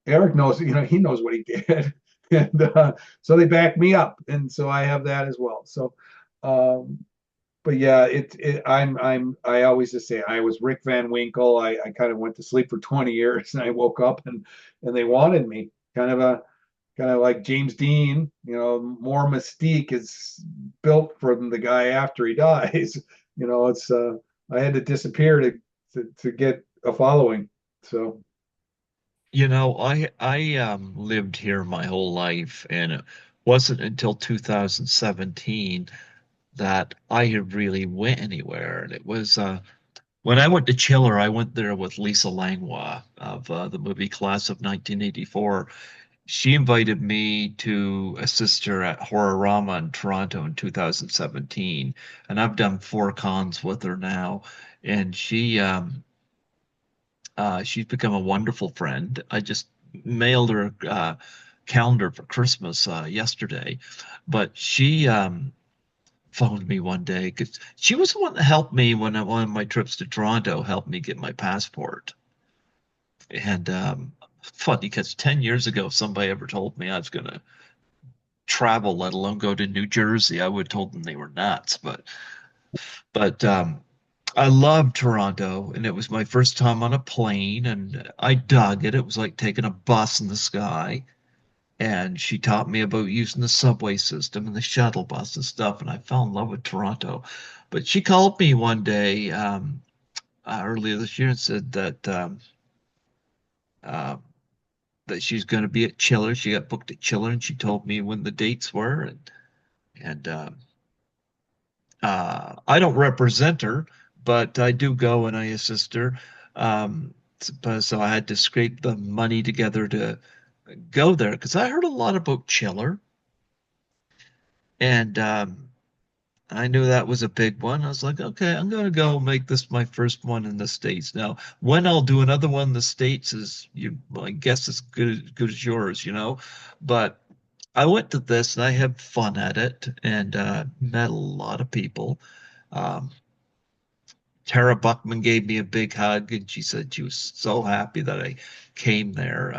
Eric knows, he knows what he did. And so they back me up. And so I have that as well. So um, but yeah, I always just say I was Rick Van Winkle. I kind of went to sleep for 20 years and I woke up and they wanted me. Kind of like James Dean, more mystique is built from the guy after he dies. It's I had to disappear to get a following. So I lived here my whole life, and it wasn't until 2017 that I had really went anywhere. And it was when I went to Chiller, I went there with Lisa Langlois of the movie Class of 1984. She invited me to assist her at Horrorama in Toronto in 2017, and I've done four cons with her now. And she's become a wonderful friend. I just mailed her a calendar for Christmas yesterday, but she phoned me one day because she was the one that helped me when one of my trips to Toronto helped me get my passport. And funny because 10 years ago, if somebody ever told me I was going to travel, let alone go to New Jersey, I would have told them they were nuts. But I love Toronto, and it was my first time on a plane, and I dug it. It was like taking a bus in the sky. And she taught me about using the subway system and the shuttle bus and stuff, and I fell in love with Toronto. But she called me one day earlier this year and said uh, that she's going to be at Chiller. She got booked at Chiller, and she told me when the dates were, and I don't represent her, but I do go and I assist her. So I had to scrape the money together to go there because I heard a lot about Chiller, and I knew that was a big one. I was like, okay, I'm going to go make this my first one in the States. Now, when I'll do another one in the States is well, I guess as good as yours, But I went to this and I had fun at it and met a lot of people. Um, Tara Buckman gave me a big hug and she said she was so happy that I came there.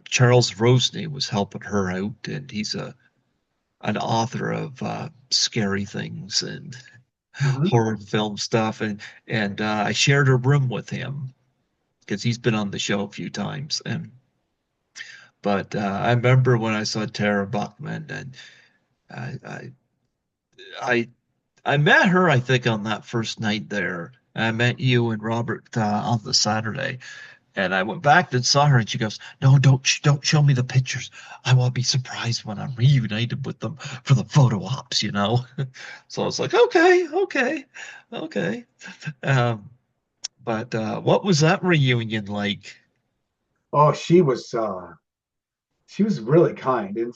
Charles Roseney was helping her out, and he's an author of scary things and mhm. horror film stuff, and I shared a room with him because he's been on the show a few times. And but I remember when I saw Tara Buckman, and I I I, I met her, I think, on that first night there. I met you and Robert on the Saturday, and I went back and saw her, and she goes, "No, don't show me the pictures. I will be surprised when I'm reunited with them for the photo ops." So I was like, "Okay, okay, okay." Um, but what was that reunion like? Oh, she was really kind, and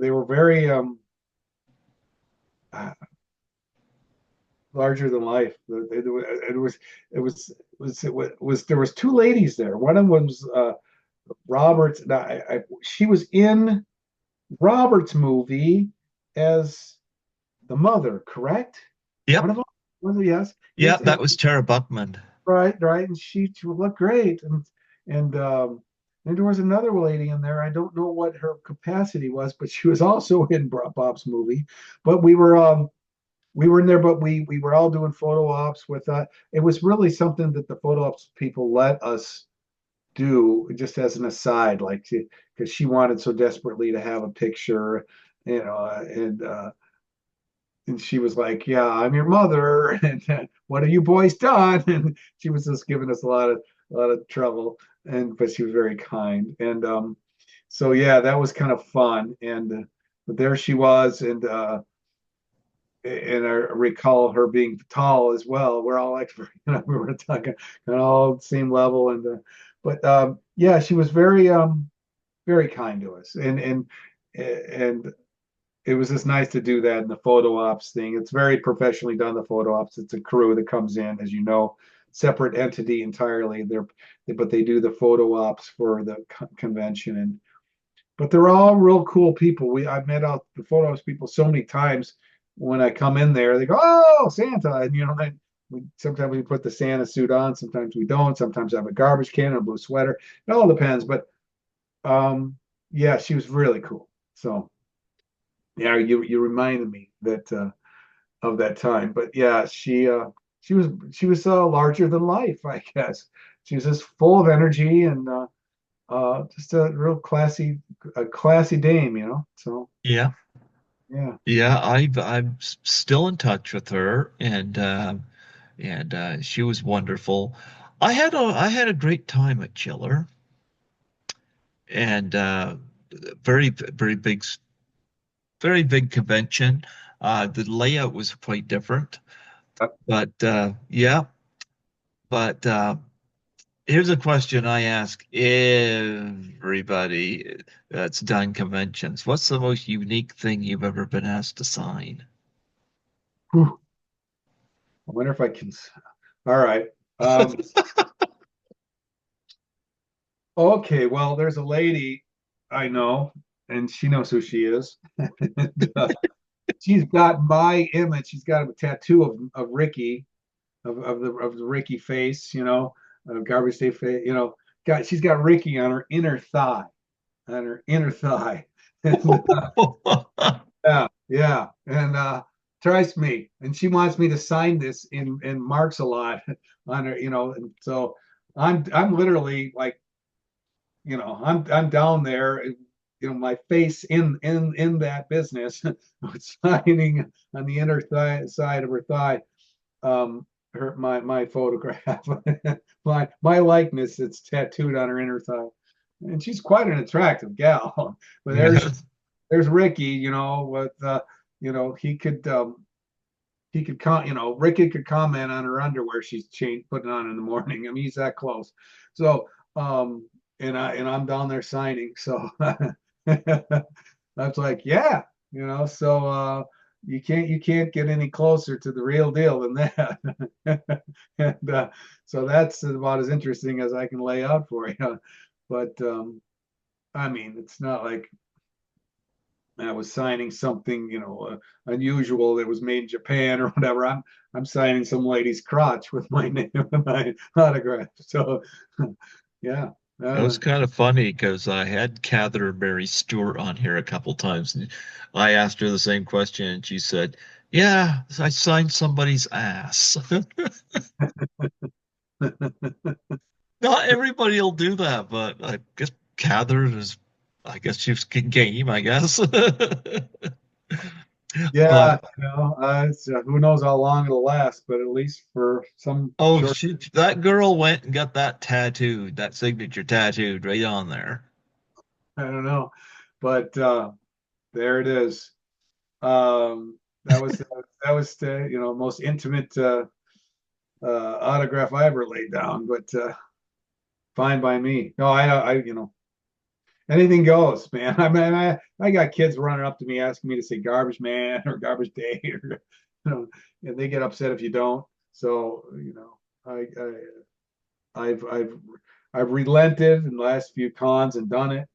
they were very uh, larger than life. It was there was two ladies there. One of them was Roberts. She was in Robert's movie as the mother, correct? One Yep, of them was it? Yes, yeah, yes, that was Tara Buckman. right, right, and she would look great, and and there was another lady in there. I don't know what her capacity was, but she was also in Bob's movie. But we were in there, but we were all doing photo ops with it was really something that the photo ops people let us do just as an aside, like because she wanted so desperately to have a picture, and she was like, "Yeah, I'm your mother, and what have you boys done?" And she was just giving us a lot of trouble, and but she was very kind, and so yeah, that was kind of fun, and but there she was, and I recall her being tall as well. We're all like, we were talking kind of all same level, but yeah, she was very kind to us, and it was just nice to do that in the photo ops thing. It's very professionally done, the photo ops. It's a crew that comes in, as you know, separate entity entirely. But they do the photo ops for the convention, and but they're all real cool people. I've met out the photo ops people so many times. When I come in there, they go, "Oh, Santa!" And sometimes we put the Santa suit on, sometimes we don't. Sometimes I have a garbage can and a blue sweater. It all depends. But yeah, she was really cool. So yeah, you reminded me that of that time. But yeah, she was larger than life, I guess. She was just full of energy and just a real classy dame, So Yeah. yeah. Yeah, I'm still in touch with her, and she was wonderful. I had a great time at Chiller, and very big convention. The layout was quite different, but yeah. But here's a question I ask everybody that's done conventions. What's the most unique thing you've ever been asked to sign? Whew. I wonder if I can. All right. Um, okay. Well, there's a lady I know, and she knows who she is. And, she's got my image. She's got a tattoo of Ricky, of the Ricky face, garbage day face, she's got Ricky on her inner thigh, on her inner thigh. And yeah, yeah. And trust me, and she wants me to sign this in marks a lot on her, and so I'm literally like, I'm down there, my face in that business, signing on the inner thigh side of her thigh, my photograph, my likeness. It's tattooed on her inner thigh, and she's quite an attractive gal. But there's Ricky, with he could Ricky could comment on her underwear she's putting on in the morning. I mean, he's that close. So and I'm down there signing. So that's like, yeah, so you can't get any closer to the real deal than that. And so that's about as interesting as I can lay out for you. But I mean, it's not like I was signing something, unusual that was made in Japan or whatever. I'm signing some lady's crotch with my name and my autograph. So yeah. It Uh, was kind of funny because I had Catherine Mary Stewart on here a couple times, and I asked her the same question, and she said, "Yeah, I signed somebody's ass." Not everybody will do that, but I guess Catherine is, I guess she's game, I guess. yeah, But who knows how long it'll last, but at least for some oh, short, that girl went and got that tattooed, that signature tattooed right on there. I don't know, but there it is. That was the most intimate autograph I ever laid down, but fine by me. No, anything goes, man. I mean, I got kids running up to me asking me to say garbage man or garbage day, or and they get upset if you don't. So I've I've relented in the last few cons and done it.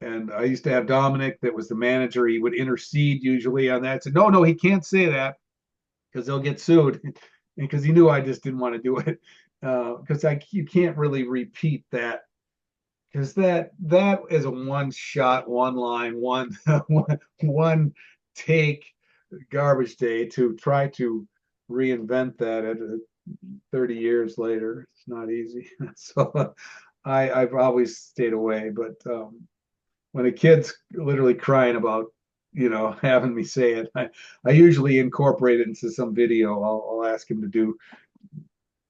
And I used to have Dominic, that was the manager. He would intercede usually on that. Said, no, no, he can't say that because they'll get sued. And because he knew I just didn't want to do it, because you can't really repeat that, because that is a one shot, one line, one take garbage day. To try to reinvent that at 30 years later, it's not easy. So I've always stayed away. But when a kid's literally crying about having me say it, I usually incorporate it into some video. I'll ask him to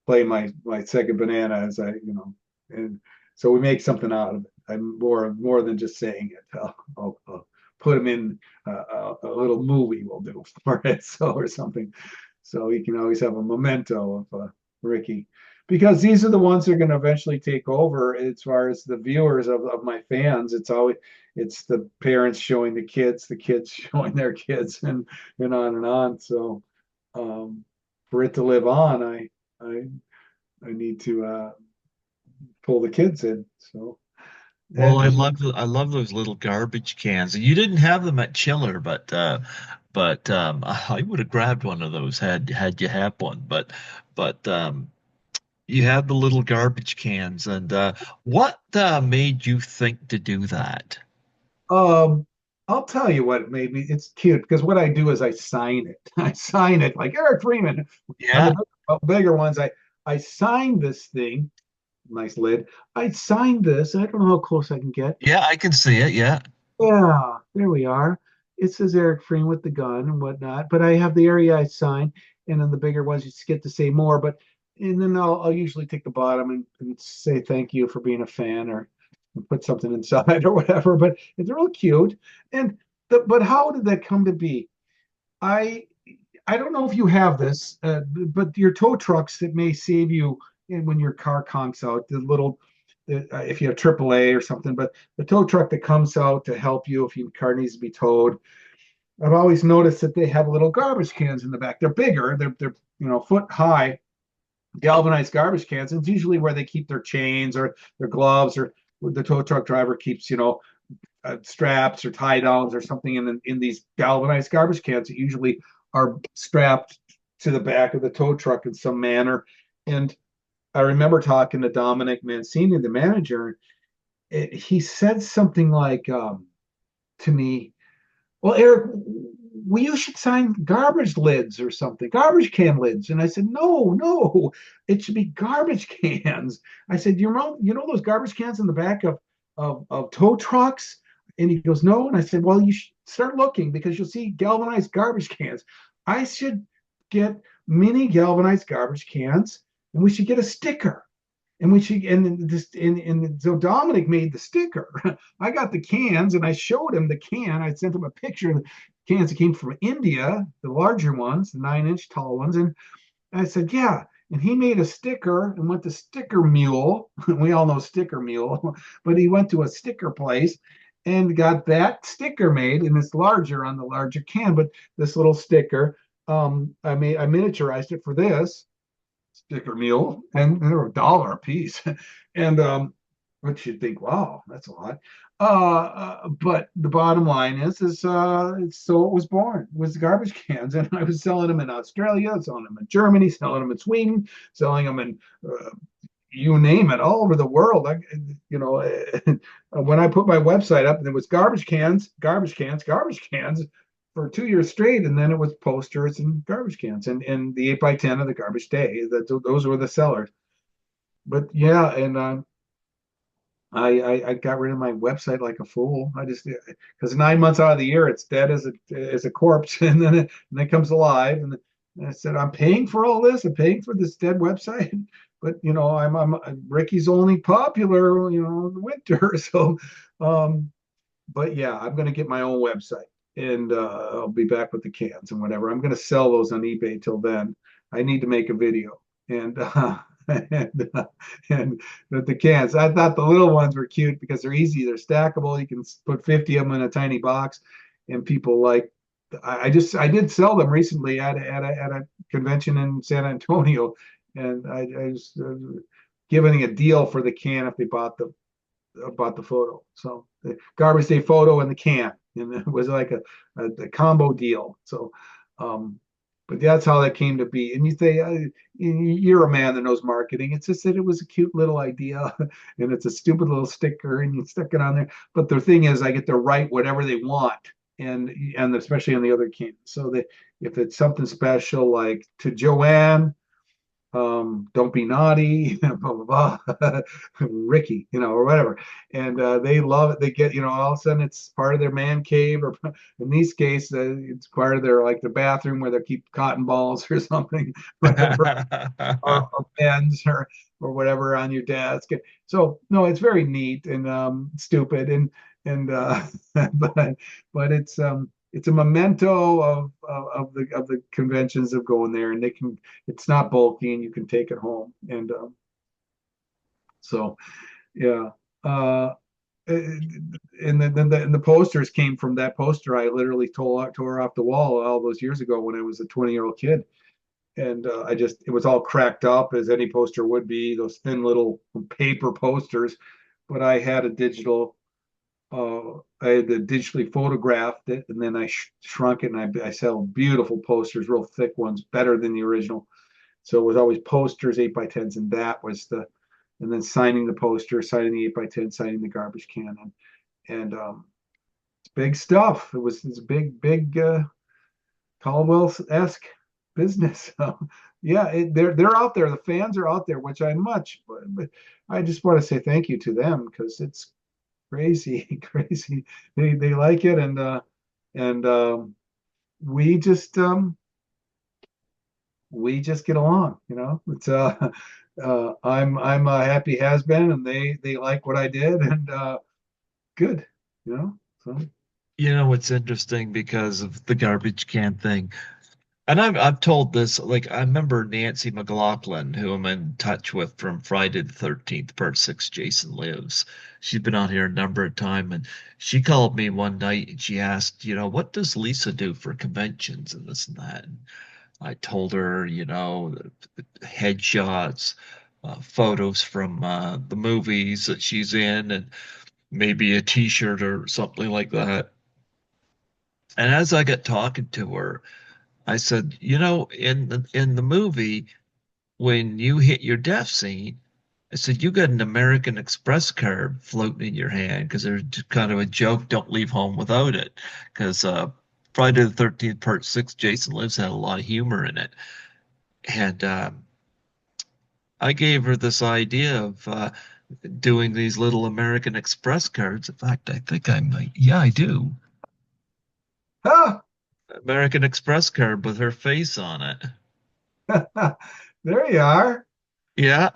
play my second banana as and so we make something out of it. I'm more than just saying it. I'll put him in a little movie we'll do for it, so or something, so he can always have a memento of Ricky. because these are the ones that are going to eventually take over as far as the viewers of my fans. It's the parents showing the kids showing their kids, and on and on. So um, for it to live on, I I need to pull the kids in. So Well, and I love those little garbage cans. You didn't have them at Chiller, but I would have grabbed one of those had you had one. But you had the little garbage cans, and what made you think to do that? um, I'll tell you what made me. It's cute because what I do is I sign it. I sign it like Eric Freeman on the Yeah, bigger ones. I signed this thing. Nice lid. I signed this. I don't know how close I can get. yeah, I can see it. Yeah. Yeah, there we are. It says Eric Freeman with the gun and whatnot, but I have the area I sign, and then the bigger ones you just get to say more. But and then I'll usually take the bottom and say thank you for being a fan or put something inside or whatever. But it's real cute. And but how did that come to be? I I don't know if you have this, but your tow trucks that may save you when your car conks out, if you have AAA or something, but the tow truck that comes out to help you if your car needs to be towed. I've always noticed that they have little garbage cans in the back. They're bigger, they're foot high galvanized garbage cans. And it's usually where they keep their chains or their gloves, or the tow truck driver keeps, straps or tie downs or something in these galvanized garbage cans that usually are strapped to the back of the tow truck in some manner. And I remember talking to Dominic Mancini, the manager. He said something like to me, "Well, Eric, you should sign garbage lids or something, garbage can lids." And I said, "No, no, it should be garbage cans." I said, "You know those garbage cans in the back of tow trucks?" And he goes, "No." And I said, "Well, you should start looking because you'll see galvanized garbage cans. I should get mini galvanized garbage cans, and we should get a sticker." And we should, and this, and so Dominic made the sticker. I got the cans and I showed him the can. I sent him a picture of the cans that came from India, the larger ones, the 9-inch tall ones. And I said, yeah. And he made a sticker and went to Sticker Mule. We all know Sticker Mule, but he went to a sticker place and got that sticker made, and it's larger on the larger can. But this little sticker, I miniaturized it for this sticker mule, and they were $1 a piece. And which you'd think, wow, that's a lot. But the bottom line is it's so it was born. It was the garbage cans, and I was selling them in Australia, selling them in Germany, selling them in Sweden, selling them in you name it, all over the world. When I put my website up, and it was garbage cans, garbage cans, garbage cans for 2 years straight, and then it was posters and garbage cans, and the 8x10 of the garbage day. Those were the sellers. But yeah, and I got rid of my website like a fool. I just because 9 months out of the year it's dead as a corpse, and then it comes alive. And I said, I'm paying for all this. I'm paying for this dead website, but I'm Ricky's only popular, in the winter. So, but yeah, I'm going to get my own website, and I'll be back with the cans and whatever. I'm going to sell those on eBay till then. I need to make a video, and and and the cans. I thought the little ones were cute because they're easy. They're stackable. You can put 50 of them in a tiny box, and people like. I did sell them recently at a convention in San Antonio, and I was giving a deal for the can if they bought the photo. So the garbage day photo and the can, and it was like a combo deal. So, um, but that's how that came to be. And you say you're a man that knows marketing. It's just that it was a cute little idea, and it's a stupid little sticker, and you stick it on there. But the thing is, I get to write whatever they want, and especially on the other cans. So that if it's something special like to Joanne, don't be naughty, blah blah blah, Ricky, or whatever, and they love it. They get, all of a sudden it's part of their man cave, or in these cases, it's part of their like the bathroom where they keep cotton balls or something, whatever, or pens or whatever on your desk. So no, it's very neat and stupid and but but it's a memento of the conventions of going there, and they can it's not bulky and you can take it home. And so yeah. Uh, and the posters came from that poster I literally tore off the wall all those years ago when I was a 20-year-old kid. And I just it was all cracked up as any poster would be, those thin little paper posters. But I had digitally photographed it, and then I shrunk it, and I sell beautiful posters, real thick ones, better than the original. So it was always posters, 8x10s, and that was and then signing the poster, signing the 8x10, signing the garbage can, and it's big stuff. It's big Caldwell-esque business. So, yeah, they're out there. The fans are out there, which I much, but I just want to say thank you to them because it's crazy, crazy. They like it, and we just we just get along. It's I'm a happy has been, and they like what I did, and good. So You know, it's interesting because of the garbage can thing. And I've told this, like I remember Nancy McLaughlin, who I'm in touch with from Friday the 13th, Part 6, Jason Lives. She's been on here a number of times, and she called me one night and she asked, what does Lisa do for conventions and this and that? And I told her, the headshots, photos from the movies that she's in, and maybe a t-shirt or something like that. And as I got talking to her, I said, in the movie, when you hit your death scene, I said, you got an American Express card floating in your hand because there's kind of a joke, don't leave home without it. Because Friday the 13th, Part 6, Jason Lives had a lot of humor in it. And I gave her this idea of doing these little American Express cards. In fact, I think I might. Yeah, I do. ah, American Express card with her face on it. there you are. Yeah,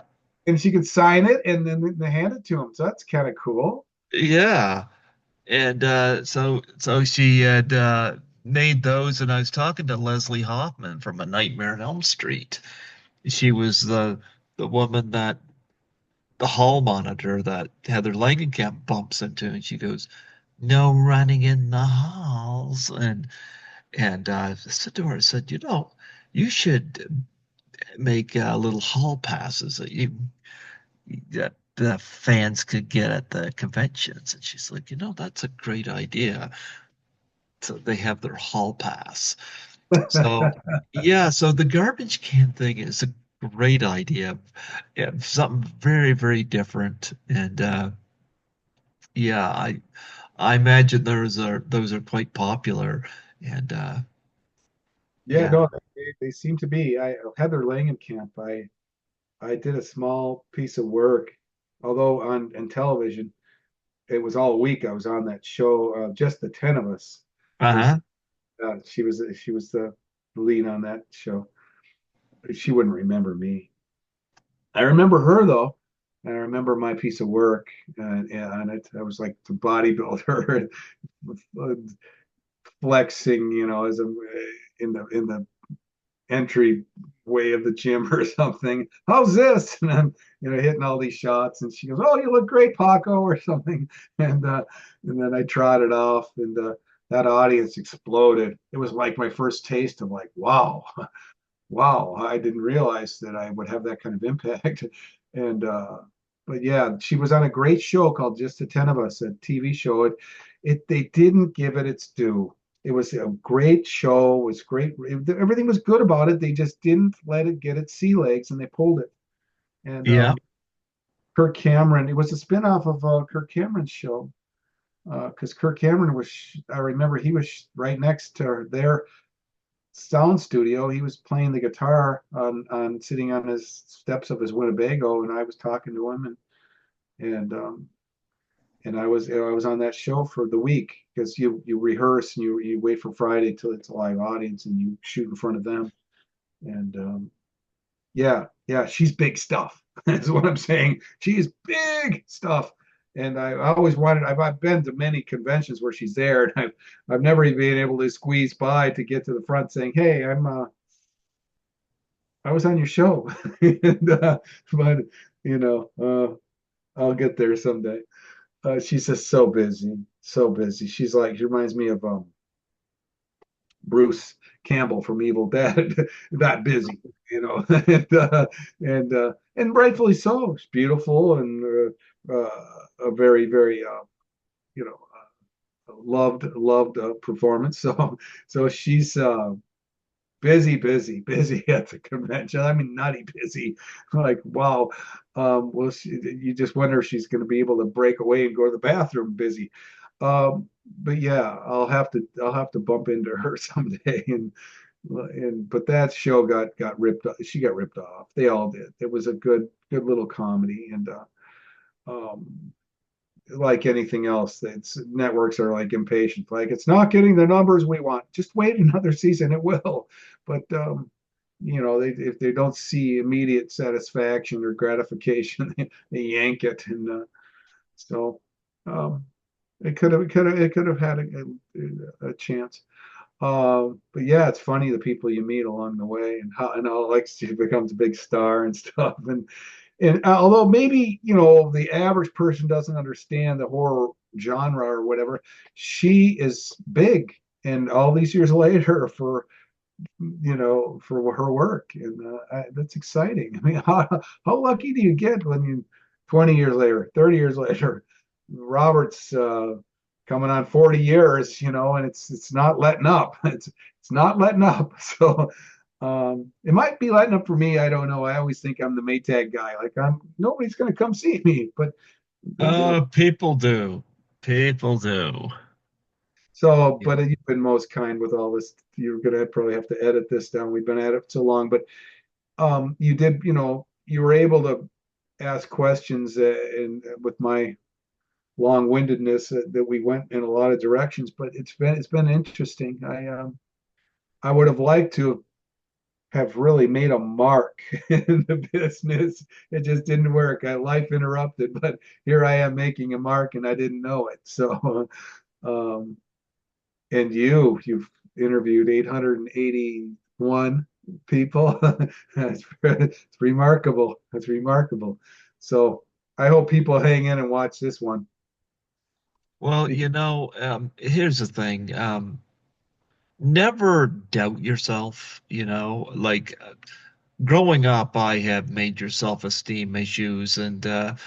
And she could sign it and then they hand it to him. So that's kind of cool. yeah. And so she had made those, and I was talking to Leslie Hoffman from A Nightmare on Elm Street. She was the woman that the hall monitor that Heather Langenkamp bumps into, and she goes, "No running in the halls." And I said to her, I said, you should make little hall passes that the fans could get at the conventions. And she's like, that's a great idea. So they have their hall pass. So yeah, so the garbage can thing is a great idea. Yeah, something very, very different. And yeah, I imagine those are quite popular. And Yeah, yeah. no, they seem to be. Heather Langenkamp, I did a small piece of work, although on television, it was all week. I was on that show, just the 10 of us. Was Uh-huh. she was the lead on that show. She wouldn't remember me. I remember her though. And I remember my piece of work on it. I was like the bodybuilder, flexing, as a in the entry way of the gym or something. How's this? And I'm, hitting all these shots, and she goes, "Oh, you look great, Paco," or something. And then I trotted off, and that audience exploded. It was like my first taste of like, wow, wow, I didn't realize that I would have that kind of impact. And but yeah, she was on a great show called Just the 10 of Us, a TV show. It they didn't give it its due. It was a great show, it was great. Everything was good about it. They just didn't let it get its sea legs and they pulled it. And Yeah. Kirk Cameron, it was a spinoff of Kirk Cameron's show. Because Kirk Cameron I remember he was right next to their sound studio. He was playing the guitar on sitting on his steps of his Winnebago, and I was talking to him, and I was on that show for the week because you rehearse and you wait for Friday till it's a live audience and you shoot in front of them. And yeah, yeah, she's big stuff. That's what I'm saying. She's big stuff. And I always wanted. I've been to many conventions where she's there, and I've never even been able to squeeze by to get to the front, saying, "Hey, I was on your show," and, but you know, I'll get there someday. She's just so busy, so busy. She's like, she reminds me of Bruce Campbell from Evil Dead, that busy, you know, and rightfully so. She's beautiful and a very, very, you know, loved performance. So she's busy, busy, busy at the convention. I mean, nutty busy. Like, wow. Well, you just wonder if she's going to be able to break away and go to the bathroom busy. But yeah, I'll have to bump into her someday. And but that show got ripped. She got ripped off. They all did. It was a good little comedy, and um, like anything else, it's networks are like impatient. Like it's not getting the numbers we want. Just wait another season, it will. But if they don't see immediate satisfaction or gratification, they yank it, and so um, it could have had a chance. But yeah, it's funny the people you meet along the way and how like she becomes a big star and stuff. And although maybe the average person doesn't understand the horror genre or whatever, she is big. And all these years later, for her work, and that's exciting. I mean, how lucky do you get when you 20 years later, 30 years later, Robert's coming on 40 years, and it's not letting up. It's not letting up. So it might be letting up for me. I don't know. I always think I'm the Maytag guy. Like nobody's going to come see me, but they do. People do. People do. So, Yeah. but you've been most kind with all this. You're going to probably have to edit this down. We've been at it so long, but you did, you were able to ask questions and with my long-windedness that we went in a lot of directions, but it's been interesting. I would have liked to have really made a mark in the business. It just didn't work. Life interrupted, but here I am making a mark and I didn't know it. So, um, and you've interviewed 881 people. It's remarkable. It's remarkable. So I hope people hang in and watch this one. Well, here's the thing. Never doubt yourself, like growing up, I have major self-esteem issues, and now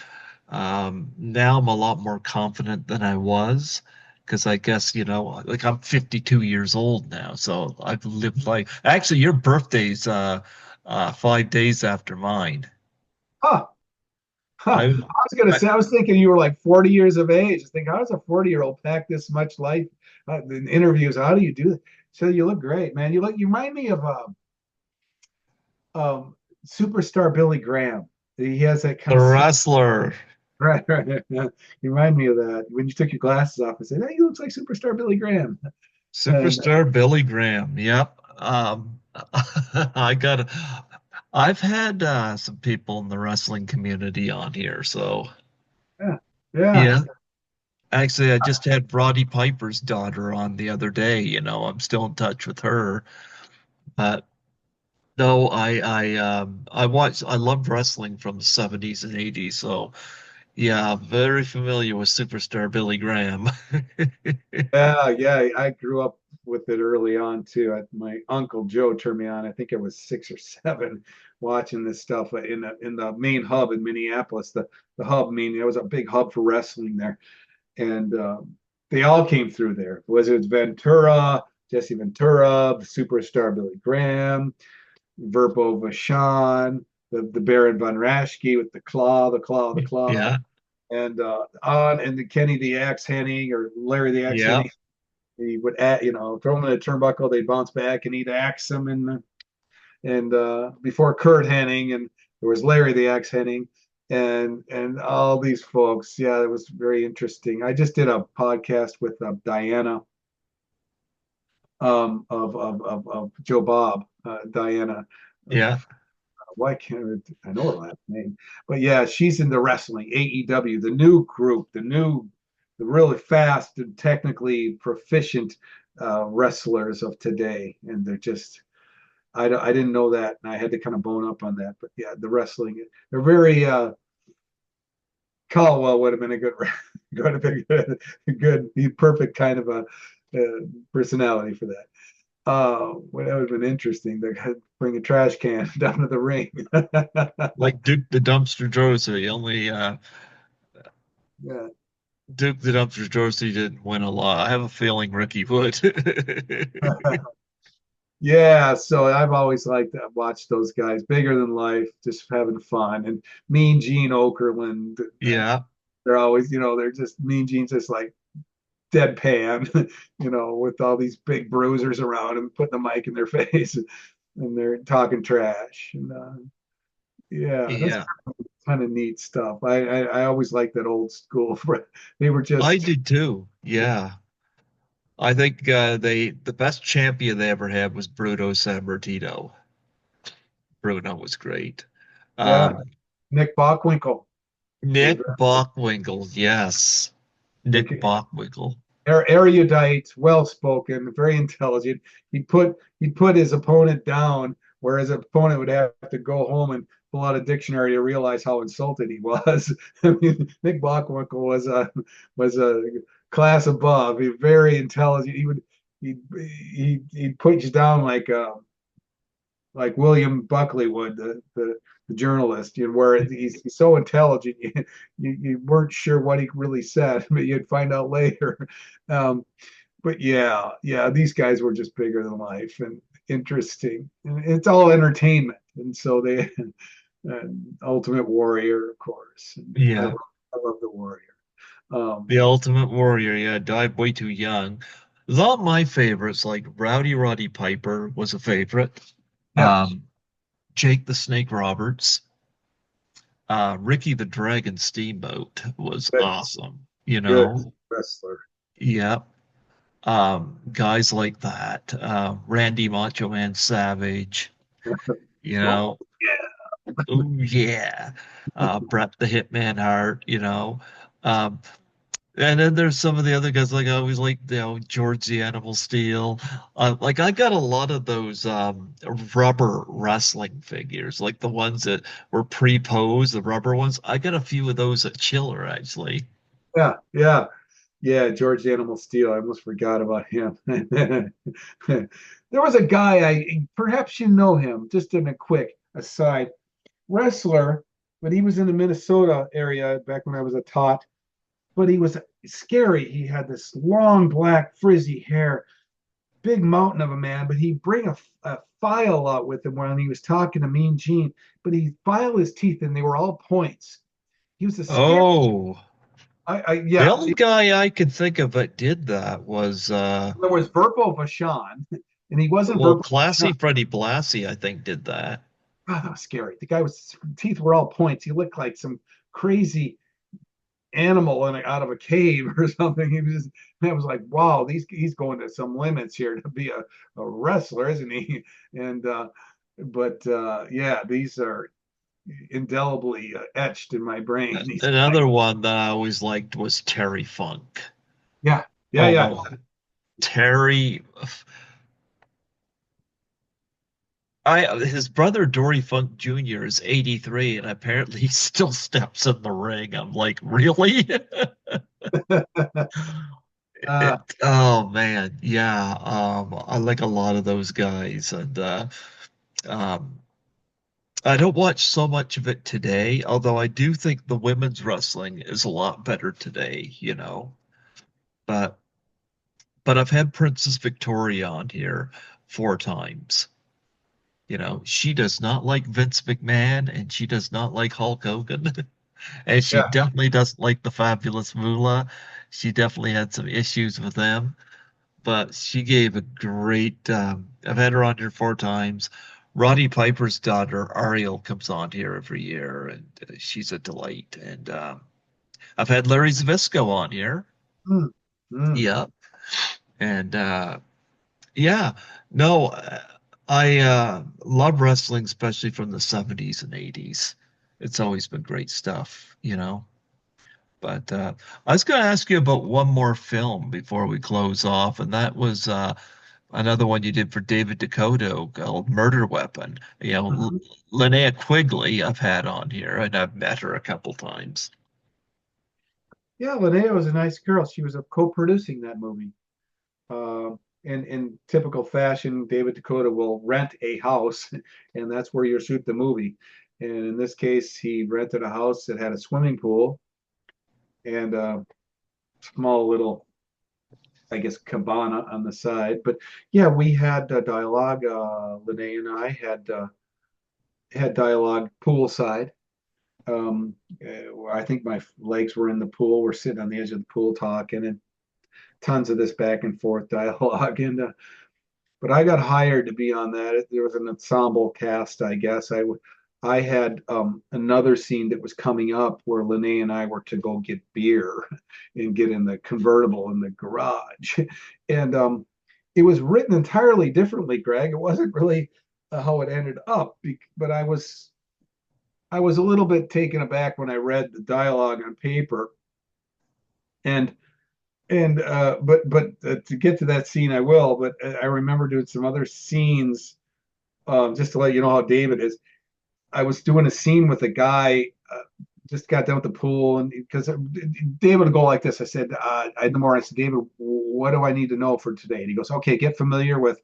I'm a lot more confident than I was. Because I guess, like I'm 52 years old now, so I've lived life. Actually, your birthday's 5 days after mine. Huh. Huh. I, I was gonna I say, I was thinking you were like 40 years of age. I was thinking, how does a 40-year-old pack this much life in interviews? How do you do that? So you look great, man. You remind me of superstar Billy Graham. He has that kind the of wrestler, right. Yeah. You remind me of that. When you took your glasses off and said, "Hey, he looks like superstar Billy Graham." And superstar Billy Graham. Yep. I got. I've had some people in the wrestling community on here, so yeah, yeah. yeah. Actually, I just had Roddy Piper's daughter on the other day. I'm still in touch with her. But no, I loved wrestling from the 70s and 80s. So yeah, very familiar with superstar Billy Graham. Yeah. I grew up with it early on too. My uncle Joe turned me on. I think I was 6 or 7, watching this stuff in the main hub in Minneapolis. The hub, meaning it was a big hub for wrestling there, and they all came through there. Whether it's Ventura, Jesse Ventura, the superstar Billy Graham, Verbo Vachon, the Baron von Raschke with the claw, Yeah, and the Kenny the Axe Henning or Larry the Axe yeah, Henning. He would, throw him in a turnbuckle. They'd bounce back, and he'd axe them. And before Kurt Hennig, and there was Larry the Axe Hennig, and all these folks. Yeah, it was very interesting. I just did a podcast with Diana of Joe Bob, Diana. yeah. why can't I know her last name? But yeah, she's in the wrestling AEW, the new group, the really fast and technically proficient wrestlers of today, and they're just I didn't know that, and I had to kind of bone up on that. But yeah, the wrestling, they're very Caldwell would have been a good, would have been good, perfect kind of a personality for that. Well, that would have been interesting. They could bring a trash can down to the ring. Like Duke the Dumpster Droese, only Yeah. Duke the Dumpster Droese didn't win a lot. I have a feeling Ricky would. Yeah, so I've always liked to watch those guys, bigger than life, just having fun. And Mean Gene Okerlund, Yeah, they're always, they're just Mean Gene's just like deadpan, with all these big bruisers around him, putting the mic in their face, and they're talking trash. And yeah, that's yeah. kind of neat stuff. I always liked that old school. They were I just did too. Yeah. I think the best champion they ever had was Bruno Sammartino. Bruno was great. yeah, Um, Nick Bockwinkel was Nick Bockwinkel, yes. Nick very Bockwinkel. erudite, well spoken, very intelligent. He'd put his opponent down, where his opponent would have to go home and pull out a dictionary to realize how insulted he was. I mean, Nick Bockwinkel was a class above. He very intelligent. He'd put you down like William Buckley would, the journalist, where he's so intelligent, you weren't sure what he really said, but you'd find out later. Um, but yeah, these guys were just bigger than life and interesting. And it's all entertainment, and so they, Ultimate Warrior, of course. And Yeah. I love the Warrior. Um, The Ultimate Warrior, yeah, died way too young. A lot of my favorites, like Rowdy Roddy Piper was a favorite. yeah, Um, Jake the Snake Roberts, Ricky the Dragon Steamboat was good, awesome, good wrestler. Yeah. Guys like that. Randy Macho Man Savage, you Oh, know, yeah, oh yeah. Bret the Hitman Hart. Um, and then there's some of the other guys like I always like, George the Animal Steel. Like I got a lot of those rubber wrestling figures, like the ones that were pre-posed, the rubber ones. I got a few of those at Chiller actually. yeah, yeah. Yeah, George Animal Steel. I almost forgot about him. There was a guy, perhaps you know him, just in a quick aside, wrestler, but he was in the Minnesota area back when I was a tot. But he was scary. He had this long black frizzy hair, big mountain of a man. But he'd bring a file out with him when he was talking to Mean Gene. But he'd file his teeth, and they were all points. He was a scary. Oh. The Yeah. only guy I could think of that did that was There was Verpo Vachon, and he wasn't well, Verpo Classy Vachon. Freddie Blassie, I think, did that. God, that was scary. The guy was teeth were all points. He looked like some crazy animal out of a cave or something. I was like, wow, he's going to some limits here to be a wrestler, isn't he? And but yeah, these are indelibly etched in my brain. These guys. Another one that I always liked was Terry Funk. Yeah, yeah, yeah. Oh, Terry. His brother Dory Funk Jr. is 83 and apparently he still steps in the ring. I'm like, really? uh, Oh man, yeah. I like a lot of those guys, and um, I don't watch so much of it today, although I do think the women's wrestling is a lot better today. But I've had Princess Victoria on here 4 times. She does not like Vince McMahon and she does not like Hulk Hogan. And she yeah. definitely doesn't like the Fabulous Moolah. She definitely had some issues with them, but she gave a great, I've had her on here 4 times. Roddy Piper's daughter, Ariel, comes on here every year, and she's a delight. And I've had Larry Zbyszko on here. Mm, mm. Yep. And yeah, no. I love wrestling, especially from the 70s and 80s. It's always been great stuff, you know. But I was going to ask you about one more film before we close off, and that was another one you did for David Dakota called Murder Weapon. You know, Mhm. Linnea Quigley I've had on here, and I've met her a couple times. Yeah, Linnea was a nice girl. She was co-producing that movie. Uh, in typical fashion, David Dakota will rent a house, and that's where you shoot the movie. And in this case, he rented a house that had a swimming pool and a small little, I guess, cabana on the side. But yeah, we had dialogue. Linnea and I had dialogue poolside. I think my legs were in the pool. We're sitting on the edge of the pool talking, and tons of this back and forth dialogue. And but I got hired to be on that. There was an ensemble cast, I guess. I had another scene that was coming up where Lene and I were to go get beer and get in the convertible in the garage, and it was written entirely differently, Greg. It wasn't really how it ended up, but I was a little bit taken aback when I read the dialogue on paper, and but to get to that scene, I will. But I remember doing some other scenes, just to let you know how David is. I was doing a scene with a guy, just got done with the pool, and because David would go like this, I said, I the more I said, David, what do I need to know for today? And he goes, okay, get familiar with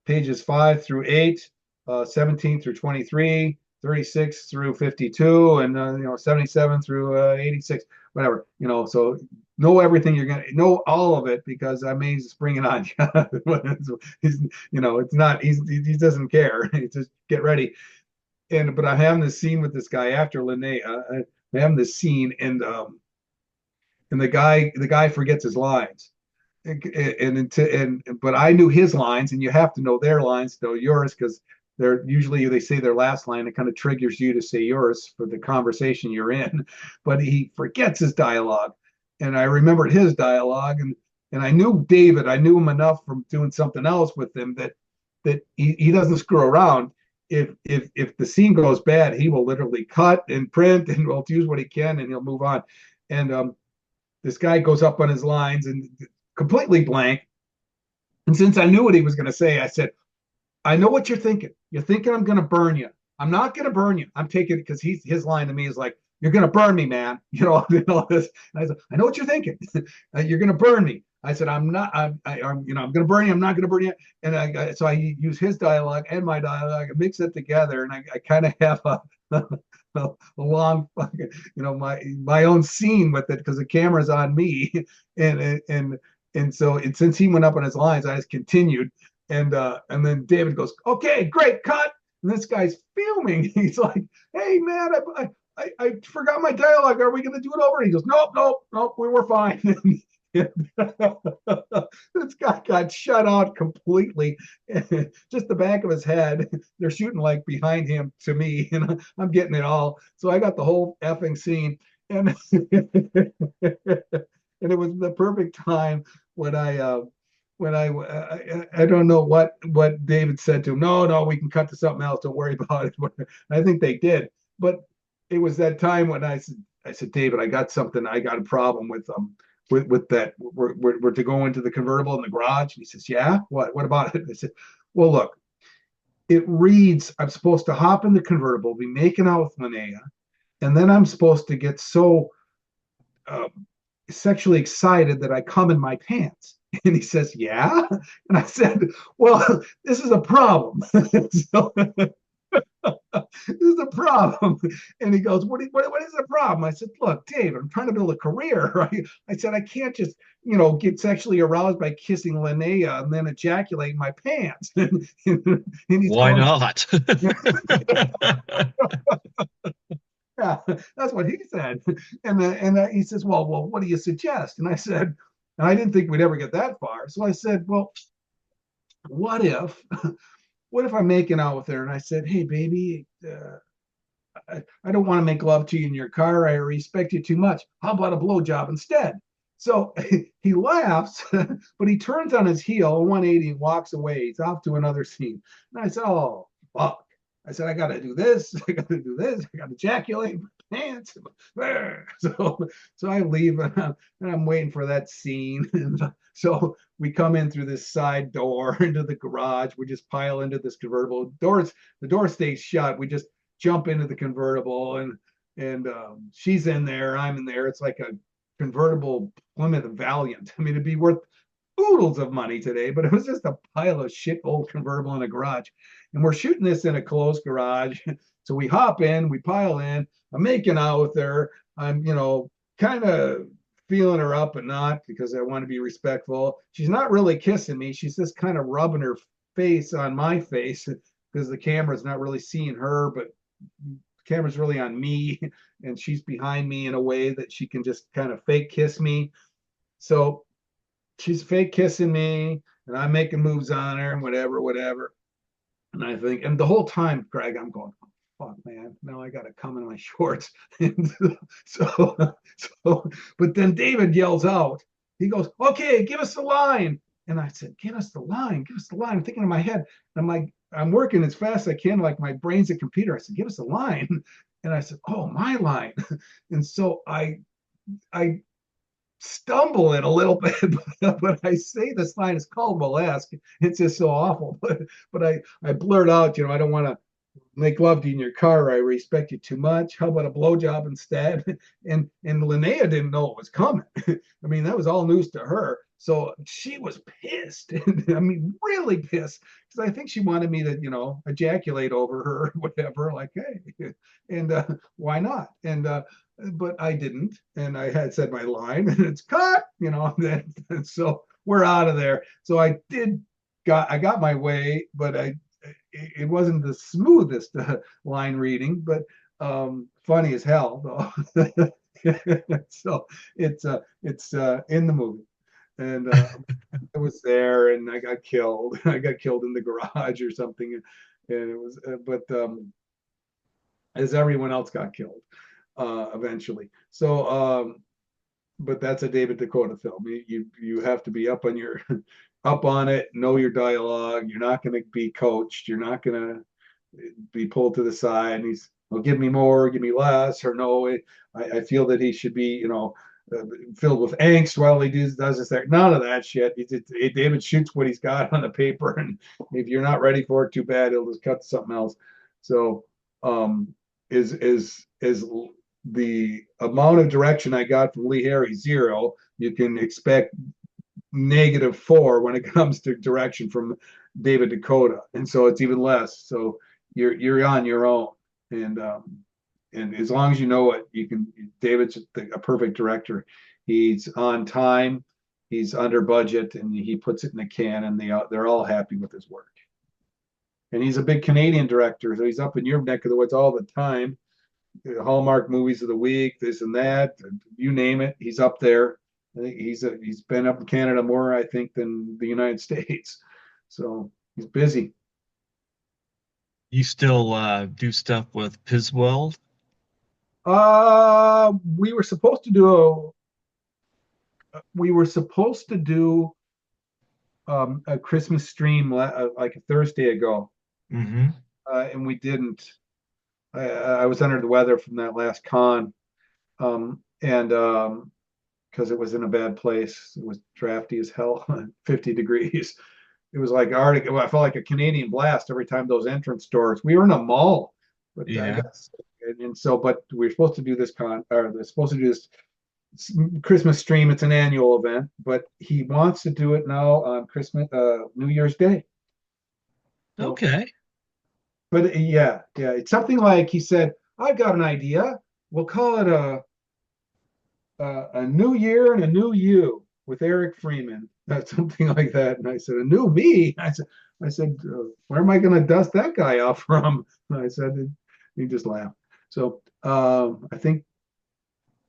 pages 5 through 8, 17 through 23, 36 through 52, and 77 through 86, whatever. So know everything you're gonna know all of it because I may just bring it on you. It's not he doesn't care. He just get ready. But I have this scene with this guy after Linnea. I have this scene and the guy forgets his lines and but I knew his lines, and you have to know their lines to know yours because they're usually they say their last line. It kind of triggers you to say yours for the conversation you're in. But he forgets his dialogue, and I remembered his dialogue, and I knew David. I knew him enough from doing something else with him that he doesn't screw around. If the scene goes bad, he will literally cut and print and will use what he can, and he'll move on. And this guy goes up on his lines and completely blank. And since I knew what he was going to say, I said, I know what you're thinking. You're thinking I'm going to burn you. I'm not going to burn you. I'm taking it because his line to me is like, "You're going to burn me, man." This. And I said, "I know what you're thinking. You're going to burn me." I said, "I'm not. I'm going to burn you. I'm not going to burn you." And so I use his dialogue and my dialogue, and mix it together, and I kind of have a long, my own scene with it because the camera's on me, and so since he went up on his lines, I just continued and then David goes, "Okay, great, cut." And this guy's fuming. He's like, "Hey, man, I forgot my dialogue. Are we going to do it over?" And he goes, "Nope, nope, nope. We were fine." This guy got shut out completely. Just the back of his head. They're shooting like behind him to me, and I'm getting it all. So I got the whole effing scene, and and it was the perfect time when I don't know what David said to him. No, no, we can cut to something else. Don't worry about it. I think they did, but it was that time when I said, David, I got something. I got a problem with that. We're to go into the convertible in the garage. And he says, yeah. What about it? I said, well, look, it reads I'm supposed to hop in the convertible, be making out with Linnea, and then I'm supposed to get so uh, sexually excited that I come in my pants. And he says, yeah. And I said, well, this is a problem. So, this is a problem. And he goes, what is the problem? I said, look, Dave, I'm trying to build a career. Right? I said, I can't just, get sexually aroused by kissing Linnea and then ejaculate in my pants. And he's Why going, not? yeah, that's what he said. And he says, well, what do you suggest? And I said, and I didn't think we'd ever get that far. So I said, well, what if, what if I'm making out with her and I said, hey, baby, I don't want to make love to you in your car. I respect you too much. How about a blowjob instead? So he laughs, but he turns on his heel, 180, and walks away. He's off to another scene. And I said, oh, fuck. I said, I got to do this. I got to do this. I got to ejaculate my pants. So I leave and I'm waiting for that scene. And so we come in through this side door into the garage. We just pile into this convertible. The door stays shut. We just jump into the convertible and she's in there. I'm in there. It's like a convertible Plymouth Valiant. I mean, it'd be worth oodles of money today, but it was just a pile of shit old convertible in a garage. And we're shooting this in a closed garage. So we hop in, we pile in. I'm making out with her. I'm, kind of feeling her up and not because I want to be respectful. She's not really kissing me. She's just kind of rubbing her face on my face because the camera's not really seeing her, but the camera's really on me and she's behind me in a way that she can just kind of fake kiss me. So she's fake kissing me and I'm making moves on her and whatever, whatever. And I think, and the whole time, Greg, I'm going, oh, fuck, man, now I got to come in my shorts. And so, but then David yells out, he goes, okay, give us the line. And I said, give us the line, give us the line. I'm thinking in my head, I'm like, I'm working as fast as I can, like my brain's a computer. I said, give us the line. And I said, oh, my line. And so I stumble it a little bit, but I say this line is Caldwell-esque. It's just so awful. But I blurt out, I don't want to make love to you in your car. I respect you too much. How about a blowjob instead? And Linnea didn't know it was coming. I mean, that was all news to her. So she was pissed. I mean, really pissed because I think she wanted me to, ejaculate over her or whatever. Like, hey, and why not? And but I didn't, and I had said my line, and it's cut. And so we're out of there. So I got my way, but it wasn't the smoothest line reading, but funny as hell though. So it's in the movie, and I was there, and I got killed. I got killed in the garage or something, and it was, but as everyone else got killed eventually. So, but that's a David Dakota film. You have to be up on your up on it, know your dialogue. You're not going to be coached. You're not going to be pulled to the side. And he's, well, give me more, give me less, or no. I feel that he should be, filled with angst while he does this. There, none of that shit. David shoots what he's got on the paper, and if you're not ready for it, too bad. He'll just cut to something else. So, is the amount of direction I got from Lee Harry 0, you can expect -4 when it comes to direction from David Dakota, and so it's even less. So you're on your own, and as long as you know it, you can. David's a perfect director. He's on time, he's under budget, and he puts it in a can, and they're all happy with his work. And he's a big Canadian director, so he's up in your neck of the woods all the time. Hallmark movies of the week, this and that, you name it, he's up there. I think he's been up in Canada more, I think, than the United States. So he's busy. You still do stuff with Piswell? We were supposed to do a Christmas stream like a Thursday ago, Mm-hmm. and we didn't. I was under the weather from that last con, and because it was in a bad place. It was drafty as hell, 50 degrees. It was like Arctic. Well, I felt like a Canadian blast every time those entrance doors. We were in a mall, but I Yeah. guess, and so, but we are supposed to do this or they're supposed to do this Christmas stream. It's an annual event, but he wants to do it now on Christmas, New Year's Day. So, Okay. but yeah, it's something like he said, I've got an idea. We'll call it a new year and a new you with Eric Freeman, something like that. And I said, a new me. I said, where am I going to dust that guy off from? And I said, he just laughed. So I think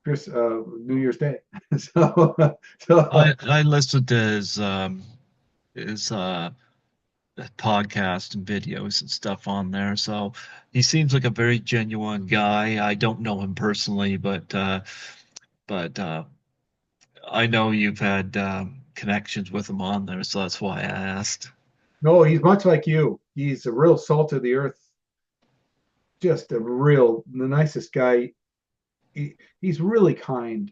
Chris, New Year's Day. so, I so I listened to his podcast and videos and stuff on there. So he seems like a very genuine guy. I don't know him personally, but I know you've had connections with him on there, so that's why I asked. No, he's much like you. He's a real salt of the earth, just the nicest guy. He's really kind.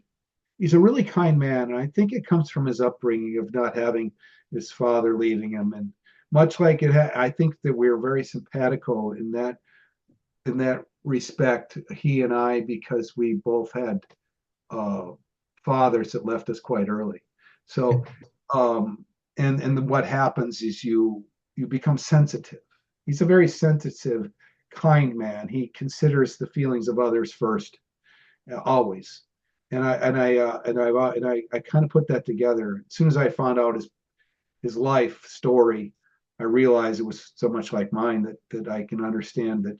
He's a really kind man, and I think it comes from his upbringing of not having his father leaving him, and much like I think that we're very simpatico in that respect. He and I, because we both had uh, fathers that left us quite early. So, um, and what happens is you become sensitive. He's a very sensitive, kind man. He considers the feelings of others first, always. I kind of put that together. As soon as I found out his life story, I realized it was so much like mine that I can understand that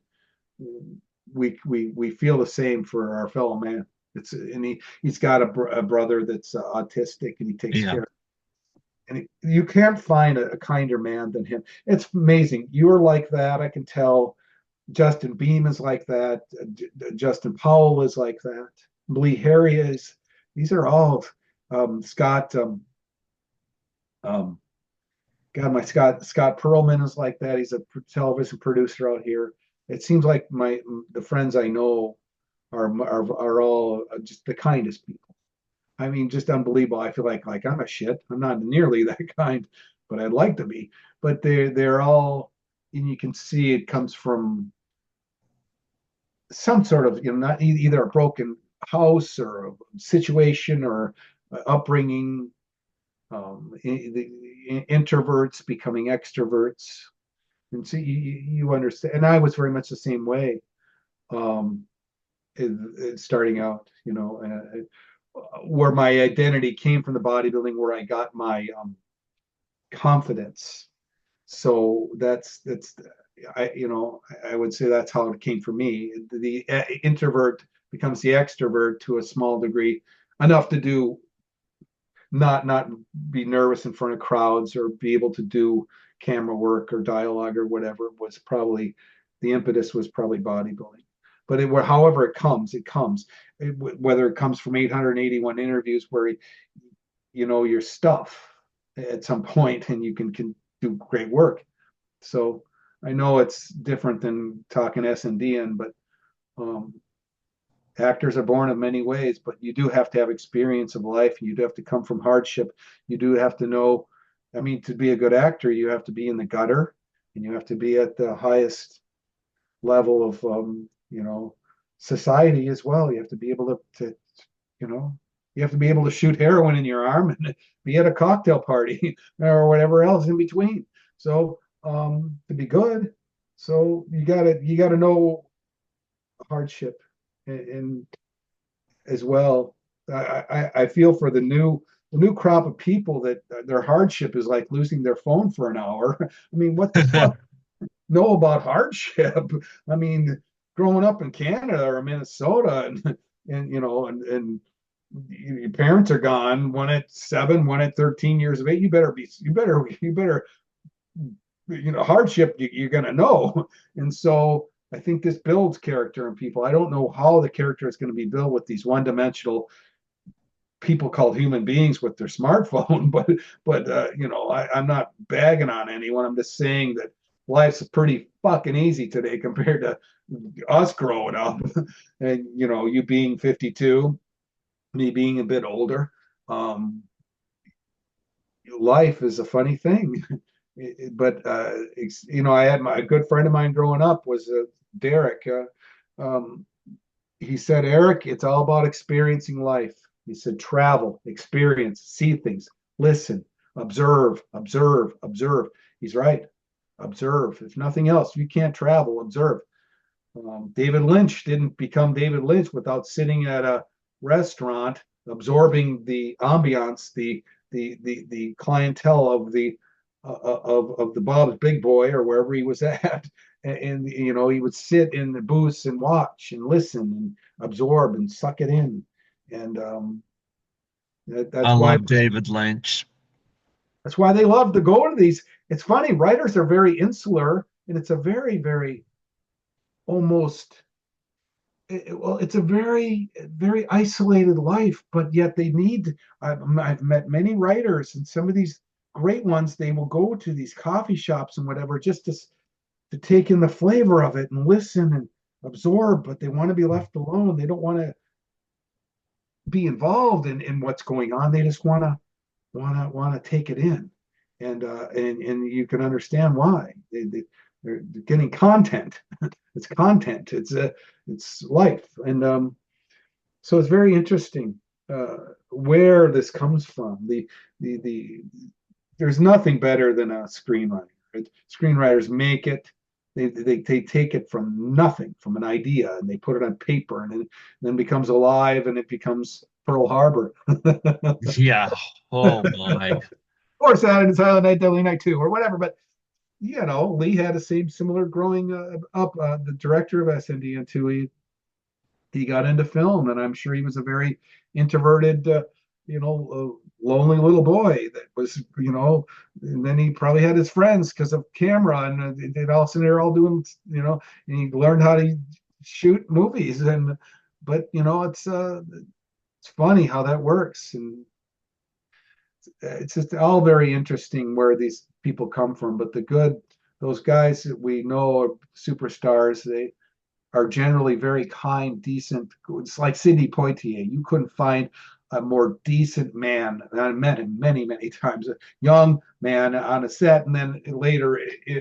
we feel the same for our fellow man. He's got a brother that's autistic, and he takes Yeah. care. And you can't find a kinder man than him. It's amazing. You're like that. I can tell. Justin Beam is like that. Justin Powell is like that. Lee Harry is. These are all Scott. Um, God, my Scott Perlman is like that. He's a television producer out here. It seems like the friends I know are all just the kindest people. I mean, just unbelievable. I feel like I'm a shit. I'm not nearly that kind, but I'd like to be. But they're all, and you can see it comes from some sort of, not either a broken house or a situation or upbringing. The introverts becoming extroverts, and so you understand. And I was very much the same way, um, starting out. Where my identity came from the bodybuilding, where I got my confidence. So that's I would say that's how it came for me. The introvert becomes the extrovert to a small degree, enough to do not be nervous in front of crowds or be able to do camera work or dialogue or whatever. Was probably the impetus was probably bodybuilding. But however it comes. Whether it comes from 881 interviews where you know your stuff at some point and you can do great work. So I know it's different than talking S&D, but um, actors are born of many ways, but you do have to have experience of life. You do have to come from hardship. You do have to know. I mean, to be a good actor, you have to be in the gutter, and you have to be at the highest level of society as well. You have to be able to you know you have to be able to shoot heroin in your arm and be at a cocktail party or whatever else in between. So to be good, so you gotta know hardship and as well. I feel for the new crop of people that their hardship is like losing their phone for an hour. I mean, what the fuck know about hardship? I mean, growing up in Canada or Minnesota, and your parents are gone. One at 7, one at 13 years of age. You better hardship you're going to know. And so I think this builds character in people. I don't know how the character is going to be built with these one-dimensional people called human beings with their smartphone. But I'm not bagging on anyone. I'm just saying that life's pretty fucking easy today compared to us growing up. And you being 52, me being a bit older. um, Life is a funny thing. But I had a good friend of mine growing up was Derek. Um, he said, Eric, it's all about experiencing life. He said, travel, experience, see things, listen, observe, observe, observe. He's right. Observe. If nothing else, you can't travel, observe. David Lynch didn't become David Lynch without sitting at a restaurant, absorbing the ambiance, the clientele of the Bob's Big Boy or wherever he was at, and he would sit in the booths and watch and listen and absorb and suck it in, and I that's why love David Lynch. they love to go to these. It's funny, writers are very insular, and it's a very very almost well, it's a very isolated life, but yet they need. I've met many writers, and some of these great ones, they will go to these coffee shops and whatever just to take in the flavor of it and listen and absorb, but they want to be left alone. They don't want to be involved in what's going on. They just want to take it in, and you can understand why they're getting content. It's content. It's life, and so it's very interesting where this comes from. The there's nothing better than a screenwriter. Right? Screenwriters make it. They take it from nothing, from an idea, and they put it on paper, and then becomes alive, and it becomes Pearl Harbor, Yeah. Oh my. or Saturday Silent Night, Deadly Night 2, or whatever. But Lee had a same similar growing up. The director of SNDN2, he got into film, and I'm sure he was a very introverted, lonely little boy that was, and then he probably had his friends because of camera, and they all sitting there all doing, and he learned how to shoot movies, but it's funny how that works, and it's just all very interesting where these people come from. But those guys that we know are superstars, they are generally very kind, decent. It's like Sidney Poitier. You couldn't find a more decent man. I met him many, many times. A young man on a set, and then later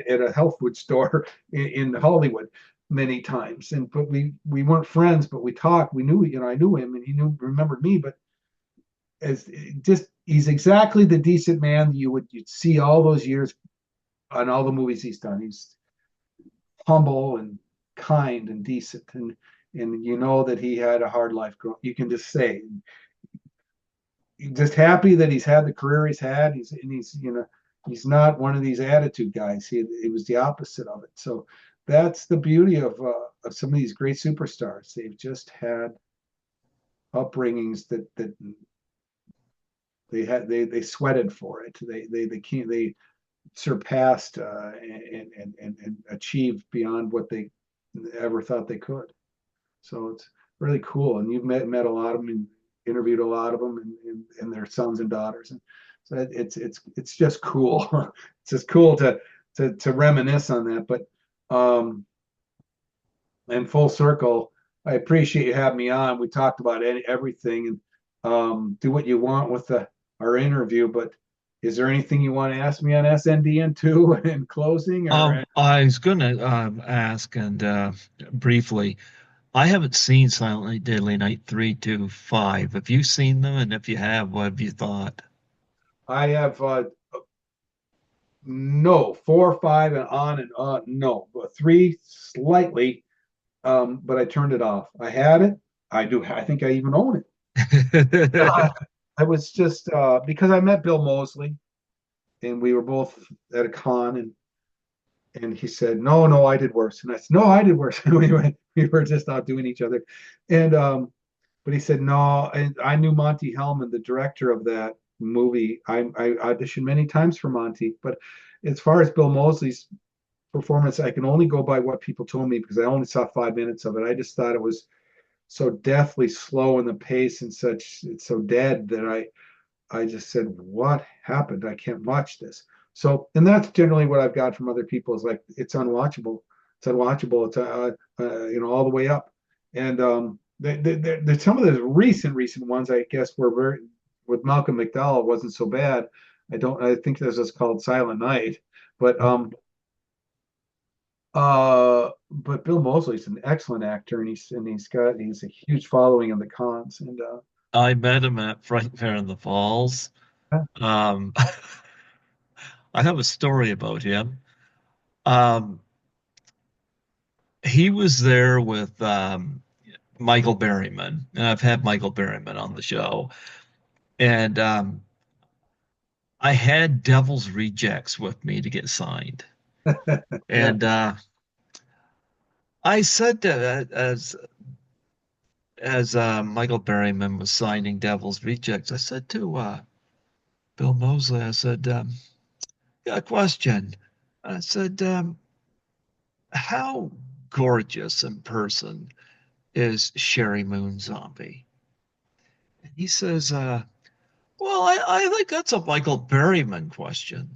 at a health food store in Hollywood many times. And but we weren't friends, but we talked. We knew, I knew him, and he remembered me. But as just he's exactly the decent man you'd see all those years on all the movies he's done. He's humble and kind and decent, and you know that he had a hard life growing. You can just say, just happy that he's had the career he's had. He's not one of these attitude guys. He was the opposite of it. So that's the beauty of some of these great superstars. They've just had upbringings that they sweated for it. They surpassed and achieved beyond what they ever thought they could. So it's really cool. And you've met a lot of them and interviewed a lot of them and their sons and daughters. And so it's just cool. It's just cool to reminisce on that. But in full circle, I appreciate you having me on. We talked about everything, and do what you want with our interview. But is there anything you want to ask me on SNDN2 in closing, or I was gonna ask and briefly, I haven't seen Silent Night, Deadly Night 3 to 5. Have you seen them? And if you have, what have you thought? I have no 4, 5, and on. No, but 3 slightly, but I turned it off. I had it. I do. I think I even own it. I was just because I met Bill Moseley, and we were both at a con, and he said, "No, no, I did worse," and I said, "No, I did worse." We were just outdoing each other, and but he said, "No," and I knew Monty Hellman, the director of that movie. I auditioned many times for Monty, but as far as Bill Moseley's performance, I can only go by what people told me because I only saw 5 minutes of it. I just thought it was so deathly slow in the pace and such. It's so dead that I just said, "What happened? I can't watch this." So, and that's generally what I've got from other people is like, it's unwatchable. It's unwatchable. It's all the way up. And some of the recent ones, I guess, were very with Malcolm McDowell wasn't so bad. I think this is called Silent Night, but but Bill Moseley's an excellent actor, and he's a huge following in the cons, and I met him at Fright Fair in the Falls. Um, I have a story about him. Um, he was there with Michael Berryman, and I've had Michael Berryman on the show. And I had Devil's Rejects with me to get signed. yeah. And I said to, as Michael Berryman was signing Devil's Rejects, I said to Bill Moseley, I said, got a question. I said, how gorgeous in person is Sherry Moon Zombie. And he says, well, I think that's a Michael Berryman question.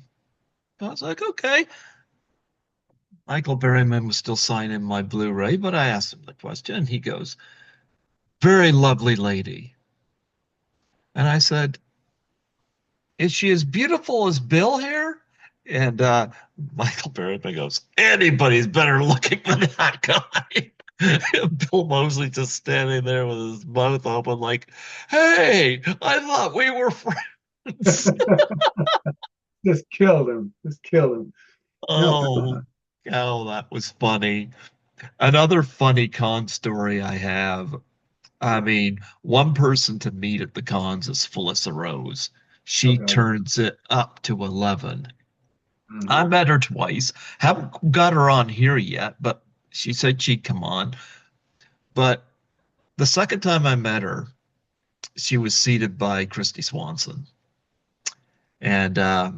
I was like, okay. Michael Berryman was still signing my Blu-ray, but I asked him the question, and he goes, very lovely lady. And I said, is she as beautiful as Bill here? And Michael Berryman goes, anybody's better looking than that guy. Bill Moseley just standing there with his mouth open, like, hey, I thought we were friends. Just killed him. Just killed him. Yeah. Oh, oh, that was funny. Another funny con story I have. I Yeah. mean, one person to meet at the cons is Felissa Rose. She Okay. turns it up to 11. I Hmm. met her twice. Haven't got her on here yet, but she said she'd come on. But the second time I met her, she was seated by Christy Swanson. And I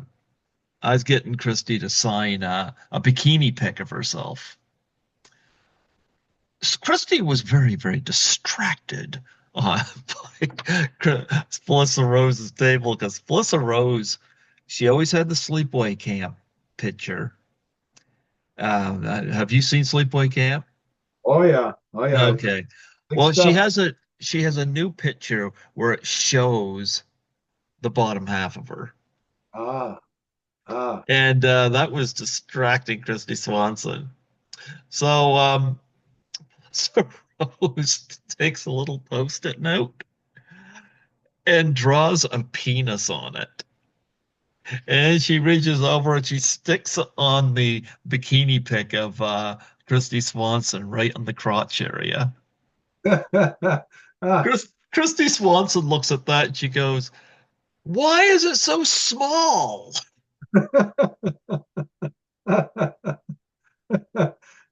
was getting Christy to sign a bikini pic of herself. Christy was very, very distracted by Felissa Rose's table because Felissa Rose, she always had the sleepaway camp picture. Have you seen Sleepaway Camp? Oh yeah. Oh yeah. Okay. Big Well, stuff. she has a new picture where it shows the bottom half of her. Ah. Ah. And that was distracting Christy Swanson. So so Rose takes a little post-it note and draws a penis on it. And she reaches over and she sticks it on the bikini pic of Christy Swanson right on the crotch area. Ah. Christy Swanson looks at that and she goes, why is it so small? That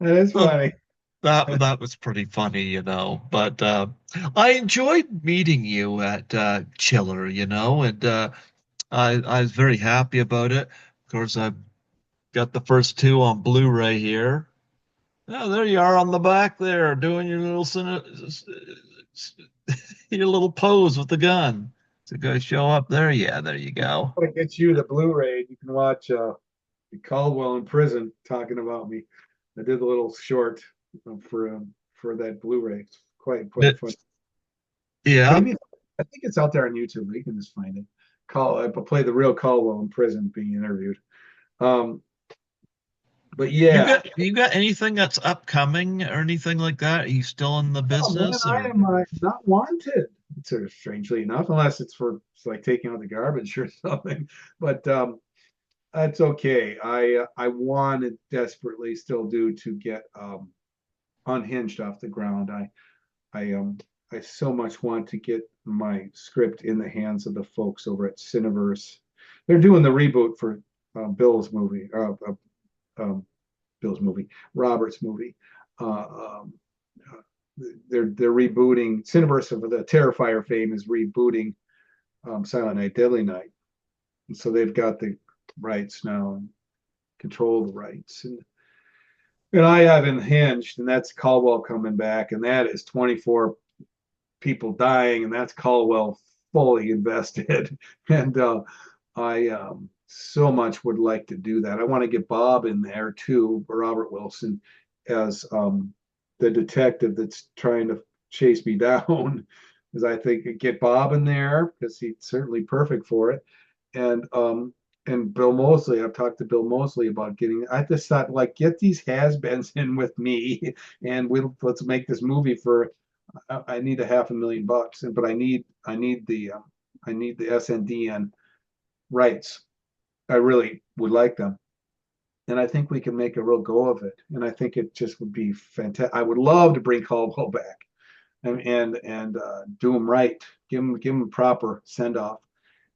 is So funny. that was pretty funny, you know. But I enjoyed meeting you at Chiller, you know, and I was very happy about it. Of course, I've got the first two on Blu-ray here. Oh, there you are on the back there, doing your little your little pose with the gun. To go show up there. Yeah, there you go. I'll get you the Blu-ray. You can watch Caldwell in prison talking about me. I did a little short for that Blu-ray. It's quite It, fun. yeah, Maybe I think it's out there on YouTube. You can just find it. I play the real Caldwell in prison being interviewed. Um, but yeah, you got anything that's upcoming or anything like that? Are you still in the oh man, business I or? am not wanted. So strangely enough, unless it's like taking out the garbage or something. But that's okay. I want to desperately still do to get unhinged off the ground. I I so much want to get my script in the hands of the folks over at Cineverse. They're doing the reboot for Bill's movie, um, Bill's movie, Robert's movie. Uh, um, they're rebooting Cineverse of the Terrifier fame is rebooting Silent Night, Deadly Night, and so they've got the rights now and control the rights. And I have Unhinged, and that's Caldwell coming back, and that is 24 people dying, and that's Caldwell fully invested. And I so much would like to do that. I want to get Bob in there too, Robert Wilson, as the detective that's trying to chase me down. Because I think get Bob in there because he's certainly perfect for it. And Bill Moseley, I've talked to Bill Moseley about getting. I just thought like get these has-beens in with me, and let's make this movie for I need a $500,000, but I need the SNDN rights. I really would like them, and I think we can make a real go of it. And I think it just would be fantastic. I would love to bring Caldwell back and do him right, give him a proper send off,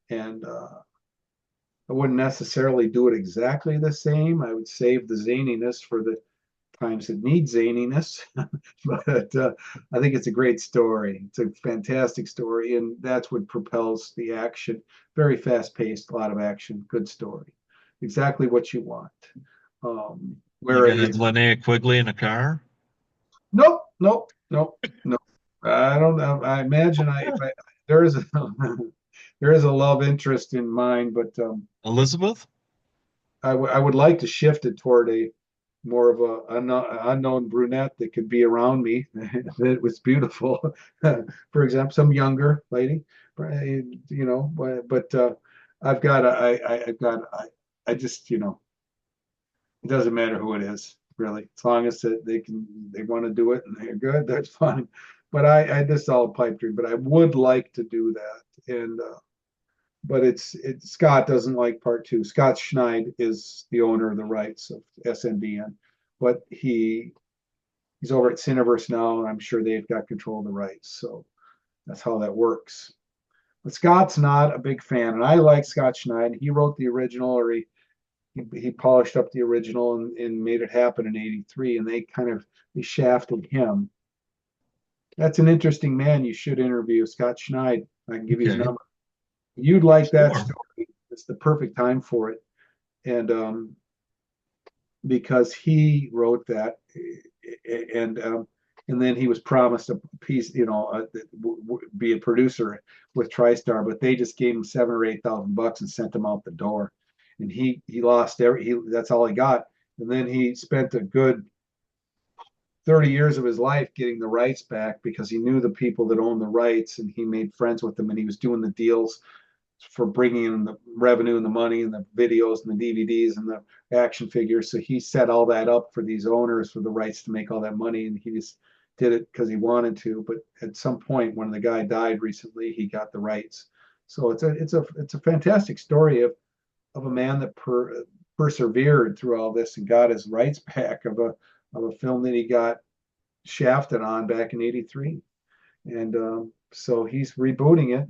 and I wouldn't necessarily do it exactly the same. I would save the zaniness for the times it needs zaniness. But I think it's a great story. It's a fantastic story, and that's what propels the action. Very fast paced, a lot of action, good story. Exactly what you want. You gonna have Whereas, Linnea Quigley in a car? nope, Nope, nope, no. I don't know. I imagine if I there is a there is a love interest in mine, but Elizabeth? I would like to shift it toward a more of a unknown brunette that could be around me that was beautiful. For example, some younger lady, but I've got I've got I just it doesn't matter who it is really, as long as they want to do it and they're good, that's fine. But I this is all a pipe dream, but I would like to do that, and but Scott doesn't like part two. Scott Schneid is the owner of the rights of SNDN, but he's over at Cineverse now, and I'm sure they've got control of the rights. So that's how that works. But Scott's not a big fan, and I like Scott Schneid. He wrote the original, or he polished up the original and made it happen in '83, and they shafted him. That's an interesting man. You should interview Scott Schneid. I can give you his Okay, number. You'd like that sure. story. It's the perfect time for it. And because he wrote that, and and then he was promised a piece, be a producer with TriStar, but they just gave him $7,000 or $8,000 and sent him out the door, and he lost that's all he got, and then he spent a good 30 years of his life getting the rights back because he knew the people that owned the rights and he made friends with them and he was doing the deals for bringing in the revenue and the money and the videos and the DVDs and the action figures. So he set all that up for these owners for the rights to make all that money, and he just did it because he wanted to. But at some point, when the guy died recently, he got the rights. So it's a fantastic story of a man that persevered through all this and got his rights back of a film that he got shafted on back in '83, and so he's rebooting it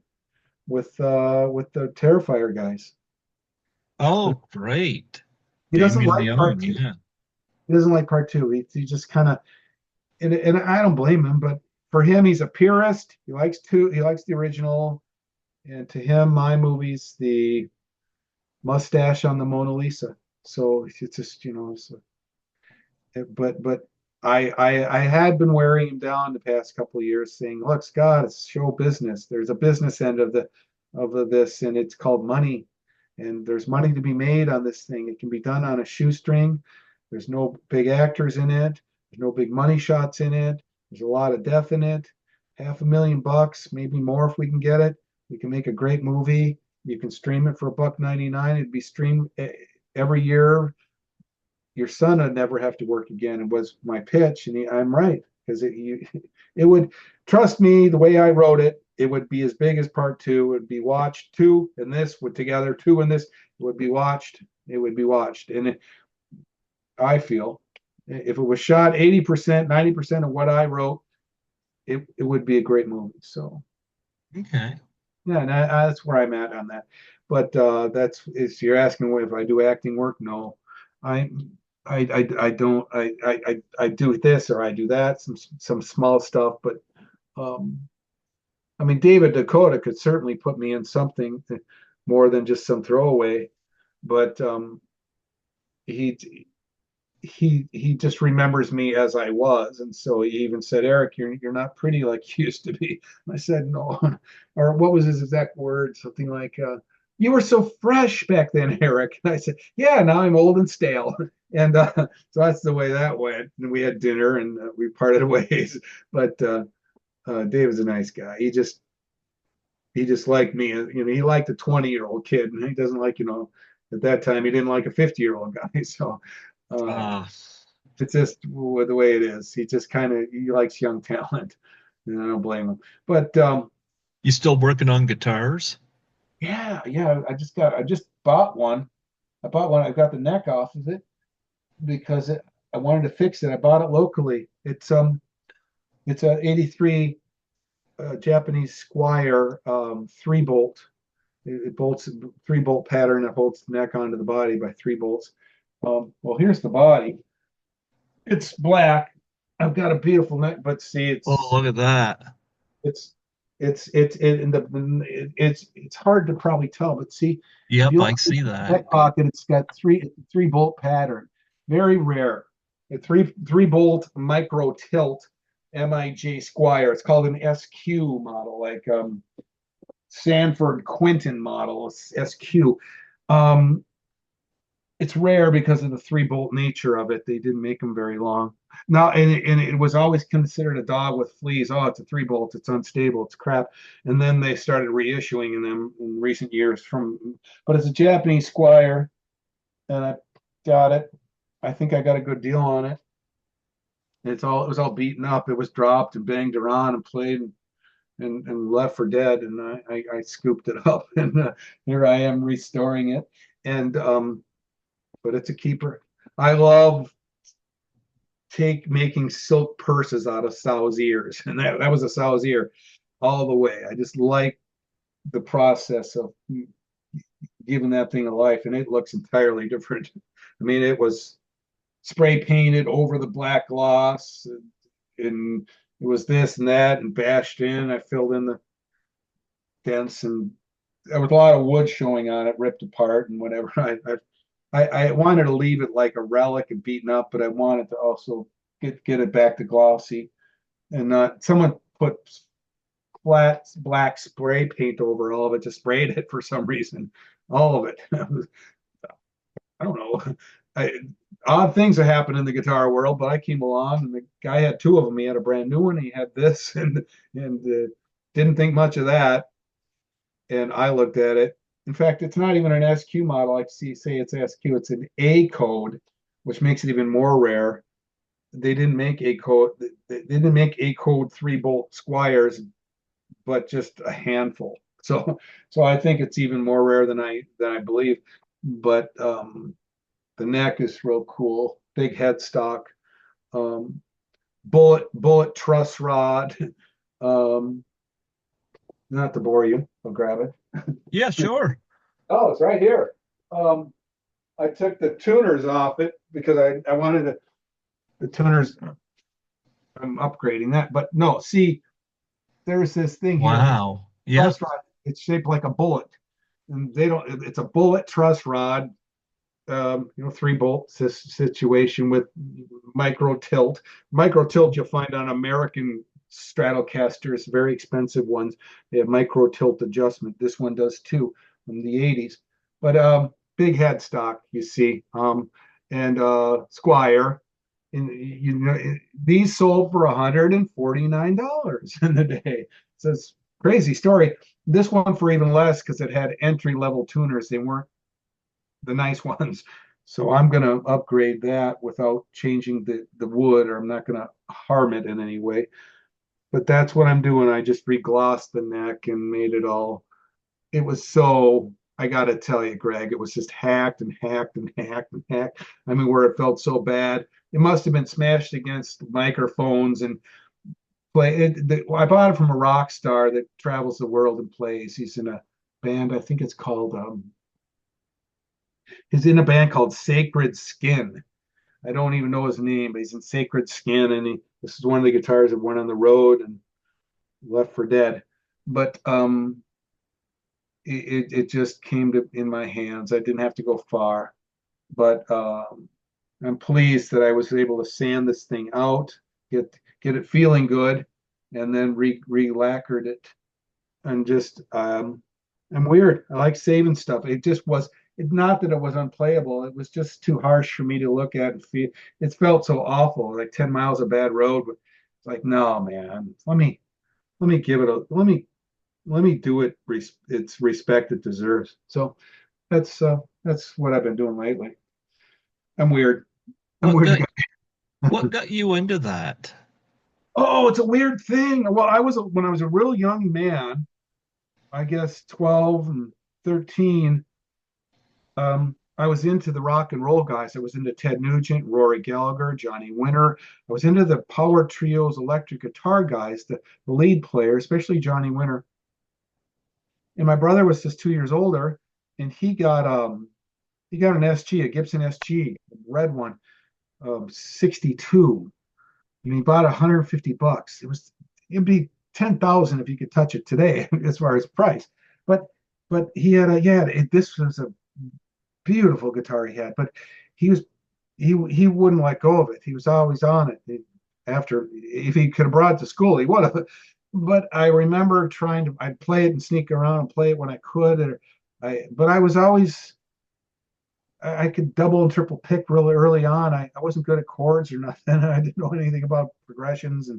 with the Terrifier guys. But Oh, great. he doesn't Damien like part Leone, two. yeah. He doesn't like part two. He just kind of and I don't blame him, but for him, he's a purist. He likes the original, and to him, my movie's the mustache on the Mona Lisa. So it's just but I had been wearing him down the past couple of years, saying, "Look, Scott, it's show business. There's a business end of this, and it's called money, and there's money to be made on this thing. It can be done on a shoestring. There's no big actors in it. There's no big money shots in it. There's a lot of death in it. $500,000, maybe more if we can get it. We can make a great movie. You can stream it for $1.99. It'd be streamed every year. Your son would never have to work again." And was my pitch, and I'm right because it would, trust me, the way I wrote it, it would be as big as part two. It would be watched, two and this would together, two and this, it would be watched. It would be watched, and I feel if it was shot 80%, 90% of what I wrote, it would be a great movie. So Okay. yeah, and that's where I'm at on that. But that's is you're asking if I do acting work? No, I I don't I do this or I do that, some small stuff, but um, I mean David Dakota could certainly put me in something more than just some throwaway, but he he just remembers me as I was, and so he even said, "Eric, you're not pretty like you used to be." And I said, "No," or what was his exact word? Something like, "You were so fresh back then, Eric." And I said, "Yeah, now I'm old and stale." And so that's the way that went. And we had dinner and we parted ways. But David's a nice guy. He just liked me. He liked a 20-year-old kid, and he doesn't like at that time he didn't like a 50-year-old guy. So. Uh, Uh, it's just the way it is. He just he likes young talent, and I don't blame him. But you still working on guitars? yeah, yeah. I just bought one. I bought one. I got the neck off of it because I wanted to fix it. I bought it locally. It's a '83 Japanese Squire 3 bolt. It bolts 3 bolt pattern that holds the neck onto the body by 3 bolts. Well, here's the body. It's black. I've got a beautiful neck, but see, Oh, look at that. it's it's hard to probably tell, but see, if Yep, you look I at see the that. neck pocket, it's got three bolt pattern, very rare. A three bolt micro tilt MIJ Squire. It's called an SQ model, like Sanford Quinton model, SQ. Um, it's rare because of the 3-bolt nature of it. They didn't make them very long. Now, and it was always considered a dog with fleas. Oh, it's a 3-bolt. It's unstable. It's crap. And then they started reissuing them in recent years but it's a Japanese Squire, and I got it. I think I got a good deal on it. It was all beaten up. It was dropped and banged around and played and left for dead. And I scooped it up, and here I am restoring it. And but it's a keeper. I love making silk purses out of sow's ears, and that was a sow's ear all the way. I just like the process of giving that thing a life, and it looks entirely different. I mean, it was spray painted over the black gloss, and it was this and that, and bashed in. I filled in the dents, and there was a lot of wood showing on it, ripped apart and whatever. I wanted to leave it like a relic and beaten up, but I wanted to also get it back to glossy and not. Someone put flat black spray paint over all of it, just sprayed it for some reason, all of it. I don't know. I, Odd things have happened in the guitar world, but I came along and the guy had two of them. He had a brand new one. He had this, and didn't think much of that. And I looked at it. In fact, it's not even an SQ model. I say it's SQ. It's an A code, which makes it even more rare. They didn't make A code. They didn't make A code 3-bolt Squires, but just a handful. So I think it's even more rare than I believe. But the neck is real cool. Big headstock. Um, bullet truss rod. Um, Not to bore you, I'll grab it. Yeah, sure. Oh, it's right here. Um, I took the tuners off it because I wanted the tuners. I'm upgrading that, but no. See, there's this thing here. It's Wow. Yeah. truss rod. It's shaped like a bullet, and they don't. It's a bullet truss rod. 3-bolt situation with micro tilt. Micro tilt you'll find on American Stratocasters, very expensive ones. They have micro tilt adjustment. This one does too from the 80s. But big headstock, you see. And Squire. These sold for $149 in the day. So it's crazy story. This one for even less because it had entry level tuners. They weren't the nice ones. So I'm going to upgrade that without changing the wood, or I'm not going to harm it in any way. But that's what I'm doing. I just reglossed the neck and made it all. It was so, I got to tell you, Greg, it was just hacked and hacked and hacked and hacked. I mean, where it felt so bad. It must have been smashed against microphones and I bought it from a rock star that travels the world and plays. He's in a band, I think it's called he's in a band called Sacred Skin. I don't even know his name, but he's in Sacred Skin, and this is one of the guitars that went on the road and left for dead. But it just came to in my hands. I didn't have to go far, but I'm pleased that I was able to sand this thing out, get it feeling good, and then re-lacquered it. And just I'm weird. I like saving stuff. It just was. It's not that it was unplayable. It was just too harsh for me to look at and feel. It felt so awful, like 10 miles of bad road. But it's like, no, man. Let me give it a let me do it. Its respect it deserves. So that's what I've been doing lately. I'm weird. I'm What weird. got what got you into that? Oh, it's a weird thing. Well, when I was a real young man, I guess 12 and 13. I was into the rock and roll guys. I was into Ted Nugent, Rory Gallagher, Johnny Winter. I was into the power trios, electric guitar guys, the lead player, especially Johnny Winter. And my brother was just 2 years older, and he got an SG, a Gibson SG, a red one, 62, and he bought $150. It'd be 10,000 if you could touch it today as far as price. But he had this was a beautiful guitar he had, but he wouldn't let go of it. He was always on it. after, if he could have brought it to school, he would have. But I remember trying to, I'd play it and sneak around and play it when I could. But I was always, I could double and triple pick really early on. I wasn't good at chords or nothing. I didn't know anything about progressions.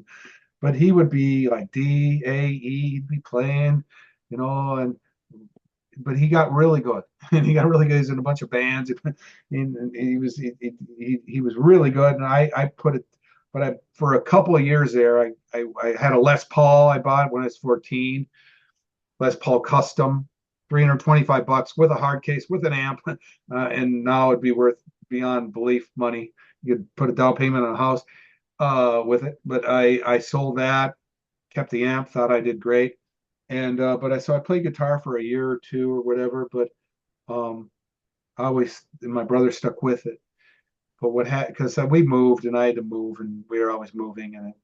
But he would be like D, A, E, he'd be playing, and but he got really good, and he got really good. He's in a bunch of bands, and he was really good. And I put it, but I for a couple of years there, I had a Les Paul I bought when I was 14, Les Paul Custom, $325 with a hard case with an amp, and now it'd be worth beyond belief money. You'd put a down payment on a house with it, but I sold that, kept the amp, thought I did great, and but I played guitar for a year or two or whatever, but um, I always my brother stuck with it. But what had because we moved and I had to move and we were always moving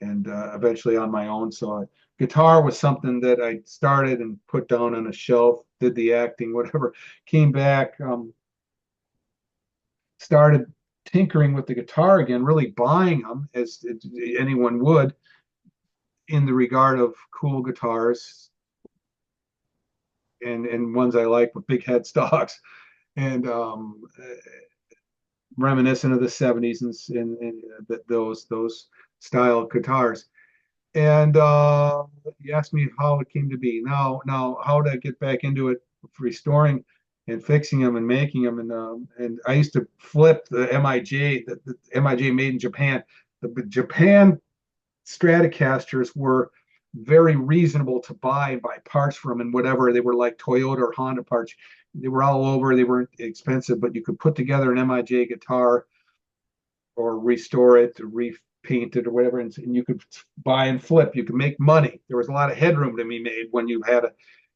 and eventually on my own. So guitar was something that I started and put down on a shelf, did the acting, whatever, came back, started tinkering with the guitar again, really buying them as anyone would in the regard of cool guitars and ones I like with big headstocks and reminiscent of the 70s and those style guitars. And you asked me how it came to be. Now, how did I get back into it, restoring and fixing them and making them? And I used to flip the MIJ, the MIJ made in Japan. The Japan Stratocasters were very reasonable to buy and buy parts from and whatever. They were like Toyota or Honda parts. They were all over. They weren't expensive, but you could put together an MIJ guitar or restore it, or repaint it, or whatever, and you could buy and flip. You could make money. There was a lot of headroom to be made when you had a,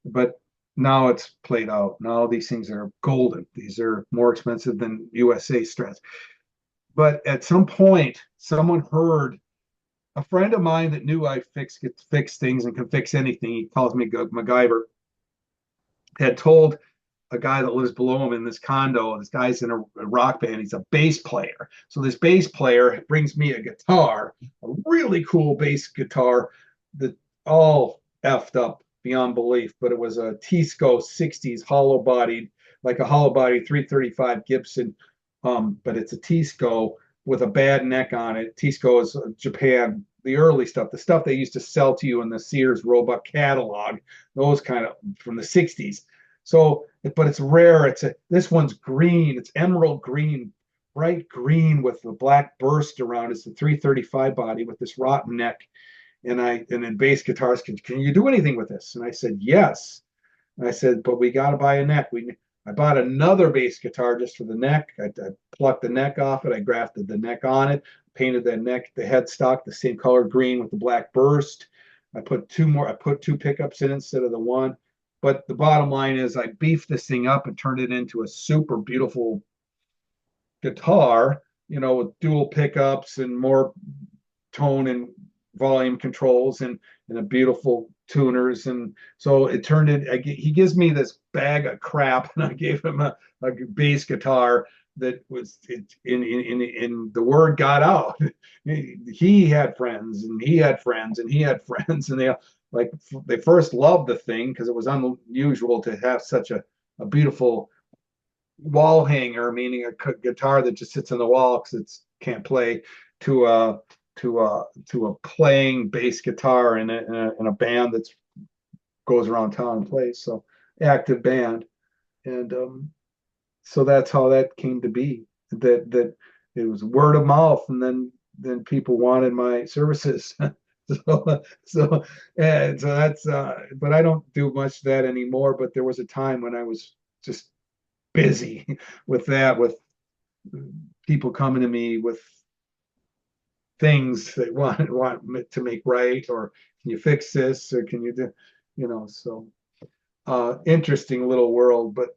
but now it's played out. Now these things are golden. These are more expensive than USA strats. But at some point, someone heard a friend of mine that knew I fix things and can fix anything. He calls me MacGyver. Had told a guy that lives below him in this condo. This guy's in a rock band. He's a bass player. So this bass player brings me a guitar, a really cool bass guitar that all effed up beyond belief. But it was a Tisco 60s hollow bodied, like a hollow body 335 Gibson. But it's a Tisco with a bad neck on it. Tisco is Japan, the early stuff, the stuff they used to sell to you in the Sears Roebuck catalog, those kind of from the 60s. So, but it's rare. This one's green. It's emerald green, bright green with the black burst around. It's the 335 body with this rotten neck. And then bass guitars, can you do anything with this? And I said yes. And I said, but we got to buy a neck. I bought another bass guitar just for the neck. I plucked the neck off it. I grafted the neck on it, painted that neck, the headstock, the same color green with the black burst. I put two more. I put two pickups in instead of the one. But the bottom line is, I beefed this thing up and turned it into a super beautiful guitar. With dual pickups and more tone and volume controls and a beautiful tuners. And so it turned it, he gives me this bag of crap and I gave him a bass guitar that was in the word got out. He had friends and he had friends and he had friends and they first loved the thing because it was unusual to have such a beautiful wall hanger, meaning a guitar that just sits on the wall because it can't play, to a playing bass guitar in a band that goes around town and plays. So active band, and so that's how that came to be. That it was word of mouth, and then people wanted my services. So that's but I don't do much of that anymore. But there was a time when I was just busy with that, with people coming to me with things they want to make right, or can you fix this, or can you do, so interesting little world. But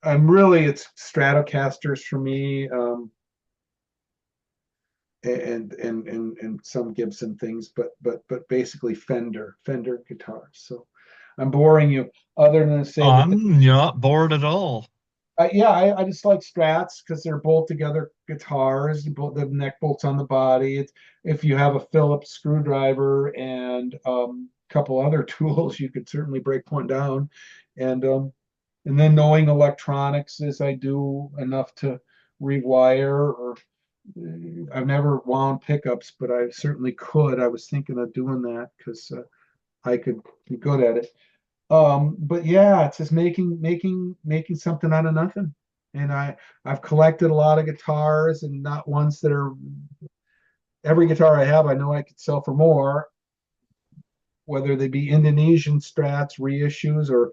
it's Stratocasters for me, and some Gibson things, but basically Fender guitars. So I'm boring you, other than to say that I'm not bored at all. Yeah, I just like Strats because they're bolt together guitars. Both the neck bolts on the body. It's if you have a Phillips screwdriver and a couple other tools, you could certainly break one down. And then knowing electronics as I do enough to rewire or I've never wound pickups, but I certainly could. I was thinking of doing that because I could be good at it. But yeah, it's just making something out of nothing. And I've collected a lot of guitars and not ones that are every guitar I have, I know I could sell for more, whether they be Indonesian Strats reissues or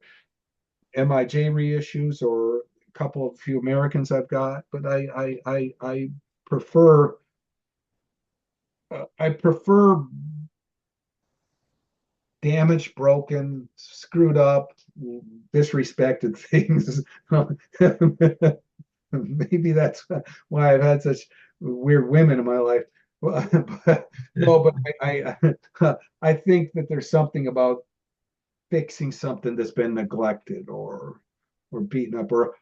MIJ reissues or a couple of few Americans I've got. But I prefer I prefer damaged, broken, screwed up, disrespected things. Maybe that's why I've had such weird women in my life. But, no, but I think that there's something about fixing something that's been neglected or beaten up or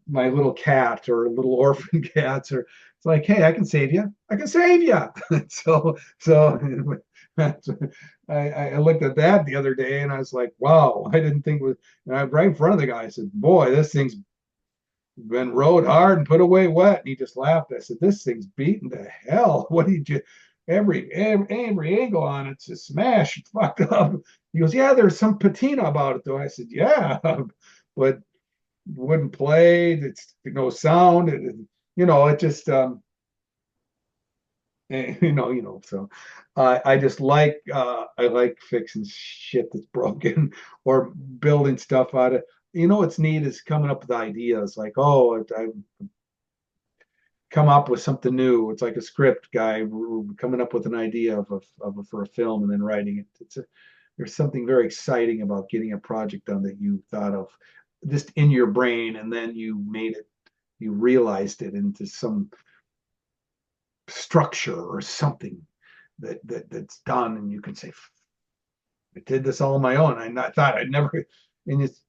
my little cat or little orphan cats or it's like, hey, I can save you. I can save you. So I looked at that the other day and I was like, wow, I didn't think it was and I right in front of the guy. I said, boy, this thing's been rode hard and put away wet. And he just laughed. I said, this thing's beaten to hell. What did you every angle on it's just smashed, fucked up. He goes, yeah, there's some patina about it though. I said, yeah, but wouldn't play. It's no sound. It just so I just like I like fixing shit that's broken or building stuff out of what's neat is coming up with ideas like I come up with something new. It's like a script guy coming up with an idea for a film and then writing it. There's something very exciting about getting a project done that you thought of just in your brain and then you realized it into some structure or something that's done and you can say I did this all on my own. I thought I'd never and it's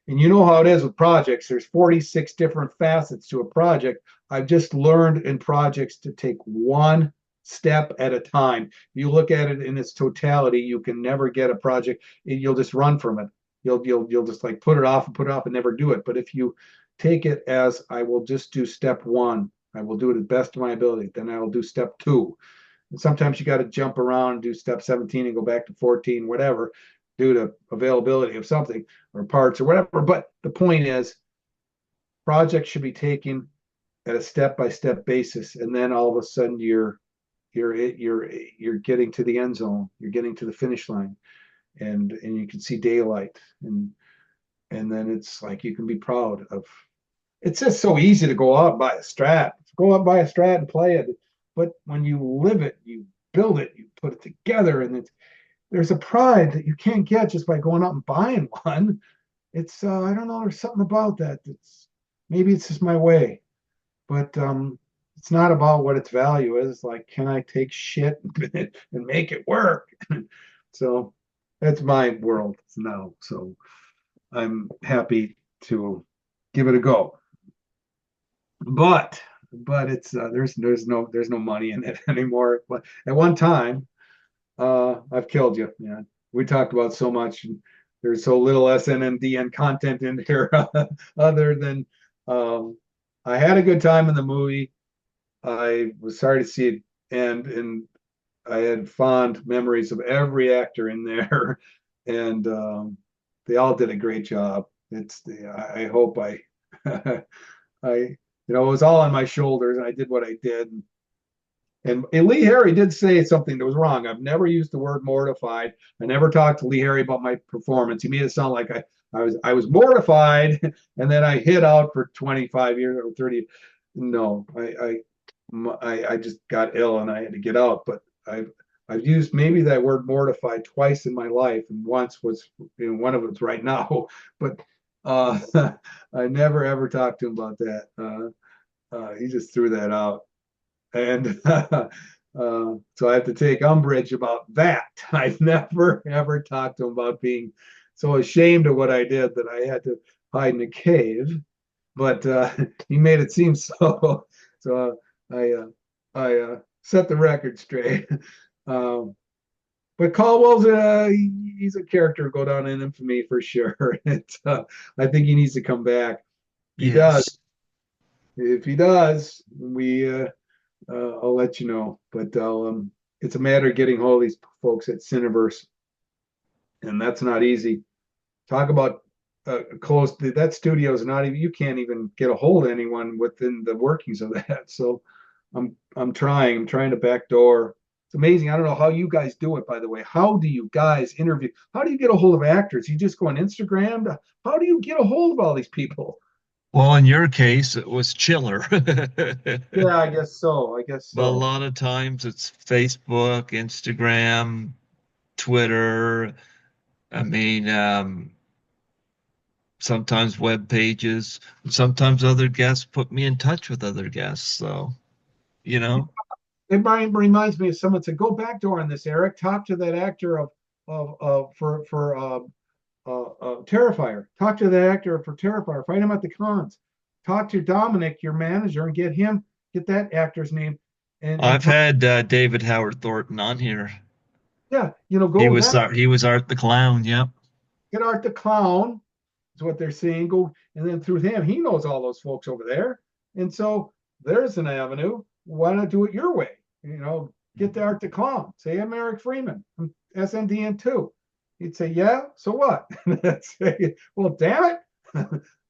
and you know how it is with projects. There's 46 different facets to a project. I've just learned in projects to take one step at a time. You look at it in its totality, you can never get a project. You'll just run from it. You'll just like put it off and never do it. But if you take it as I will just do step one, I will do it as best of my ability. Then I will do step two. And sometimes you got to jump around and do step 17 and go back to 14, whatever, due to availability of something or parts or whatever. But the point is, projects should be taken at a step-by-step basis, and then all of a sudden you're getting to the end zone, you're getting to the finish line, and you can see daylight, and then it's like you can be proud of. It's just so easy to go out and buy a Strat, and play it, but when you live it, you build it, you put it together, and there's a pride that you can't get just by going out and buying one. It's I don't know, there's something about that that's maybe it's just my way, but it's not about what its value is. It's like, can I take shit and make it work? So that's my world now. So I'm happy to give it a go. But it's there's no money in it anymore. But at one time, I've killed you. Yeah, we talked about so much. And there's so little SNNDN content in here, other than um, I had a good time in the movie. I was sorry to see it end, and I had fond memories of every actor in there, and they all did a great job. I hope I it was all on my shoulders, and I did what I did. And Lee Harry did say something that was wrong. I've never used the word mortified. I never talked to Lee Harry about my performance. He made it sound like I was mortified, and then I hid out for 25 years or 30. No, I just got ill and I had to get out. But I've used maybe that word mortified twice in my life, and once was one of it's right now. But uh, I never ever talked to him about that. He just threw that out. And so I have to take umbrage about that. I've never ever talked to him about being so ashamed of what I did that I had to hide in a cave. but he made it seem so. So I set the record straight. Um, but Caldwell's he's a character to go down in infamy for sure. I think he needs to come back. If he does, Yes. if he does, I'll let you know. But it's a matter of getting hold of these folks at Cineverse, and that's not easy. Talk about close. That studio is not even. You can't even get a hold of anyone within the workings of that. So I'm trying. I'm trying to backdoor. It's amazing. I don't know how you guys do it, by the way. How do you guys interview? How do you get a hold of actors? You just go on Instagram? How do you get a hold of all these people? Well, in your case, it was chiller. Yeah, I guess so. I guess But a so. lot of times it's Facebook, Instagram, Twitter. I mean, sometimes web pages. Sometimes other guests put me in touch with other guests. So, you know, It reminds me of someone said, "Go backdoor on this, Eric. Talk to that actor for Terrifier. Talk to the actor for Terrifier. Find him at the cons. Talk to Dominic, your manager, and get that actor's name, and I've talk. had David Howard Thornton on here. Yeah, He go was that he was Art the Clown. Yep. get Art the Clown is what they're saying. Go and then through him, he knows all those folks over there, and so there's an avenue. Why not do it your way? Get the Art the Clown. Say I'm Eric Freeman from SNDN2. He'd say, yeah, so what? Say, well, damn it.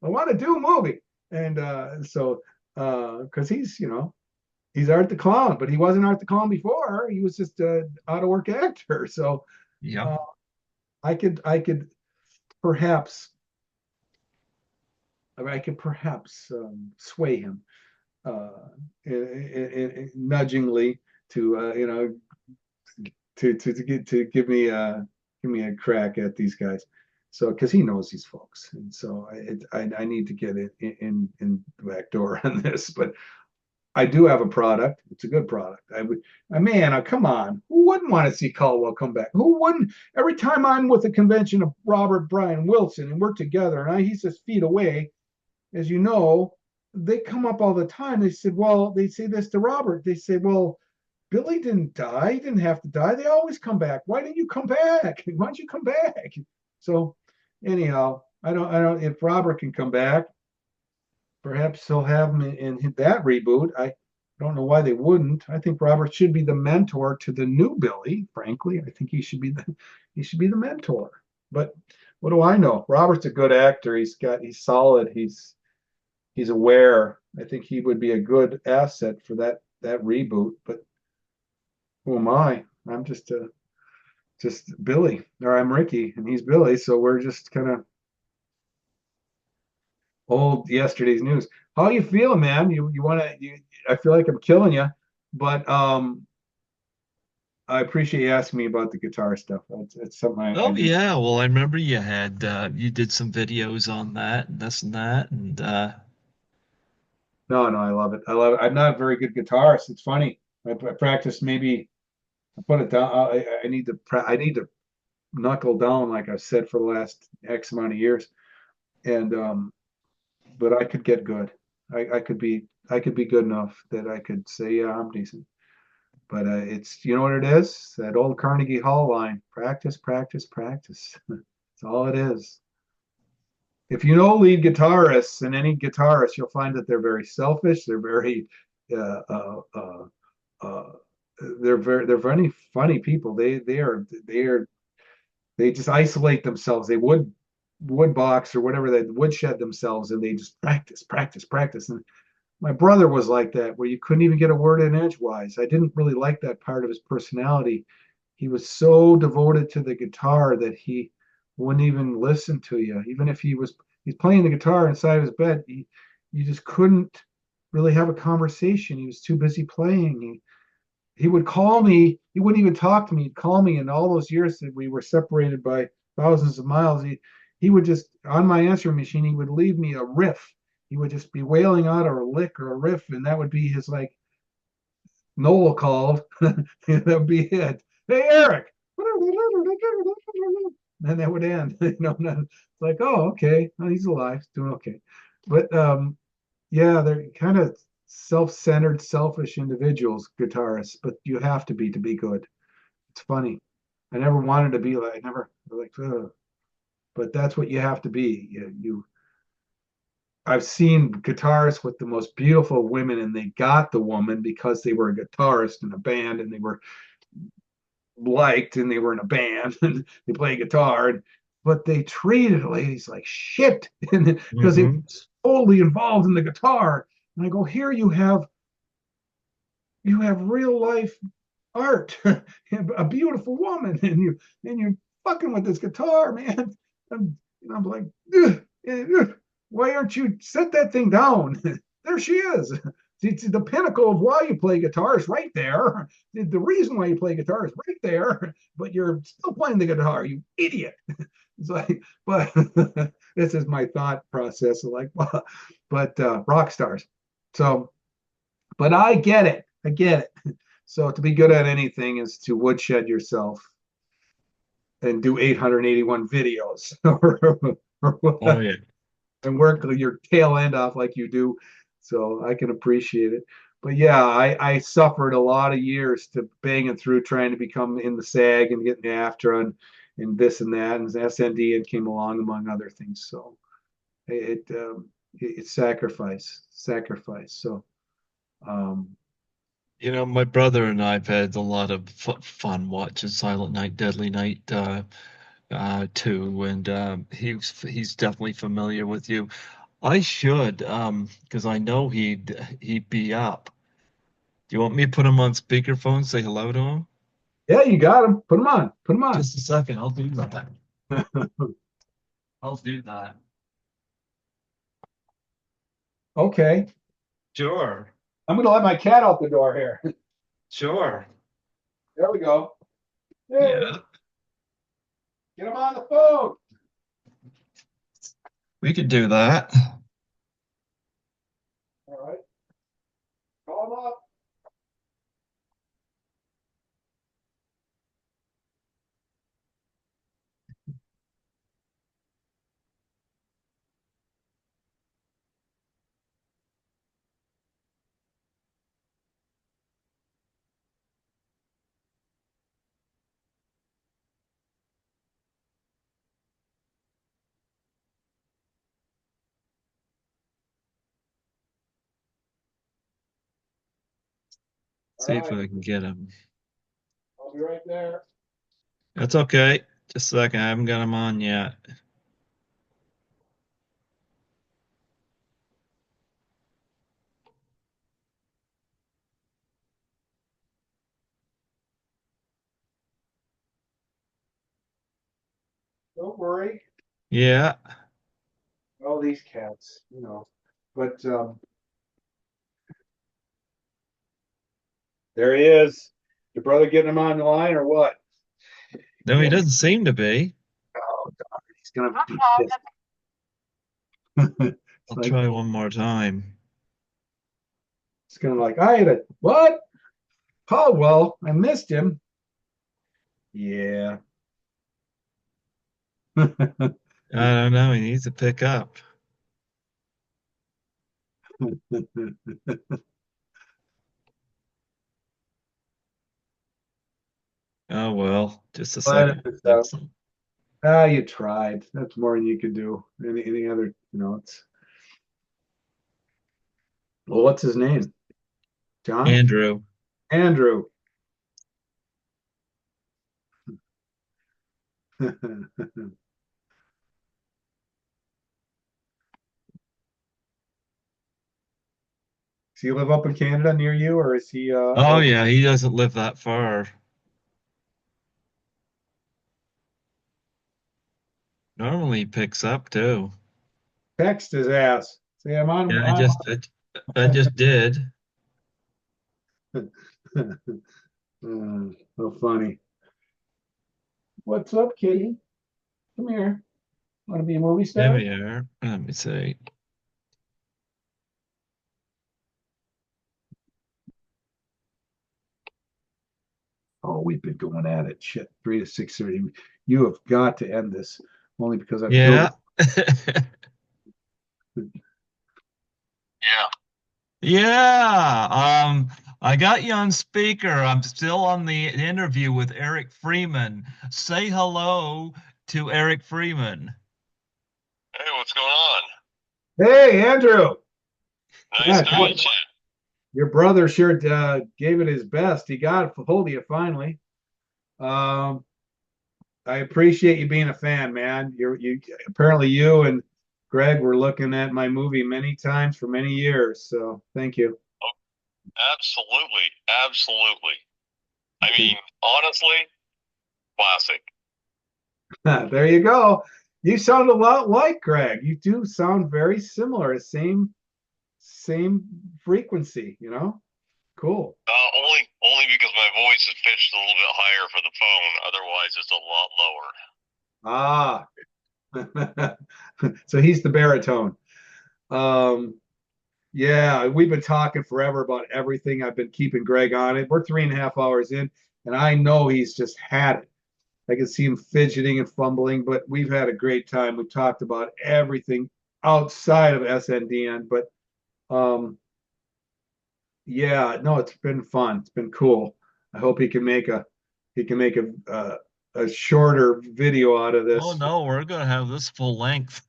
I want to do a movie. And because he's Art the Clown, but he wasn't Art the Clown before. He was just an out of work actor. So Yep. uh, I could perhaps, sway him uh, nudgingly to to give me a crack at these guys. So because he knows these folks, and so I need to get it in the back door on this. But I do have a product. It's a good product. I would, man, come on. Who wouldn't want to see Caldwell come back? Who wouldn't? Every time I'm with a convention of Robert Brian Wilson and we're together, and he's just feet away, as you know, they come up all the time. They say this to Robert. They say, well, Billy didn't die. He didn't have to die. They always come back. Why didn't you come back? Why don't you come back? So, anyhow, I don't. If Robert can come back, perhaps they'll have him in that reboot. I don't know why they wouldn't. I think Robert should be the mentor to the new Billy. Frankly, I think he should be the mentor. But what do I know? Robert's a good actor. He's solid. He's aware. I think he would be a good asset for that reboot. But who am I? I'm just Billy, or I'm Ricky, and he's Billy. So we're just kind of old yesterday's news. How you feeling, man? You want to? I feel like I'm killing you, but I appreciate you asking me about the guitar stuff. It's something I Oh do. yeah. Well, I remember you did some videos on that and this and that, and No, I love it. I love it. I'm not a very good guitarist. It's funny. I practice maybe. I put it down. I need to. I need to knuckle down, like I've said for the last X amount of years. And but I could get good. I could be good enough that I could say, yeah, I'm decent. But it's you know what it is? That old Carnegie Hall line: practice, practice, practice. That's all it is. If you know lead guitarists and any guitarist, you'll find that they're very selfish. They're very uh, uh, uh, uh, they're very funny people. They just isolate themselves. They wood box or whatever, they woodshed themselves, and they just practice, practice, practice. And my brother was like that, where you couldn't even get a word in edgewise. I didn't really like that part of his personality. He was so devoted to the guitar that he wouldn't even listen to you, even if he's playing the guitar inside of his bed. You just couldn't really have a conversation. He was too busy playing. He would call me. He wouldn't even talk to me. He'd call me, and all those years that we were separated by thousands of miles, he would just on my answering machine. He would leave me a riff. He would just be wailing out or a lick or a riff, and that would be his like Noel called. That would be it. Hey Eric, and that would end. It's like, oh, okay, oh, he's alive, doing okay. but yeah, they're kind of self-centered, selfish individuals, guitarists, but you have to be good. It's funny. I never wanted to be like, I never like, ugh. But that's what you have to be. I've seen guitarists with the most beautiful women, and they got the woman because they were a guitarist in a band, and they were liked, and they were in a band, and they play guitar, but they treated ladies like shit, because they were Hmm. totally involved in the guitar. And I go, here you have real life art, a beautiful woman, and you're fucking with this guitar, man. I'm like, ugh, ugh, why aren't you set that thing down? There she is. It's the pinnacle of why you play guitar is right there. The reason why you play guitar is right there, but you're still playing the guitar, you idiot. It's like, but this is my thought process. Like, well, but rock stars. So, but I get it. I get it. So to be good at anything is to woodshed yourself and do 881 videos Oh yeah. and work your tail end off like you do. So I can appreciate it. But yeah, I suffered a lot of years to banging through trying to become in the SAG and getting after and this and that and SND and came along among other things. So it's sacrifice. So um, My brother and I've had a lot of fun watching Silent Night, Deadly Night too, and he's definitely familiar with you. I should, because I know he'd be up. Do you want me to put him on speakerphone, say hello to him? yeah, you got them. Put them on. Put them on. Just a second, I'll do that. I'll do that. Okay. Sure, I'm going to let my cat out the door here. sure. There we go. Hey, Yeah, get him on the phone. we could do that. All right. Call him up. All See if right. I can get him. I'll be right there. That's okay. Just a second, I haven't got him on yet. Don't worry. Yeah, All these cats. But there he is. Your brother getting him on the line or what? no, he doesn't seem to be. Oh, God, he's gonna be pissed. It's I'll like try one more time. it's gonna like I had a what? Oh well, I missed him. Yeah. I don't know. He needs to pick up. Oh well, just a But second. Fix him. you tried. That's more than you could do. Any other, it's well, what's his name? John? Andrew. Andrew. Does he live up in Canada near you, or is he Oh out? yeah, he doesn't live that far. Normally he picks up too. Text his ass. Say I'm on. Yeah, I just did. So funny. What's up, kitty? Come here. Want to be a movie There star? we are. Let me see. Oh, we've been going at it. Shit, 3 to 6:30. You have got to end this, only because I've killed Yeah. it. Yeah, I got you on speaker. I'm still on the interview with Eric Freeman. Say hello to Eric Freeman. Hey, what's going on? Hey, Andrew. Nice Yeah, to meet you. your brother sure gave it his best. He got a hold of you finally. Um, I appreciate you being a fan, man. You apparently you and Greg were looking at my movie many times for many years. So thank you. Oh, absolutely, absolutely. I mean, honestly, classic. There you go. You sound a lot like Greg. You do sound very similar. Same frequency. Cool. Only because my voice is pitched a little bit higher for the phone. Otherwise, it's a lot lower. Ah, so he's the baritone. Um, Yeah, we've been talking forever about everything. I've been keeping Greg on it. We're 3.5 hours in, and I know he's just had it. I can see him fidgeting and fumbling, but we've had a great time. We've talked about everything outside of SNDN, but um, yeah, no, it's been fun. It's been cool. I hope he can make a shorter video out of Oh this. no, we're gonna have this full length.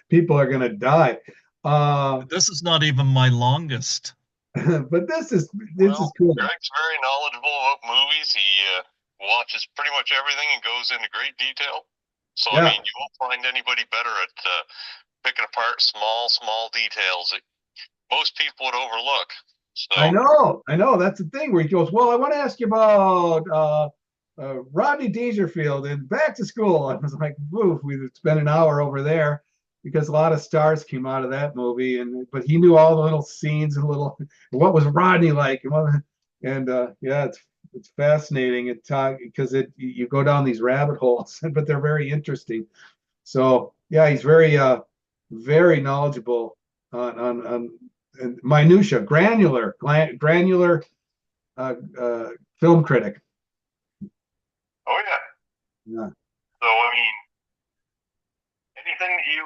People are gonna die. Uh, This is not even my longest. but this is Well, cool. Greg's very knowledgeable about movies. He watches pretty much everything and goes into great detail. So, I Yeah. mean, you won't find anybody better at picking apart small details that most people would overlook. I So, know, I know. That's the thing where he goes, well, I want to ask you about Rodney Dangerfield and Back to School. I was like, woof, we spent an hour over there because a lot of stars came out of that movie, and but he knew all the little scenes and little what was Rodney like, and yeah, it's fascinating. It talk because it you go down these rabbit holes, but they're very interesting. So yeah, he's very knowledgeable on and minutia, granular uh, uh, film critic. oh yeah. Yeah. So, I mean, anything that you've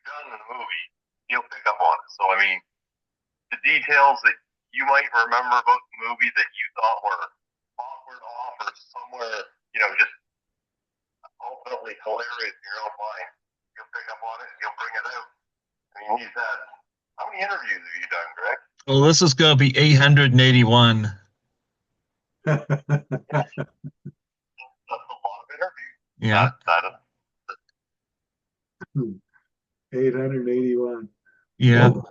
done in the movie, he'll pick up on it. So, I mean, the details that you might remember about the movie that you thought were awkward off or somewhere, just ultimately hilarious in your own mind, he'll pick up on it. He'll bring it out. I mean, he's had how many interviews have you done, Greg? Well, this is gonna be 881. That's a lot of interviews. Yeah. That is 881. Yeah. Whoa.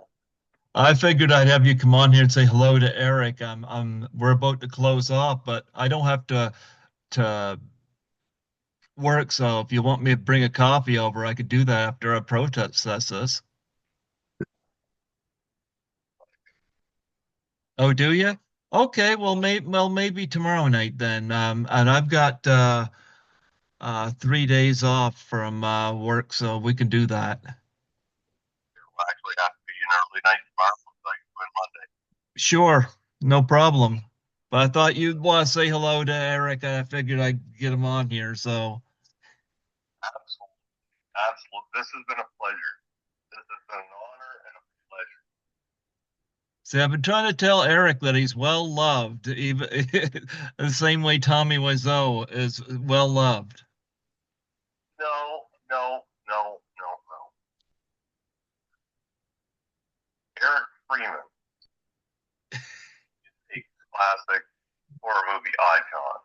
I figured I'd have you come on here and say hello to Eric. We're about to close off, but I don't have to work, so if you want me to bring a coffee over, I could do that after a protest sesses. Oh, do you? Okay, well maybe tomorrow night then. And I've got 3 days off from work, so we can do that. will actually have to be an early night tomorrow, so I can do it Monday. Sure, no problem. But I thought you'd want to say hello to Eric, and I figured I'd get him on here. So, Absolutely, absolutely. This has been a pleasure. This has been an honor and a pleasure. see, I've been trying to tell Eric that he's well loved, even the same way Tommy Wiseau is well loved. No, no, no, no, no. Eric Freeman, a classic horror movie icon.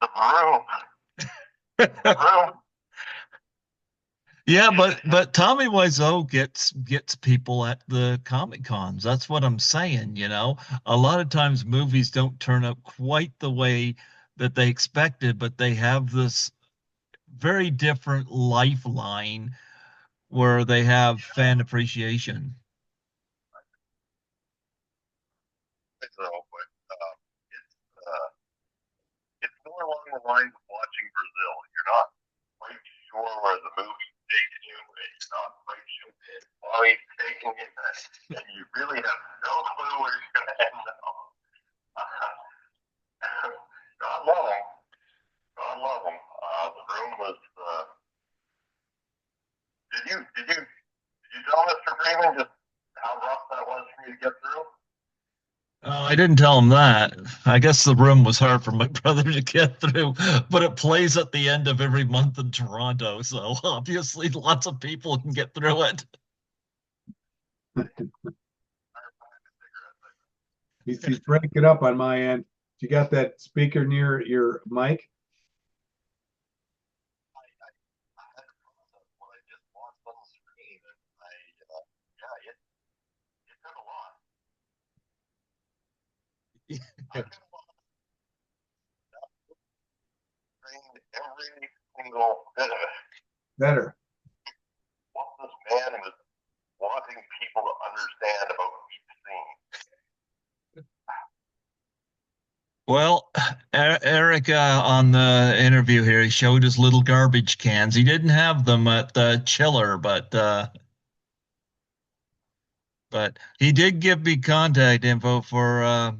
The Room, the Room. Yeah, but Tommy Wiseau gets people at the Comic Cons. That's what I'm saying, you know. A lot of times movies don't turn out quite the way that they expected, but they have this very different lifeline where they have fan appreciation. So, but it's more along the lines of watching Brazil. You're not quite sure where the movie takes you. It's not quite sure why it's taking it, and you really have no clue where you're going to end up. God love him. God love him. The room was. Did Did you tell Mr. Freeman just how rough that was for you to get through? I didn't tell him that. I guess the room was hard for my brother to get through, but it plays at the end of every month in Toronto, so obviously lots of people can get through it. He's breaking up on my end. You got that speaker near your mic? I had to process what I just watched on the screen, and yeah, it took a lot. I could have trained every single bit of it. Better. What this man was wanting people to understand about each scene. Well, Eric, on the interview here, he showed his little garbage cans. He didn't have them at the chiller, but he did give me contact info for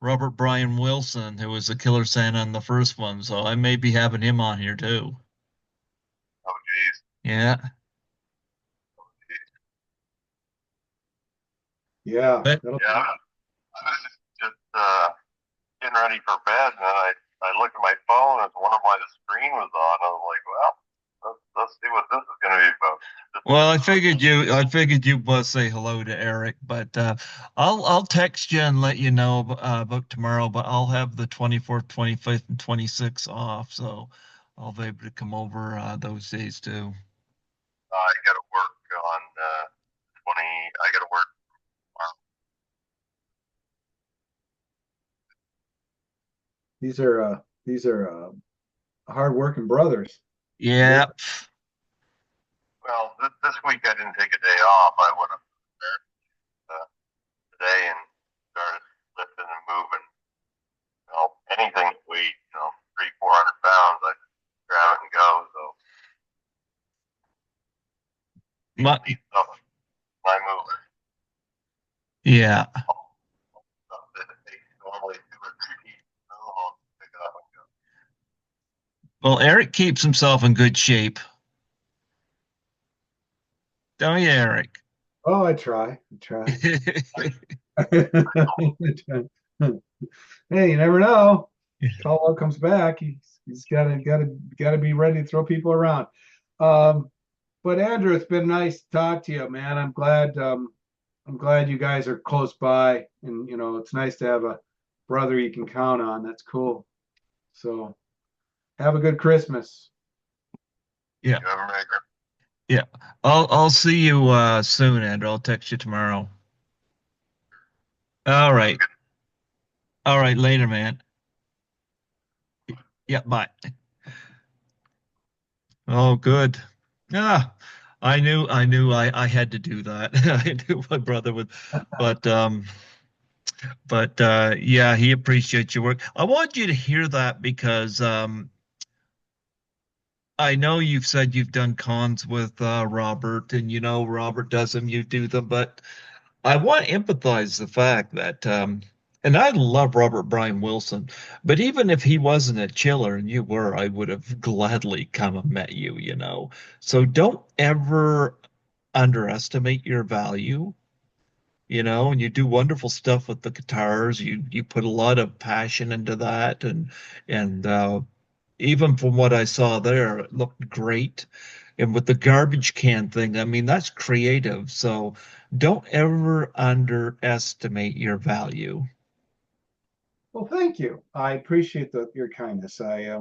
Robert Brian Wilson, who was the Killer Santa in the first one. So I may be having him on here too. Oh, geez. Yeah. Yeah. But Yeah, I was just getting ready for bed, and then I looked at my phone, and wonder why the screen was on. I was like, well, let's see what this is going to be about. well, I figured you must say hello to Eric, but I'll text you and let you know about tomorrow. But I'll have the 24th, 25th, and 26th off, so I'll be able to come over those days too. I got to work on 20. I got to work tomorrow. These are hardworking brothers. Yeah. Well, this week I didn't take a day off. I went up there today and started lifting and moving. Anything that weight, 300-400 pounds, I just grab it and go. So My, need something. I move it. yeah. Stuff that it takes normally 2 or 3 feet. I'll pick it up and go. Well, Eric keeps himself in good shape. Don't you, Eric? Oh, I try. I try. Hey, you never know. Caldwell comes back. He's gotta be ready to throw people around. Um, but Andrew, it's been nice to talk to you, man. I'm glad you guys are close by, and it's nice to have a brother you can count on. That's cool. So have a good Christmas. Yeah. You have a maker. Yeah. I'll see you soon, Andrew. I'll text you tomorrow. All right. All right, later, man. Yeah, bye. Oh, good. Ah, I had to do that. I knew my brother would, but yeah, he appreciates your work. I want you to hear that because I know you've said you've done cons with Robert, and Robert does them, you do them, but I want to empathize the fact that, and I love Robert Brian Wilson, but even if he wasn't a chiller and you were, I would have gladly come and met you. So don't ever underestimate your value, and you do wonderful stuff with the guitars. You put a lot of passion into that, and even from what I saw there, it looked great. And with the garbage can thing, I mean, that's creative. So don't ever underestimate your value. Well, thank you. I appreciate your kindness. I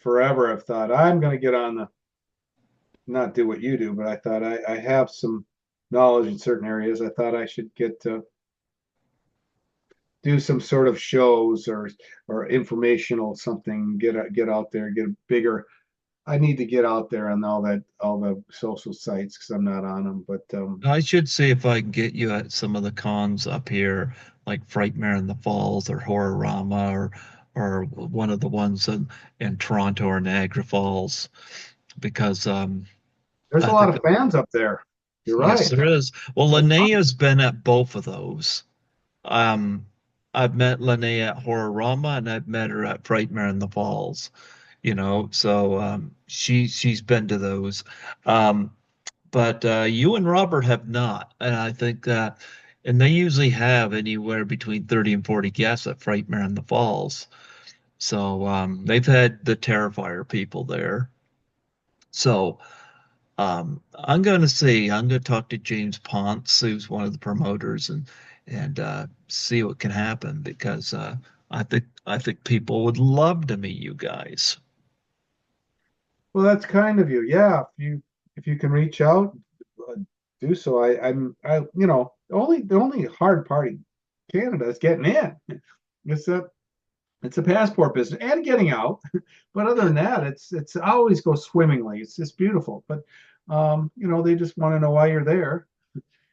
forever have thought I'm going to get on the not do what you do, but I thought I have some knowledge in certain areas. I thought I should get to do some sort of shows or informational something. Get out there, get a bigger. I need to get out there on all the social sites because I'm not on them. But I should see if I can get you at some of the cons up here, like Frightmare in the Falls or Horrorama or one of the ones in Toronto or Niagara Falls, because there's a I lot think of fans up there. You're yes, right. there is. Well, That's Linnea's been at both of those. Um, I've met Linnea at Horrorama and I've met her at Frightmare in the Falls. So she's been to those. Um, but you and Robert have not. And I think and they usually have anywhere between 30 and 40 guests at Frightmare in the Falls. So they've had the Terrifier people there. So I'm going to talk to James Ponce, who's one of the promoters, and see what can happen because I think people would love to meet you guys. Well, that's kind of you. Yeah, if you can reach out, uh, do so. The only hard part in Canada is getting in. It's a passport business and getting out. But other than that, it's always goes swimmingly. It's just beautiful. But they just want to know why you're there.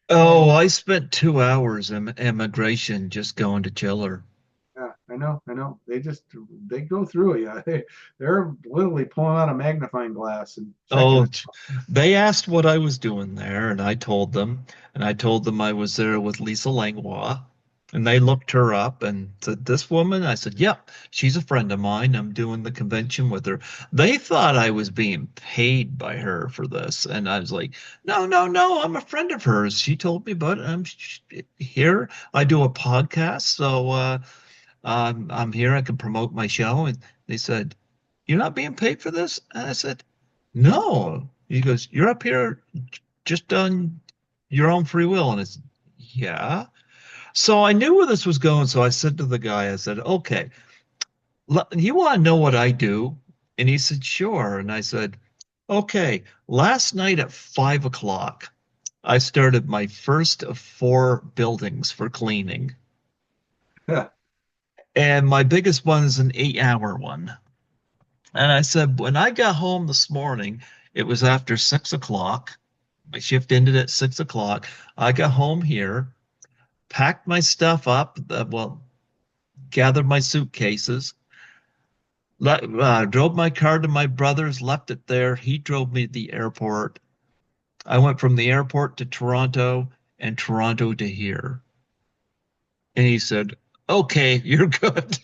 Oh, And I spent 2 hours in immigration just going to Chiller. yeah, I know. They go through it. Yeah, they're literally pulling out a magnifying glass and checking Oh, it. they asked what I was doing there, and I told them I was there with Lisa Langlois, and they looked her up and said, "This woman?" I said, "Yep, she's a friend of mine. I'm doing the convention with her." They thought I was being paid by her for this, and I was like, "No, no, no, I'm a friend of hers. She told me about it. I'm here. I do a podcast, so I'm here. I can promote my show." And they said, "You're not being paid for this?" And I said, "No." He goes, "You're up here just on your own free will." And it's, yeah. So I knew where this was going. So I said to the guy, I said, "Okay, you want to know what I do?" And he said, "Sure." And I said, "Okay, last night at 5 o'clock, I started my first of four buildings for cleaning. And my biggest one is an 8 hour one. And I said, when I got home this morning, it was after 6 o'clock. My shift ended at 6 o'clock. I got home here, packed my stuff up, gathered my suitcases, drove my car to my brother's, left it there. He drove me to the airport. I went from the airport to Toronto and Toronto to here. And he said, "Okay, you're good."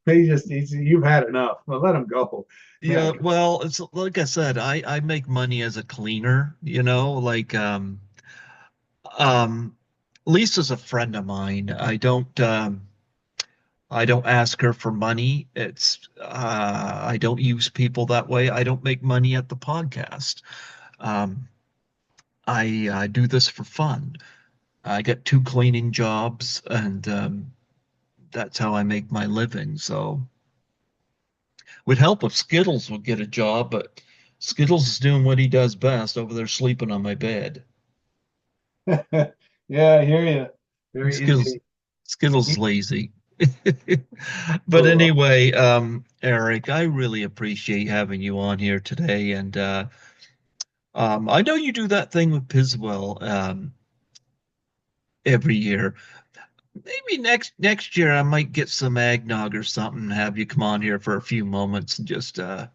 You've had enough. Well, let them go. Yeah, Yeah, well, it's like I said, I make money as a cleaner, like um Lisa's a friend of mine. I don't ask her for money. I don't use people that way. I don't make money at the podcast. Um I do this for fun. I get two cleaning jobs and that's how I make my living. So would help if Skittles would get a job, but Skittles is doing what he does best over there sleeping on my bed. yeah, I hear you. Very Skittles easy. Skittles lazy. But So, anyway, Eric, I really appreciate having you on here today. And I know you do that thing with Piswell every year. Maybe next year I might get some eggnog or something and have you come on here for a few moments and just do a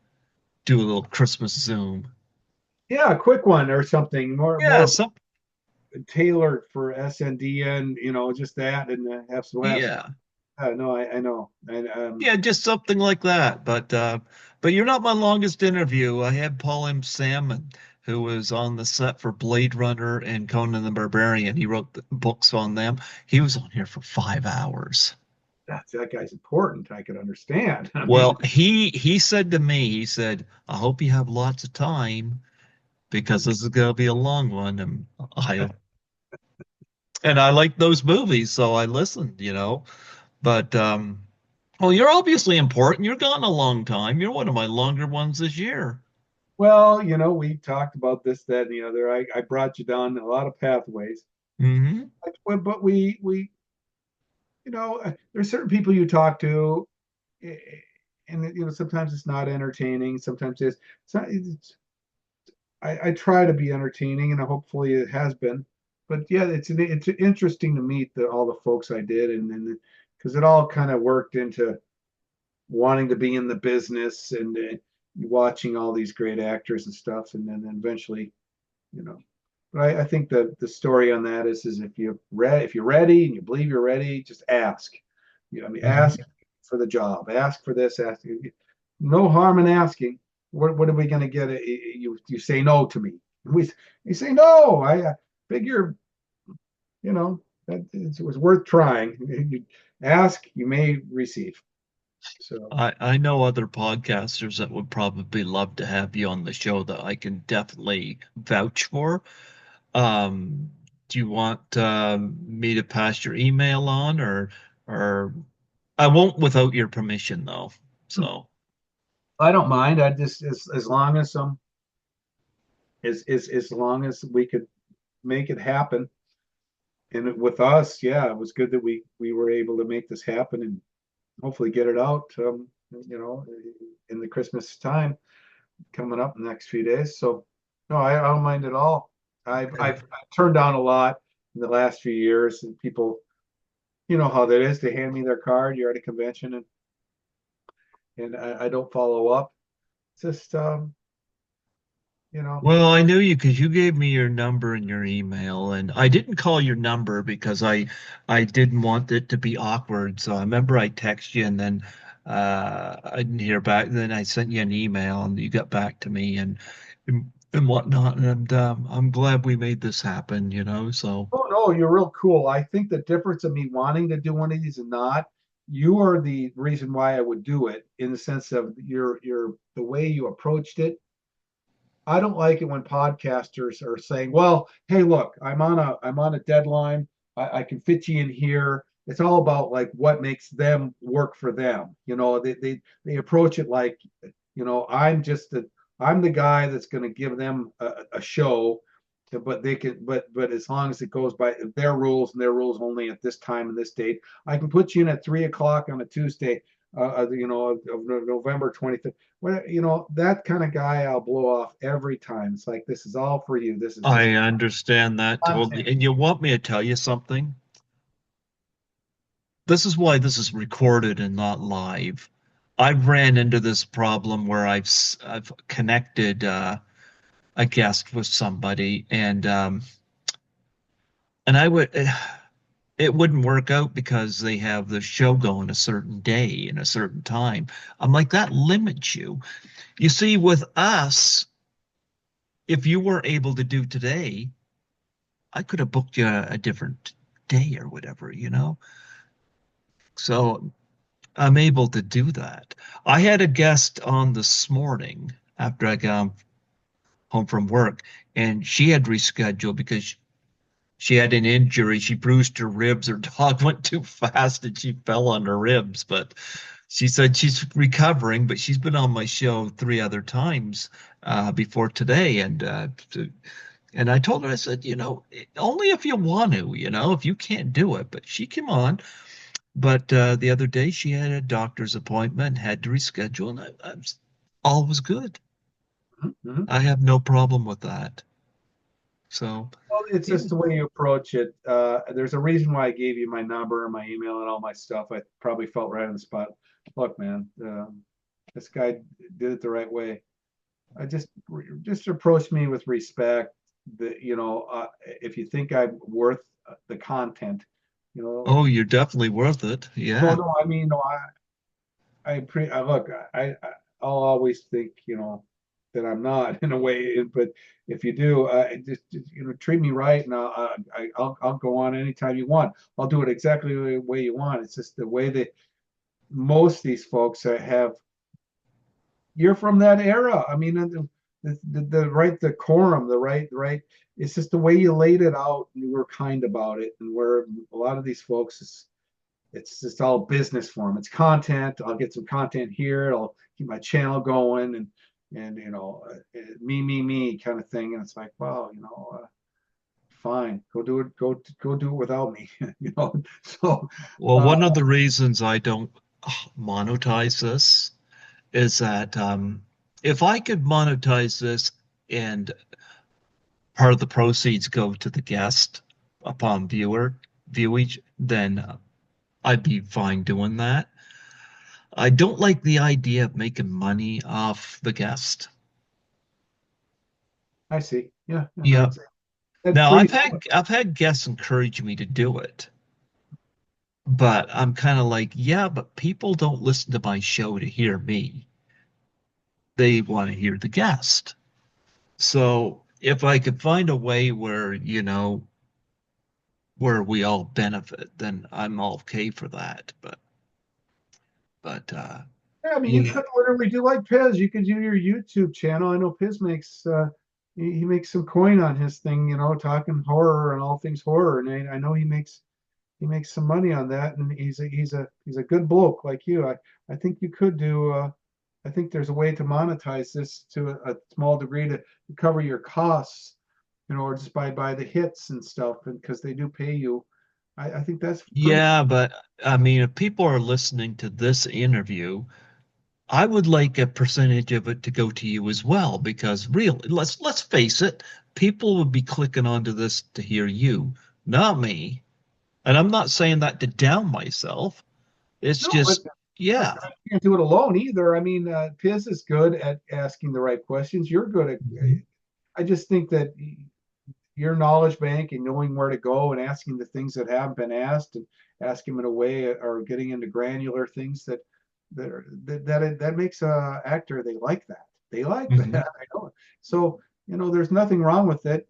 little Christmas Zoom. yeah, a quick one or something Yeah, more some tailored for SND and just that and have some. yeah. No, I know. And Yeah, just something like that. But you're not my longest interview. I had Paul M. Salmon, who was on the set for Blade Runner and Conan the Barbarian. He wrote the books on them. He was on here for 5 hours. that guy's important. I could understand. I mean, Well, he said to me, he said, "I hope you have lots of time because this is gonna be a long one." I and I like those movies, so I listened. But well, you're obviously important. You're gone a long time. You're one of my longer ones this year. well, we talked about this, that, and the other. I brought you down a lot of pathways, Hmm. but there's certain people you talk to, eh, and sometimes it's not entertaining. Sometimes I try to be entertaining, and hopefully it has been. But yeah, it's interesting to meet all the folks I did, and because it all kind of worked into wanting to be in the business and watching all these great actors and stuff, and then eventually, you know. But I think the story on that is if you're ready and you believe you're ready, just ask. I mean, ask. Hmm. for the job. Ask for this. Ask. No harm in asking. What are we going to get? You say no to me. You say no. I figure that it was worth trying. You ask, you may receive. So I know other podcasters that would probably love to have you on the show that I can definitely vouch for. Um, do you want me to pass your email on, or I won't without your permission though. So I don't mind. I just as long as as long as we could make it happen. And with us, yeah, it was good that we were able to make this happen and hopefully get it out. You know, in the Christmas time coming up in the next few days. So no, I don't mind at all. I've turned down a lot in the last few years, and people, you know how that is. They hand me their card. You're at a convention, and I don't follow up. It's just you know. well, I knew you because you gave me your number and your email, and I didn't call your number because I didn't want it to be awkward. So I remember I texted you, and then I didn't hear back. Then I sent you an email, and you got back to me, and whatnot. And I'm glad we made this happen. So Oh no, you're real cool. I think the difference of me wanting to do one of these and not, you are the reason why I would do it in the sense of your the way you approached it. I don't like it when podcasters are saying, "Well, hey, look, I'm on a deadline. I can fit you in here." It's all about like what makes them work for them. They approach it like, I'm the guy that's going to give them a show, but they can but as long as it goes by their rules and their rules only at this time and this date, I can put you in at 3 o'clock on a Tuesday, of November 25th. Well, that kind of guy I'll blow off every time. It's like, this is all for you. This is just I understand that totally. content. And you want me to tell you something? This is why this is recorded and not live. I've ran into this problem where I've connected a guest with somebody, and I would it wouldn't work out because they have the show going a certain day and a certain time. I'm like, that limits you. You see, with us, if you were able to do today, I could have booked you a different day or whatever. So I'm able to do that. I had a guest on this morning after I got home from work, and she had rescheduled because she had an injury. She bruised her ribs. Her dog went too fast and she fell on her ribs. But she said she's recovering, but she's been on my show three other times before today. And I told her, I said, only if you want to, if you can't do it. But she came on. But the other day she had a doctor's appointment, had to reschedule, and all was good. Mhm. I have no problem with that. So, Well, it's yeah. just the way you approach it. There's a reason why I gave you my number and my email and all my stuff. I probably felt right on the spot. Look, man, this guy did it the right way. I just approach me with respect. If you think I'm worth the content, you know, Oh, you're definitely worth it. no, Yeah. no, I mean, no, I look, I'll always think, that I'm not in a way, but if you do, just treat me right, and I'll go on anytime you want. I'll do it exactly the way you want. It's just the way that most of these folks have. You're from that era. I mean, the right decorum, the right. It's just the way you laid it out, and you were kind about it. And where a lot of these folks, it's just all business for them. It's content. I'll get some content here. I'll keep my channel going, and me kind of thing. And it's like, wow, fine, go do it. Go do it without me. So Well, uh, one of the reasons I don't monetize this is that if I could monetize this and part of the proceeds go to the guest upon viewage, then I'd be fine doing that. I don't like the idea of making money off the guest. I see. Yeah, and Yeah. that's Now free. I've had guests encourage me to do it, But I'm kind of like, yeah, but people don't listen to my show to hear me. They want to hear the guest. So if I could find a way where, where we all benefit, then I'm all okay for that. But Yeah, I mean, you yeah, could literally do like Piz. You could do your YouTube channel. I know Piz makes he makes some coin on his thing, talking horror and all things horror, and I know he makes some money on that, and he's a good bloke like you. I think you could do. I think there's a way to monetize this to a small degree to cover your costs, or just by the hits and stuff, and because they do pay you. I think that's pretty. yeah, but I mean, if people are listening to this interview, I would like a percentage of it to go to you as well, because really, let's face it, people would be clicking onto this to hear you, not me. And I'm not saying that to down myself. It's No, but just, but yeah. I can't do it alone either. I mean, Piz is good at asking the right questions. You're good at. Mhm. I just think that your knowledge bank and knowing where to go and asking the things that have been asked and asking them in a way or getting into granular things that makes a actor, they like that. They like that. Mhm. I know. So there's nothing wrong with it.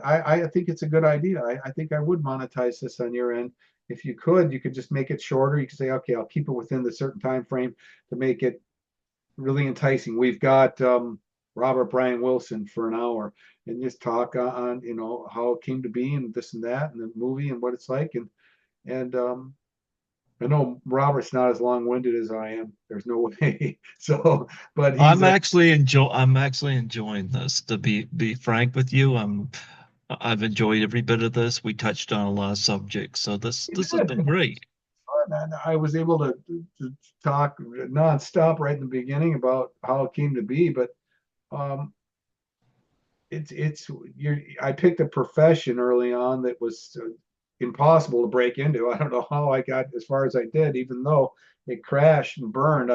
I think it's a good idea. I think I would monetize this on your end. If you could just make it shorter. You could say, okay, I'll keep it within the certain time frame to make it really enticing. We've got Robert Brian Wilson for an hour and just talk on how it came to be and this and that and the movie and what it's like, and I know Robert's not as long-winded as I am. There's no way. So, but I'm actually enjoying this, to be frank with you. I've enjoyed every bit of this. We touched on a lot of subjects, so he this has did. been great. And I was able to talk nonstop right in the beginning about how it came to be, but um, it's I picked a profession early on that was impossible to break into. I don't know how I got as far as I did, even though it crashed and burned.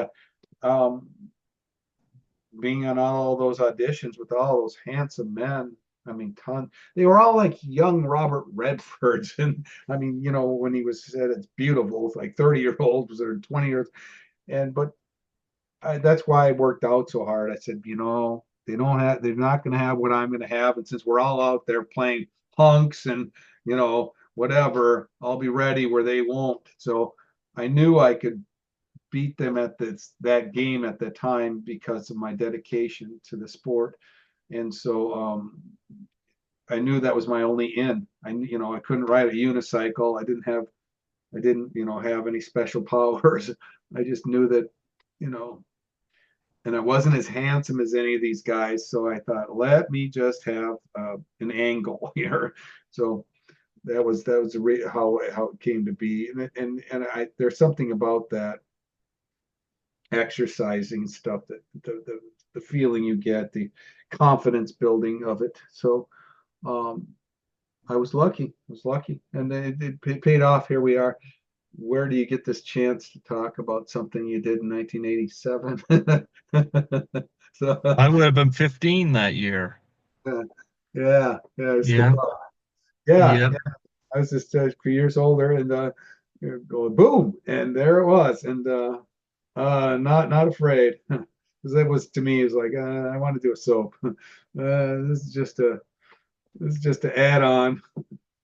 Um, Being on all those auditions with all those handsome men. I mean, They were all like young Robert Redfords, and I mean, when he was said it's beautiful, it's like 30-year-olds or 20 years, and but that's why I worked out so hard. I said, they're not going to have what I'm going to have. And since we're all out there playing punks and, whatever, I'll be ready where they won't. So I knew I could beat them at that game at the time because of my dedication to the sport. And so I knew that was my only in. I couldn't ride a unicycle. I didn't, have any special powers. I just knew that, you know, and I wasn't as handsome as any of these guys. So I thought, let me just have an angle here. So that was how it came to be, and there's something about that exercising stuff that the feeling you get, the confidence building of it. So um, I was lucky. I was lucky, and it paid off. Here we are. Where do you get this chance to talk about something you did in 1987? So I would have been 15 that year. yeah, it's the Yeah, problem. Yeah, yeah. yeah. I was just a few years older and going boom, and there it was, and not afraid because it was to me it was like I want to do a soap. This is just a add on.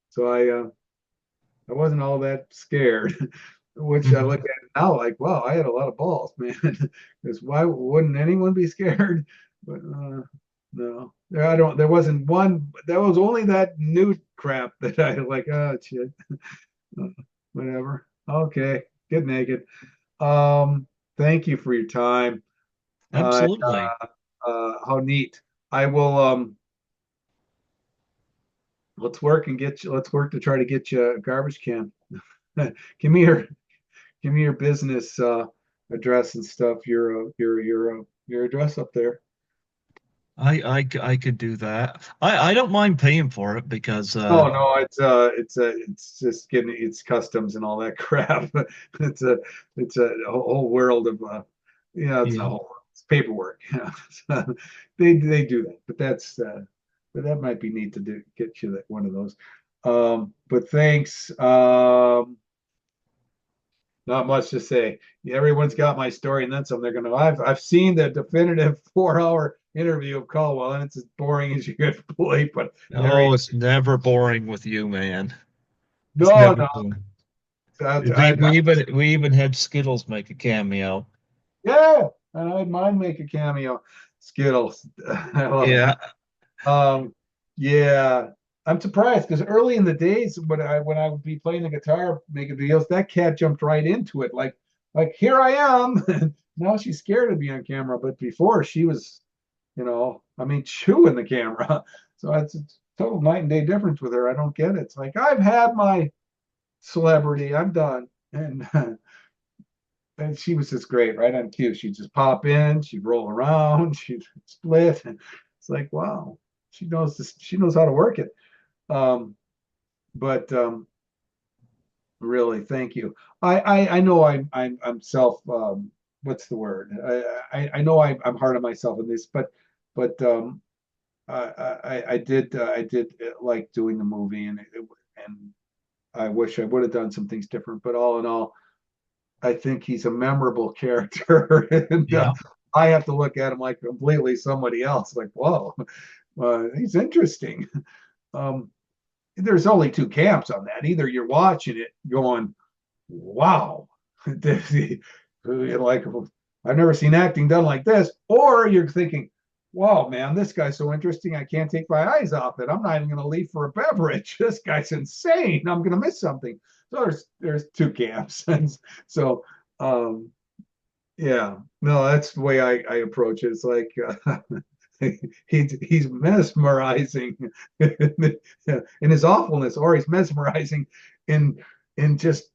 So I wasn't all that scared, which I look Mhm. at it now like, wow, I had a lot of balls, man. Because why wouldn't anyone be scared? But no, I don't. There wasn't one. There was only that nude crap that I like. Oh shit, Uh, whatever. Okay, get naked. Um, Thank you for your time. Absolutely. How neat. I will. Let's work to try to get you a garbage can. Give me your give me your business address and stuff. Your address up there. I could do that. I don't mind paying for it because Oh no, it's just getting it's customs and all that crap. It's a it's a whole world of it's a yeah, whole it's paperwork. So they do that, but that might be neat to do get you that one of those. But thanks. not much to say. Everyone's got my story, and then some. They're gonna. I've seen the definitive 4 hour interview of Caldwell, and it's as boring as you could believe. But there Oh, it's never boring with you, man. It's no, never no. boring. I, We even had Skittles make a cameo. yeah, I'd mind make a cameo. Skittles, I love it. Yeah. Um, yeah, I'm surprised because early in the days when I would be playing the guitar, making videos, that cat jumped right into it, like here I am. Now she's scared of being on camera, but before she was, I mean, chewing the camera. So it's total night and day difference with her. I don't get it. It's like I've had my celebrity, I'm done, and and she was just great, right on cue. She'd just pop in, she'd roll around, she'd split, and it's like, wow, she knows this, she knows how to work it. Um, but really, thank you. I know I'm self what's the word? I know I'm hard on myself in this, but I did like doing the movie, and I wish I would have done some things different. But all in all, I think he's a memorable character, and Yeah. I have to look at him like completely somebody else. Like, whoa, he's interesting. Um, there's only two camps on that. Either you're watching it going, "Wow, like I've never seen acting done like this," or you're thinking, "Wow, man, this guy's so interesting. I can't take my eyes off it. I'm not even going to leave for a beverage. This guy's insane. I'm going to miss something." So there's two camps, and so um, yeah, no, that's the way I approach it. It's like he's mesmerizing in his awfulness, or he's mesmerizing in just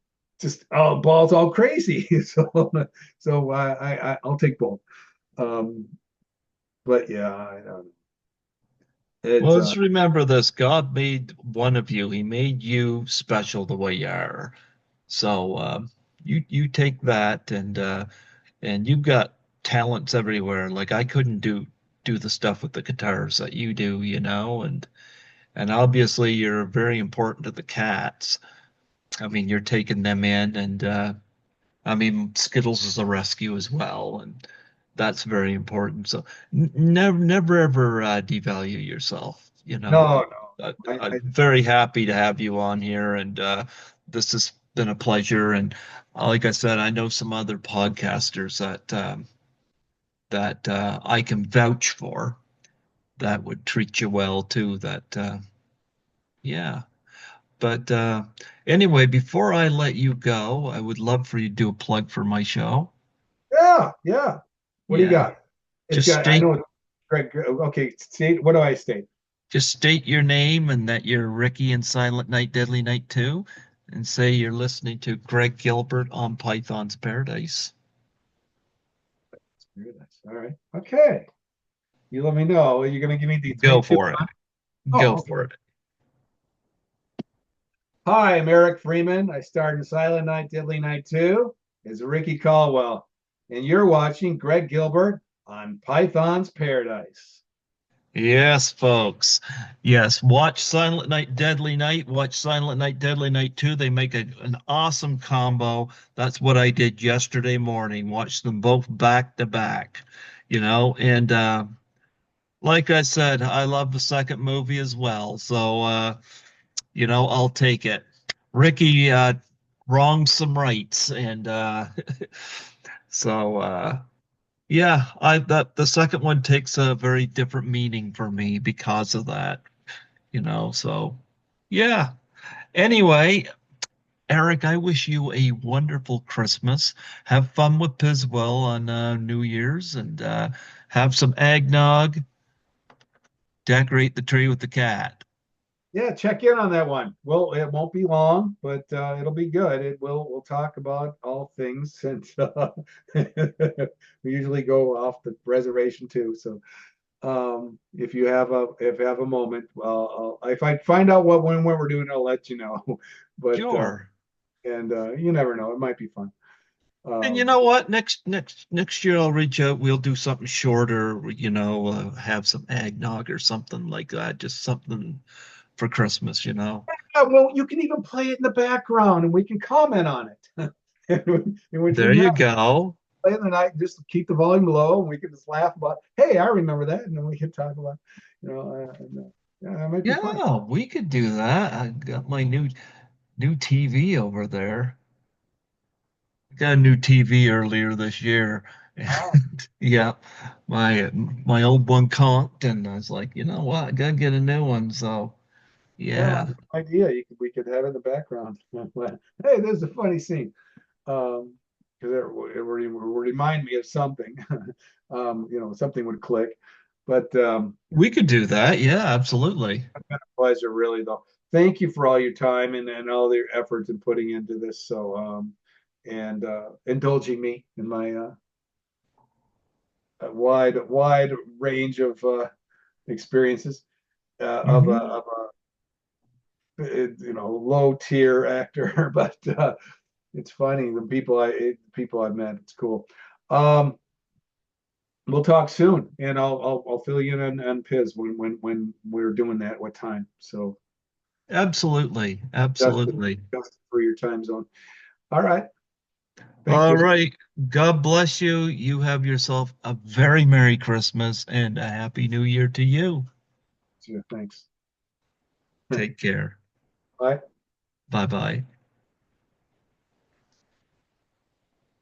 balls all crazy. So I'll take both. Um, but yeah, I don't know. Well, It's let's remember this. God made one of you. He made you special the way you are. So you take that and you've got talents everywhere. Like I couldn't do the stuff with the guitars that you do, and obviously you're very important to the cats. I mean, you're taking them in, and I mean, Skittles is a rescue as well, and that's very important. So never ever devalue yourself. no, I'm very happy to have you on here, and this has been a pleasure. And like I said, I know some other podcasters that I can vouch for that would treat you well too. Yeah. But anyway, before I let you go, I would love for you to do a plug for my show. yeah. What do you Yeah. got? It's Just got. I state know. Greg. Okay, state. What do I state? just state your name and that you're Ricky in Silent Night, Deadly Night 2, and say you're listening to Greg Gilbert on Python's Paradise. All right. Okay. You let me know. You're gonna give me the three, Go two, for it. one. Go Oh, okay. for it. Hi, I'm Eric Freeman. I starred in Silent Night, Deadly Night 2 as Ricky Caldwell. And you're watching Greg Gilbert on Python's Paradise. Yes, folks. Yes, watch Silent Night, Deadly Night. Watch Silent Night, Deadly Night 2. They make an awesome combo. That's what I did yesterday morning. Watch them both back to back, and like I said, I love the second movie as well. So, I'll take it. Ricky wronged some rights, and so yeah, I that the second one takes a very different meaning for me because of that. So yeah. Anyway, Eric, I wish you a wonderful Christmas. Have fun with Piswell on New Year's and have some eggnog. Decorate the tree with the cat. Yeah, check in on that one. Well, it won't be long, but it'll be good. We'll talk about all things, and we usually go off the reservation too. So if you have a moment, well, if I find out when we're doing, I'll let you know. But Sure. and you never know, it might be fun. And you Um, know what? Next year I'll reach out. We'll do something shorter, have some eggnog or something like that. Just something for Christmas. yeah, well, you can even play it in the background, and we can comment on it. And when she There you met go. play the night, just keep the volume low, and we could just laugh about, hey, I remember that, and then we could talk about, yeah, that might be fun. Yeah, we could do that. I got my new TV over there. Got a new TV earlier this year. Ah, And yeah, my old one conked, and I was like, you know what, I gotta get a new one. So yeah, yeah, idea. We could have it in the background. Hey, there's a funny scene. Because it would remind me of something. Something would click. But we could do that. Yeah, absolutely. pleasure, really, though. Thank you for all your time and all your efforts in putting into this. So, and indulging me in my wide range of experiences Hmm. of a low tier actor, but it's funny the people I've met. It's cool. Um, we'll talk soon, and I'll fill you in on Piz when we're doing that. What time? So Absolutely. just Absolutely. just for your time zone. All right. Thank All you. right. God bless you. You have yourself a very Merry Christmas and a Happy New Year to you. Yeah, thanks. Take care. Bye. Bye bye.